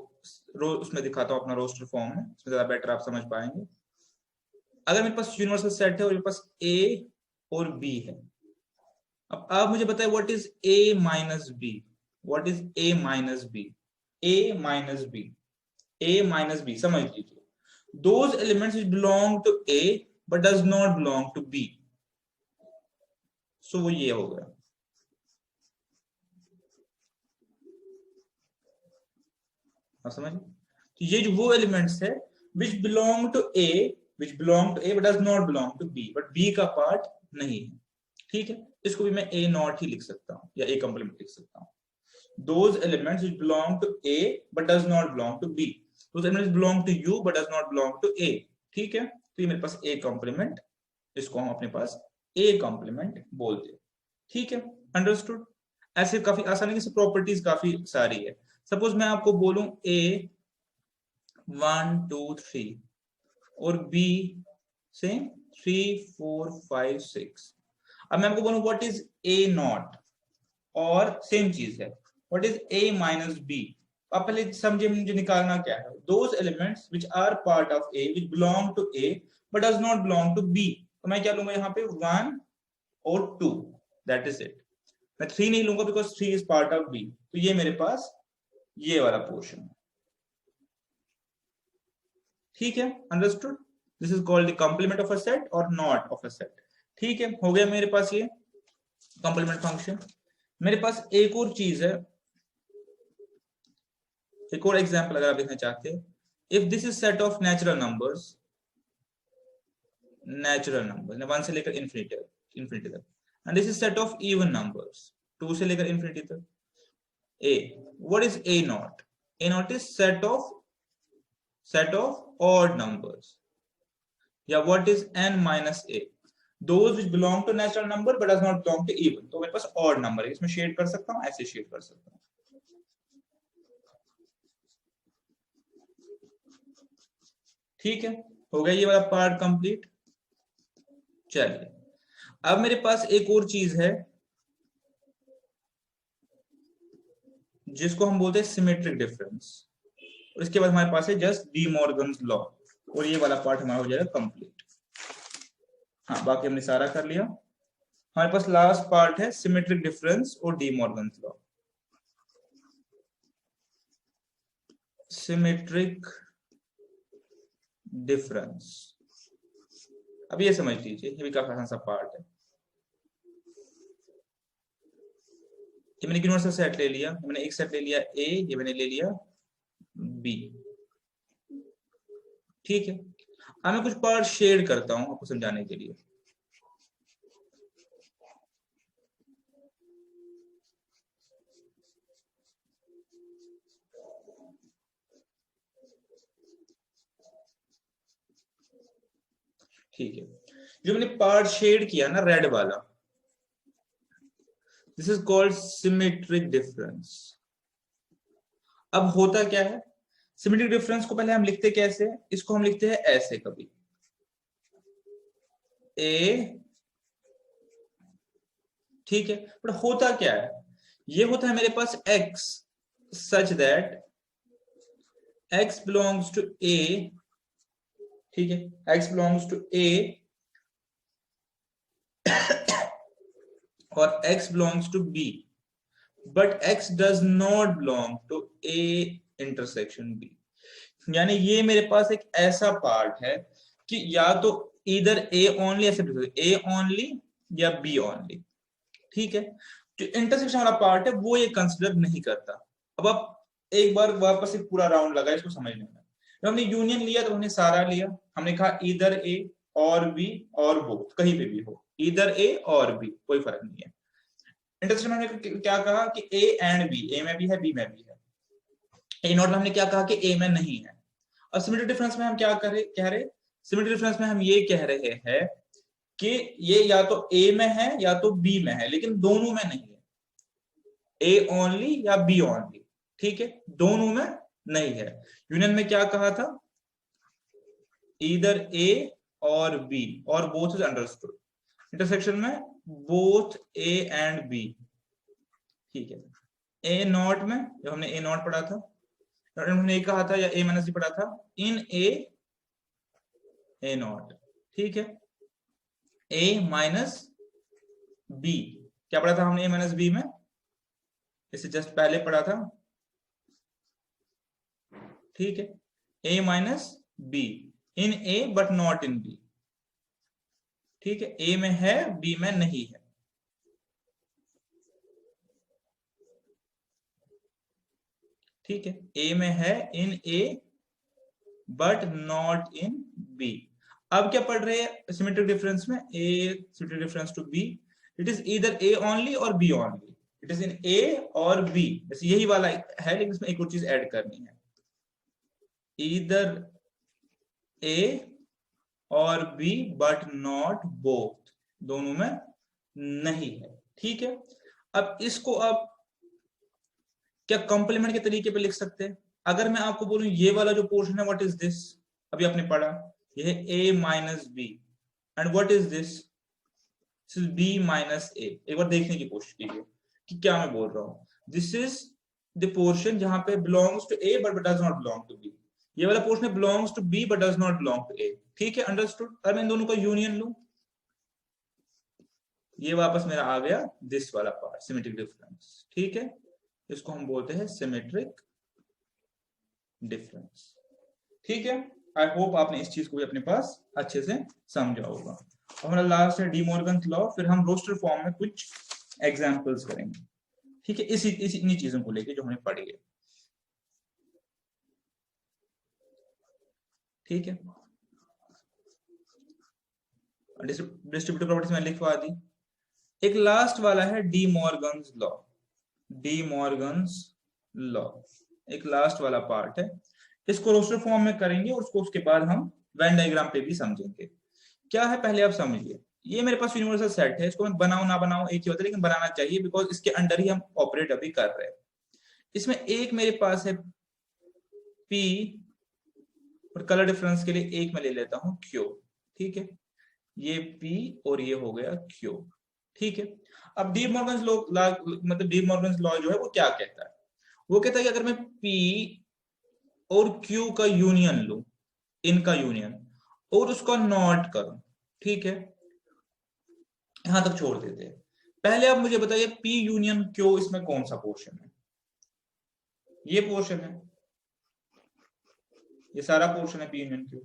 उसमें दिखाता हूं अपना रोस्टर फॉर्म में, उसमें ज्यादा बेटर आप समझ पाएंगे। अगर मेरे पास यूनिवर्सल सेट है और मेरे पास a और b है, अब आप मुझे बताएं what is a minus b, what is a minus b, a minus b, a minus b, समझ लीजिए, those elements which belong to a but does not belong to b, सो वो ये हो गया। आप समझिए, तो ये जो वो एलिमेंट्स है which belong to a but does not belong to b, but b का पार्ट नहीं है, ठीक है। इसको भी मैं a नॉट ही लिख सकता हूं या a कॉम्प्लीमेंट लिख सकता हूं। those elements which belong to a but does not belong to b, those elements belong to u but does not belong to a, ठीक है। तो ये मेरे पास a कॉम्प्लीमेंट, इसको हम अपने पास a कॉम्प्लीमेंट बोलते हैं, ठीक है। अंडरस्टूड? ऐसे काफी आसानी से प्रॉपर्टीज काफी सारी है। सपोज मैं आपको बोलूं a 1 2 3 और b से 3 4 5 6। अब मैं आपको बोलूं व्हाट इज a नॉट, और सेम चीज है what is a minus b। आप पहले समझिए मुझे निकालना क्या है, those elements which are part of a which belong to a but does not belong to b। तो मैं क्या लूंगा यहाँ पे 1 और 2, दैट इज इट। मैं 3 नहीं लूंगा because 3 is part of b। तो ये मेरे पास ये वाला पोर्शन है, ठीक है। Understood? This is called the complement of a set और नॉट ऑफ अ सेट, ठीक है। हो गया मेरे पास ये कॉम्प्लीमेंट फंक्शन। मेरे पास एक और चीज है, एक और एग्जांपल अगर आप देखना चाहते हैं, if this is set of natural numbers 1 से लेकर इंफिनिटी तक, and this is set of even numbers 2 से लेकर इंफिनिटी तक। A, what is A not? A not is set of odd numbers. या what is n minus A? Those which belong to natural number but does not belong to even. तो मेरे पास odd number है, इसमें shade कर सकता हूं, ऐसे shade कर सकता हूं। ठीक है, हो गया ये वाला पार्ट कंप्लीट। चलिए, अब मेरे पास एक और चीज है जिसको हम बोलते हैं सिमेट्रिक डिफरेंस। और इसके बाद हमारे पास है जस्ट डी मॉर्गन्स लॉ, और ये वाला पार्ट हमारा हो जाएगा कंप्लीट। हाँ, बाकी हमने सारा कर लिया। हमारे पास लास्ट पार्ट है सिमेट्रिक डिफरेंस और D Morgan's law. Symmetric difference, अब ये समझ लीजिए, ये भी काफी आसान सा पार्ट है। ये मैंने यूनिवर्सल सेट ले लिया, मैंने एक सेट ले लिया ए, ये मैंने ले लिया बी। ठीक है, अब मैं कुछ पार्ट शेड करता हूं आपको समझाने के लिए। ठीक है, जो मैंने पार्ट शेड किया ना रेड वाला, this is called symmetric difference. अब होता क्या है, सिमेट्रिक डिफरेंस को पहले हम लिखते कैसे? इसको हम लिखते हैं ऐसे कभी, ए, ठीक है। पर होता क्या है, ये होता है मेरे पास x such that x belongs to a, ठीक है, x बिलोंग्स टू a और x belongs to b, but x does not belong to a intersection b। यानी ये मेरे पास एक ऐसा पार्ट है कि या तो इधर a ओनली, ऐसे a ओनली या b ओनली, ठीक है। जो इंटरसेक्शन वाला पार्ट है वो ये कंसिडर नहीं करता। अब आप एक बार वापस एक पूरा राउंड लगा इसको समझने में। जब हमने यूनियन लिया तो हमने सारा लिया, हमने कहा इधर ए और बी और बोथ, कहीं पे भी हो, इधर ए और बी कोई फर्क नहीं है। इंटरसेक्शन में हमने क्या कहा कि ए एंड बी, ए में भी है बी में भी है। ए नॉट में हमने क्या कहा कि ए में नहीं है। और सिमेट्रिक डिफरेंस में हम क्या कह रहे, सिमेट्रिक डिफरेंस में हम ये कह रहे हैं कि ये या तो ए में है या तो बी में है, लेकिन दोनों में नहीं है। ए ओनली या बी ओनली, ठीक है, दोनों में नहीं है। यूनियन में क्या कहा था, इधर ए और बी और बोथ इज अंडरस्टूड। इंटरसेक्शन में बोथ ए एंड बी, ठीक है। ए नॉट में जब हमने ए नॉट पढ़ा था, हमने कहा था, या ए माइनस बी पढ़ा था, इन ए नॉट, ठीक है, ए माइनस बी, क्या पढ़ा था हमने ए माइनस बी में, इसे जस्ट पहले पढ़ा था, ठीक है, A minus B in A but not in B, ठीक है, ए में है बी में नहीं है, ठीक है, ए में है in A but not in B. अब क्या पढ़ रहे हैं सिमेट्रिक डिफरेंस में, A symmetric difference to B, it is either A only और B only, it is in A और बी, जैसे यही वाला है, लेकिन इसमें एक और चीज ऐड करनी है, ईदर ए और बी बट नॉट बोथ, दोनों में नहीं है, ठीक है। अब इसको आप क्या कंप्लीमेंट के तरीके पे लिख सकते हैं? अगर मैं आपको बोलूं ये वाला जो पोर्शन है, व्हाट इज दिस, अभी आपने पढ़ा, ये है a minus B, and what is this b minus a। एक बार देखने की कोशिश कीजिए कि क्या मैं बोल रहा हूं। दिस इज द पोर्शन जहां पे belongs to a but does not belong to b, ये वाला portion belongs to b but does not belong to a, ठीक है, अंडरस्टूड। अगर मैं इन दोनों का यूनियन लूं, ये वापस मेरा आ गया दिस वाला पार्ट, सिमेट्रिक डिफरेंस, ठीक है, इसको हम बोलते हैं सिमेट्रिक डिफरेंस, ठीक है। आई होप आपने इस चीज को भी अपने पास अच्छे से समझा होगा। हमारा लास्ट है डी मॉर्गन लॉ, फिर हम रोस्टर फॉर्म में कुछ एग्जांपल्स करेंगे, ठीक है, इसी इन्हीं चीजों को लेके जो हमने पढ़ी है, ठीक है। डिस्ट्रीब्यूटिव प्रॉपर्टीज मैंने लिखवा दी। एक लास्ट वाला है D Morgan's law. D Morgan's law एक लास्ट वाला पार्ट है, इसको रोस्टर फॉर्म में करेंगे और उसके बाद हम वेन डायग्राम पे भी समझेंगे। क्या है पहले आप समझिए, ये मेरे पास यूनिवर्सल सेट है, इसको मैं बनाऊं ना बनाऊं एक ही होता है, लेकिन बनाना चाहिए बिकॉज इसके अंडर ही हम ऑपरेट अभी कर रहे हैं। इसमें एक मेरे पास है P और कलर डिफरेंस के लिए एक मैं ले लेता हूं Q। ठीक है, ये P और ये हो गया Q। ठीक है, अब डी मॉर्गन्स लॉ मतलब डी मॉर्गन्स लॉ जो है वो क्या कहता है, वो कहता है कि अगर मैं P और Q का यूनियन लूं, इनका यूनियन, और उसको नॉट करूं, ठीक है, यहां तक छोड़ देते हैं। पहले आप मुझे बताइए P यूनियन Q इसमें कौन सा पोर्शन है? ये पोर्शन है, ये सारा पोर्शन है P यूनियन Q।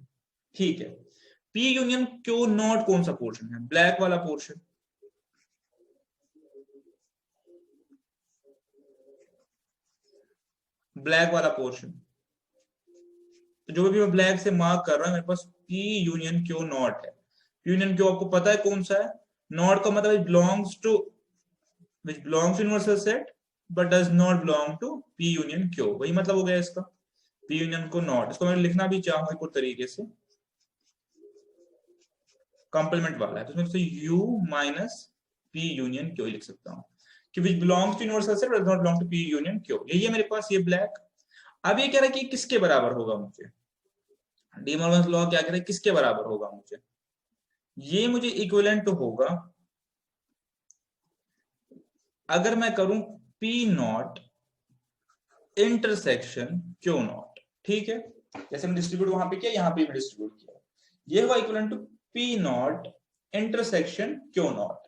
ठीक है, P यूनियन Q नॉट कौन सा पोर्शन है? ब्लैक वाला पोर्शन। ब्लैक वाला पोर्शन, तो जो भी मैं ब्लैक से मार्क कर रहा हूं मेरे पास P यूनियन Q नॉट है। P यूनियन Q आपको पता है कौन सा है? नॉट का मतलब belongs to universal set but does not belong to P union Q, वही मतलब हो गया इसका। P यूनियन को नॉट, इसको मैं लिखना भी चाहूँ एक और तरीके से, कॉम्प्लीमेंट वाला है, तो इसमें U minus P union Q लिख सकता हूँ कि which belongs to universal set does not belong to P union Q। यही है मेरे पास ये ब्लैक। अब ये कह रहा है कि किसके बराबर होगा मुझे, डी मॉर्गन्स लॉ क्या कह रहा है किसके बराबर होगा मुझे, ये मुझे इक्विवेलेंट होगा अगर मैं करूं P not intersection Q not. ठीक है, जैसे मैं डिस्ट्रीब्यूट वहां पे किया, यहाँ पे भी डिस्ट्रीब्यूट किया, ये हुआ equivalent to P not intersection Q not.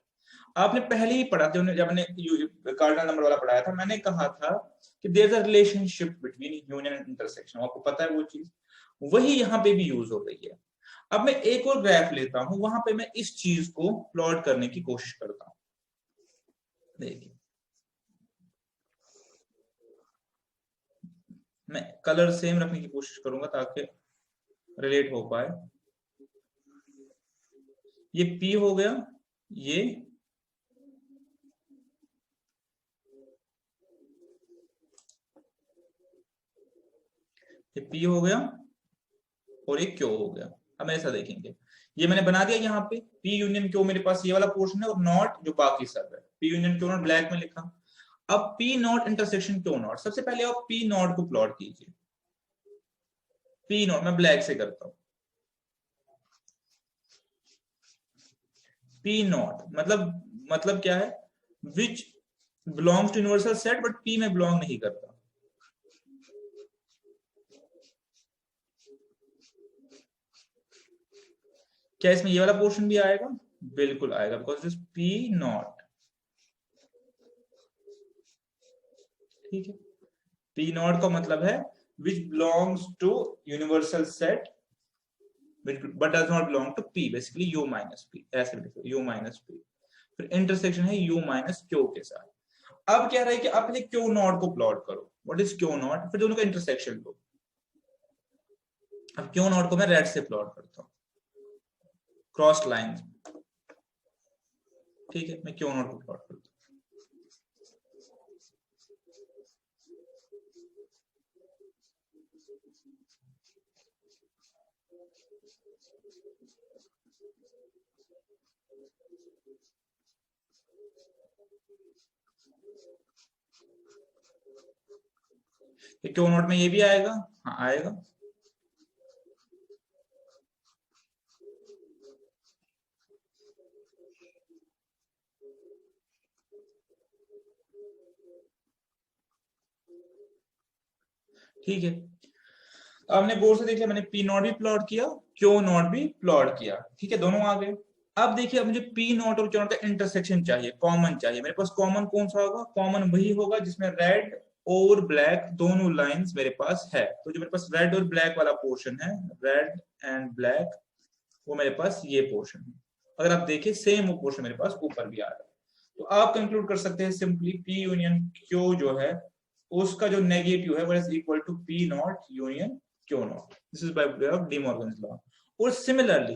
आपने पहले ही पढ़ा था, जब मैंने कार्डिनल नंबर वाला पढ़ाया था, मैंने कहा था कि there is a relationship between union and intersection, आपको पता है वो चीज, वही यहाँ पे भी यूज हो रही है। अब मैं एक और ग्राफ लेता हूं, वहां पे मैं इस चीज को प्लॉट करने की कोशिश करता हूं। देखिए, मैं कलर सेम रखने की कोशिश करूंगा ताकि रिलेट हो पाए। ये P हो गया, ये P हो गया और एक Q हो गया। अब ऐसा देखेंगे, ये मैंने बना दिया यहाँ पे P यूनियन Q, मेरे पास ये वाला पोर्शन है और नॉट जो बाकी सब है, P union Q not black में लिखा। अब P not intersection Q not, सबसे पहले आप P नॉट को प्लॉट कीजिए। P नॉट मैं ब्लैक से करता हूं। P नॉट मतलब क्या है, which belongs to universal set but P में बिलोंग नहीं करता। क्या इसमें ये वाला पोर्शन भी आएगा? बिल्कुल आएगा, बिकॉज दिस P नॉट। ठीक है, P नॉट का मतलब है which belongs to universal set but does not belong to P, basically U minus P, ऐसे लिखो U minus P। फिर इंटरसेक्शन है U minus Q के साथ। अब कह रहा है कि आप पहले Q नॉट को प्लॉट करो, व्हाट इज Q नॉट, फिर दोनों का इंटरसेक्शन लो। अब Q नॉट को मैं रेड से प्लॉट करता हूँ, क्रॉस लाइन। ठीक है, मैं Q नॉट को प्लॉट करता हूँ। Q नॉट में ये भी आएगा, हाँ आएगा। ठीक है, आपने गौर से देख लिया, मैंने P नॉट भी प्लॉट किया, Q नॉट भी प्लॉट किया। ठीक है, दोनों आ गए। अब देखिए, अब मुझे P नॉट और Q नॉट का इंटरसेक्शन चाहिए, कॉमन चाहिए। मेरे पास कॉमन कौन सा होगा? कॉमन वही होगा जिसमें रेड और ब्लैक दोनों लाइंस मेरे पास है। तो जो मेरे पास रेड और ब्लैक वाला पोर्शन है, रेड एंड ब्लैक, वो मेरे पास ये पोर्शन है। अगर आप देखिए सेम वो पोर्शन मेरे पास ऊपर भी आ रहा है, तो आप कंक्लूड कर सकते हैं सिंपली P यूनियन Q जो है उसका जो नेगेटिव है वो is equal to P not union Q not. This is by way of De Morgan's law. और सिमिलरली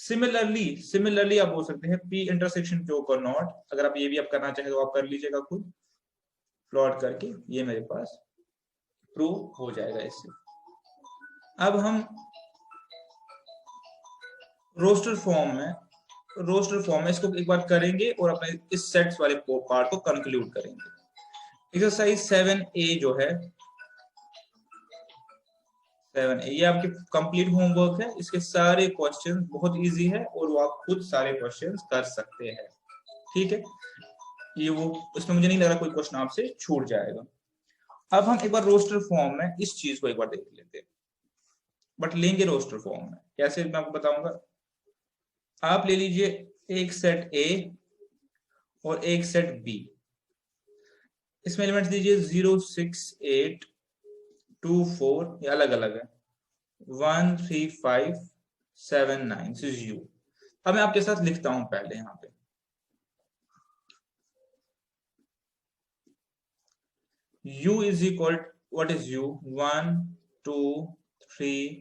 सिमिलरली आप बोल सकते हैं P इंटरसेक्शन Q को नॉट। अगर आप ये भी आप करना चाहे तो आप कर लीजिएगा खुद प्लॉट करके, ये मेरे पास प्रूव हो जाएगा इससे। अब हम रोस्टर फॉर्म में इसको एक बार करेंगे और अपने इस सेट्स वाले पार्ट को कंक्लूड करेंगे। एक्सरसाइज 7A जो है 7A ये आपके कंप्लीट होमवर्क है। इसके सारे क्वेश्चन बहुत इजी है और वो आप खुद सारे क्वेश्चन कर सकते हैं, ठीक है। ये वो इसमें मुझे नहीं लग रहा कोई क्वेश्चन आपसे छूट जाएगा। अब हम एक बार रोस्टर फॉर्म में इस चीज को एक बार देख लेते हैं, बट लेंगे रोस्टर फॉर्म में कैसे मैं आपको बताऊंगा। आप ले लीजिए एक सेट A और एक सेट B, इसमें एलिमेंट्स दीजिए 0, 6, 8, 2, 4, ये अलग अलग है, 1, 3, 5, 7, 9, दिस इज U। अब मैं आपके साथ लिखता हूं पहले यहाँ पे U is equal to, what is U? 1, 2, 3,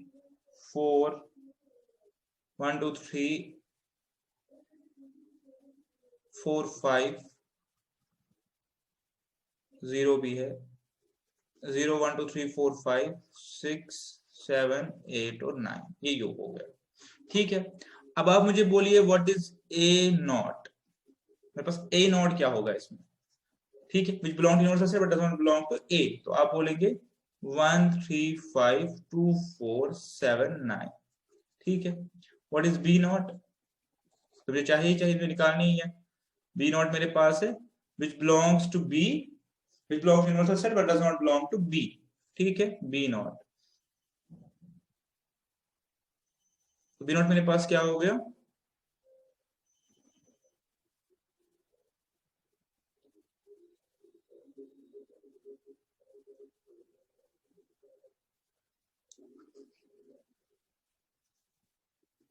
4, 1, 2, 3, 4, 5, 0 भी है, 0, 1, 2, 3, 4, 5, 6, 7, 8 और 9, ये U हो गया, ठीक है। अब आप मुझे बोलिए व्हाट इज A नॉट। मेरे पास A नॉट क्या होगा इसमें, ठीक है, which belong to universal set but does not belong to A। तो आप बोलेंगे 1, 3, 5, 2, 4, 7, 9, ठीक है। व्हाट इज B नॉट, तो मुझे चाहिए मुझे निकालनी ही है। B नॉट मेरे पास है which belongs to B, which belongs to universal set but does not belong to B, ठीक है। B नॉट, तो B नॉट मेरे पास क्या हो गया,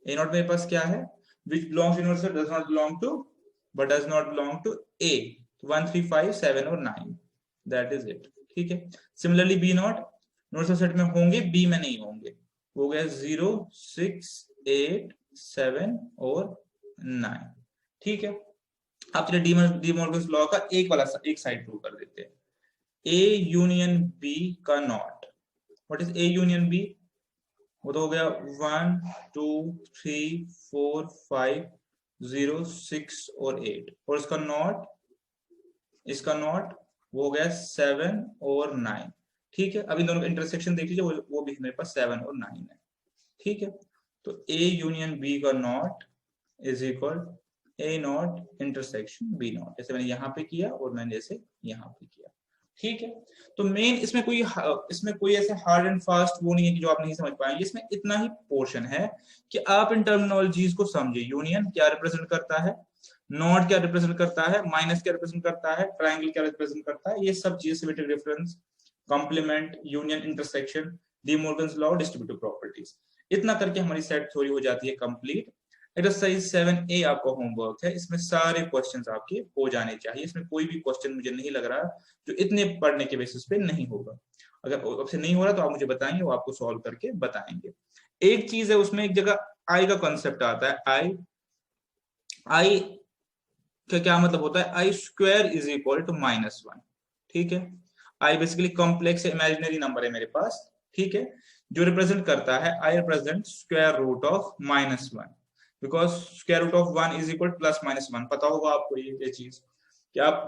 A नॉट मेरे पास क्या है, which belongs to universal does not belong to but does not belong to A, 1, 3, 5, 7 और 9, that is it, ठीक है। Similarly B not universal set में होंगे, B में नहीं होंगे, हो गया 0, 6, 8, 7 और 9, ठीक है। आप चलिए डी मॉर्गन्स लॉ का एक साइड प्रूव कर देते हैं। A यूनियन B का not, what is A union B, वो तो हो गया 1, 2, 3, 4, 5, 0, 6 और 8, और इसका नॉट वो हो गया 7 और 9, ठीक है। अभी दोनों का इंटरसेक्शन देख लीजिए, वो भी मेरे पास 7 और 9 है, ठीक है। तो A यूनियन B का not is equal A not intersection B not, जैसे मैंने यहाँ पे किया और मैंने जैसे यहाँ पे किया, ठीक है। तो मेन इसमें कोई ऐसे हार्ड एंड फास्ट वो नहीं है कि जो आप नहीं समझ पाएंगे। इसमें इतना ही पोर्शन है कि आप इन टर्मिनोलॉजीज को समझे। यूनियन क्या रिप्रेजेंट करता है, नॉट क्या रिप्रेजेंट करता है, माइनस क्या रिप्रेजेंट करता है, ट्राइंगल क्या रिप्रेजेंट करता है, ये सब चीजें symmetric difference, complement, union, intersection, De Morgan's law, distributive properties, इतना करके हमारी सेट थ्योरी हो जाती है कंप्लीट। एक्सरसाइज 7A आपका होमवर्क है, इसमें सारे क्वेश्चंस आपके हो जाने चाहिए। इसमें कोई भी क्वेश्चन मुझे नहीं लग रहा जो इतने पढ़ने के बेसिस पे नहीं होगा। अगर आपसे नहीं हो रहा तो आप मुझे बताएंगे, वो आपको सॉल्व करके बताएंगे। एक चीज है उसमें, एक जगह आई का कॉन्सेप्ट आता है, आई का क्या मतलब होता है, I square is equal to -1, ठीक है। I basically complex imaginary number है मेरे पास, ठीक है, जो रिप्रेजेंट करता है, I represent square root of -1, because square root of 1 is equal plus -1। पता होगा आपको ये चीज कि आप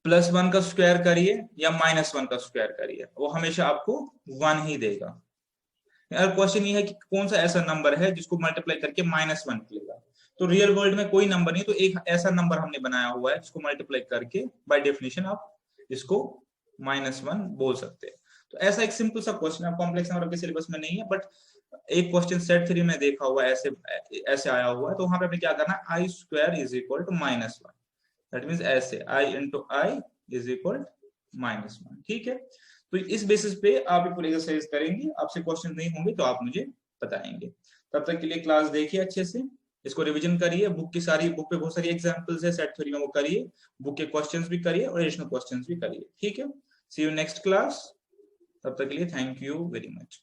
+1 का स्क्वायर करिए या -1 का स्क्वायर करिए, वो हमेशा आपको 1 ही देगा। यार क्वेश्चन ये है कि कौन सा ऐसा नंबर है जिसको मल्टीप्लाई करके -1 निकलेगा। तो रियल वर्ल्ड में कोई नंबर नहीं, तो एक ऐसा नंबर हमने बनाया हुआ है जिसको मल्टीप्लाई करके बाय डेफिनेशन आप इसको -1 बोल सकते हैं। तो ऐसा एक सिंपल सा क्वेश्चन है, कॉम्प्लेक्स नंबर के सिलेबस में नहीं है, बट एक क्वेश्चन सेट 3 में देखा हुआ है, ऐसे आया हुआ है। तो वहां पे आपने क्या करना है, I square is equal to -1, that means ऐसे I into I is equal -1, ठीक है। तो इस बेसिस पे आप पूरी एक्सरसाइज करेंगे, आपसे क्वेश्चन नहीं होंगे तो आप मुझे बताएंगे। तब तक के लिए क्लास देखिए अच्छे से, इसको रिवीजन करिए, बुक पे बहुत सारी एग्जांपल्स है सेट थ्योरी में, वो करिए, बुक के क्वेश्चंस भी करिए और एडिशनल क्वेश्चंस भी करिए, ठीक है। सी यू नेक्स्ट क्लास, तब तक के लिए थैंक यू वेरी मच।